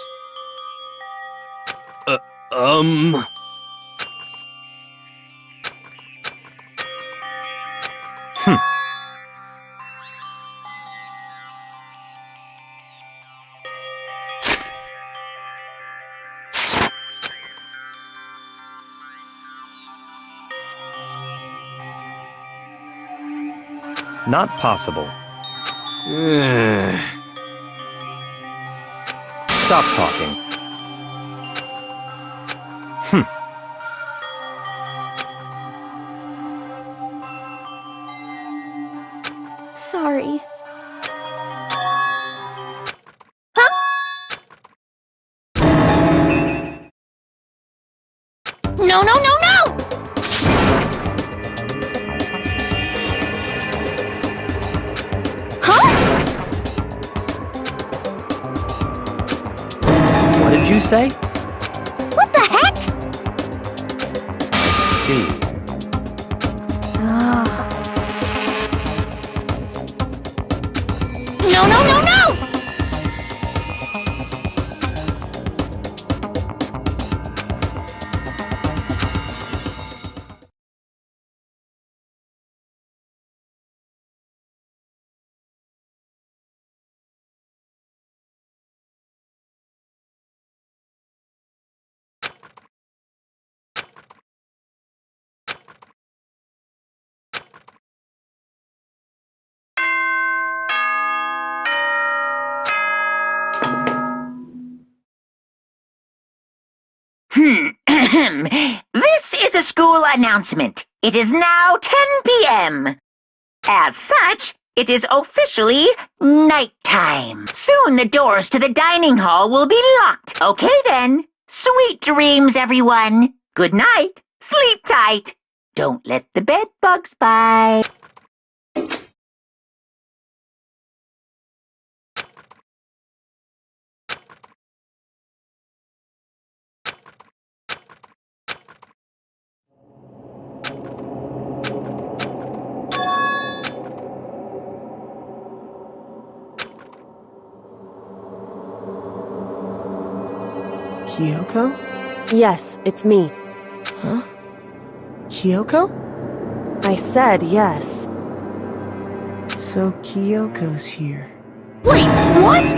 um... Not possible. Stop talking. Sorry. No, no, no, no! What did you say? What the heck? See. No, no, no, no! This is a school announcement. It is now 10 p.m. As such, it is officially nighttime. Soon the doors to the dining hall will be locked. Okay then. Sweet dreams, everyone. Good night. Sleep tight. Don't let the bed bugs bite. Kyoko? Yes, it's me. Huh? Kyoko? I said yes. So Kyoko's here. Wait, what?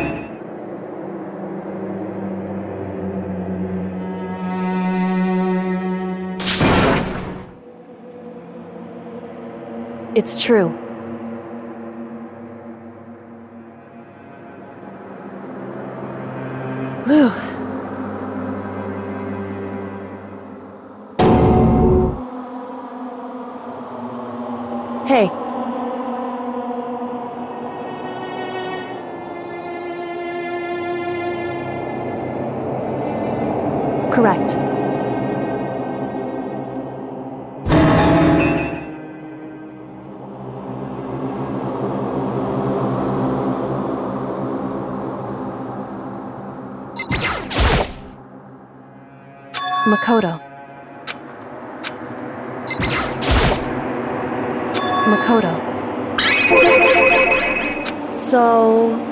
It's true. Whew. Hey. Correct. Makoto. Makoto. So...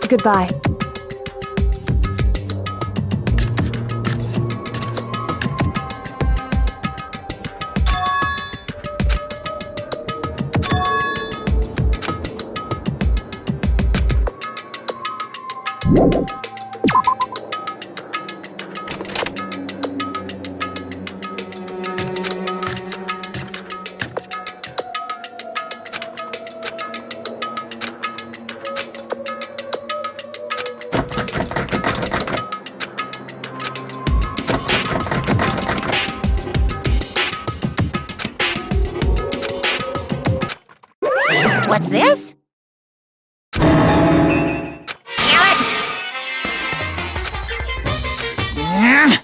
Goodbye. What's this? Damn it!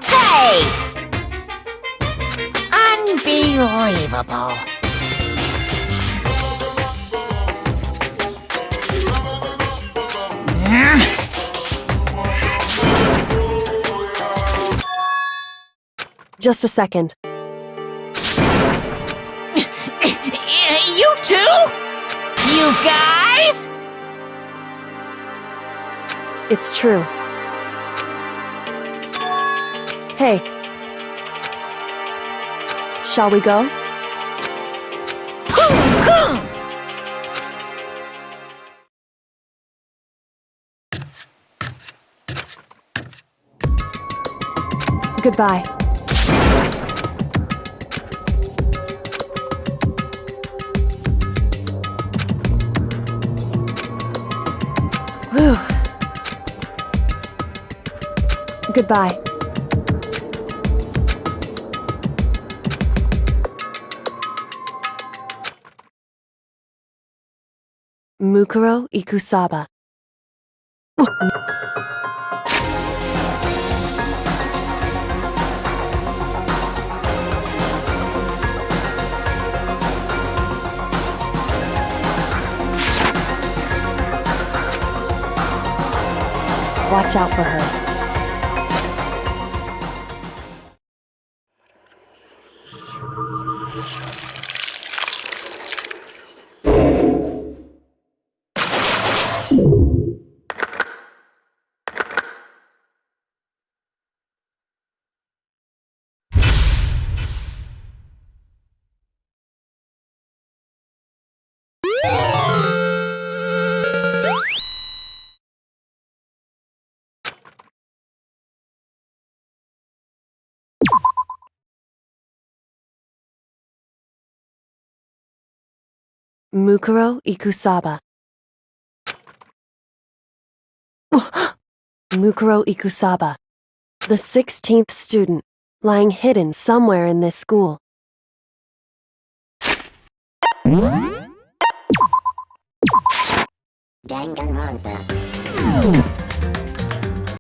Hey! Unbelievable. Just a second. You too? You guys? It's true. Hey. Shall we go? Goodbye. Whew. Goodbye. Mukuro Ikusaba. Watch out for her. Mukuro Ikusaba. Mukuro Ikusaba, the 16th student, lying hidden somewhere in this school. Danganronpa.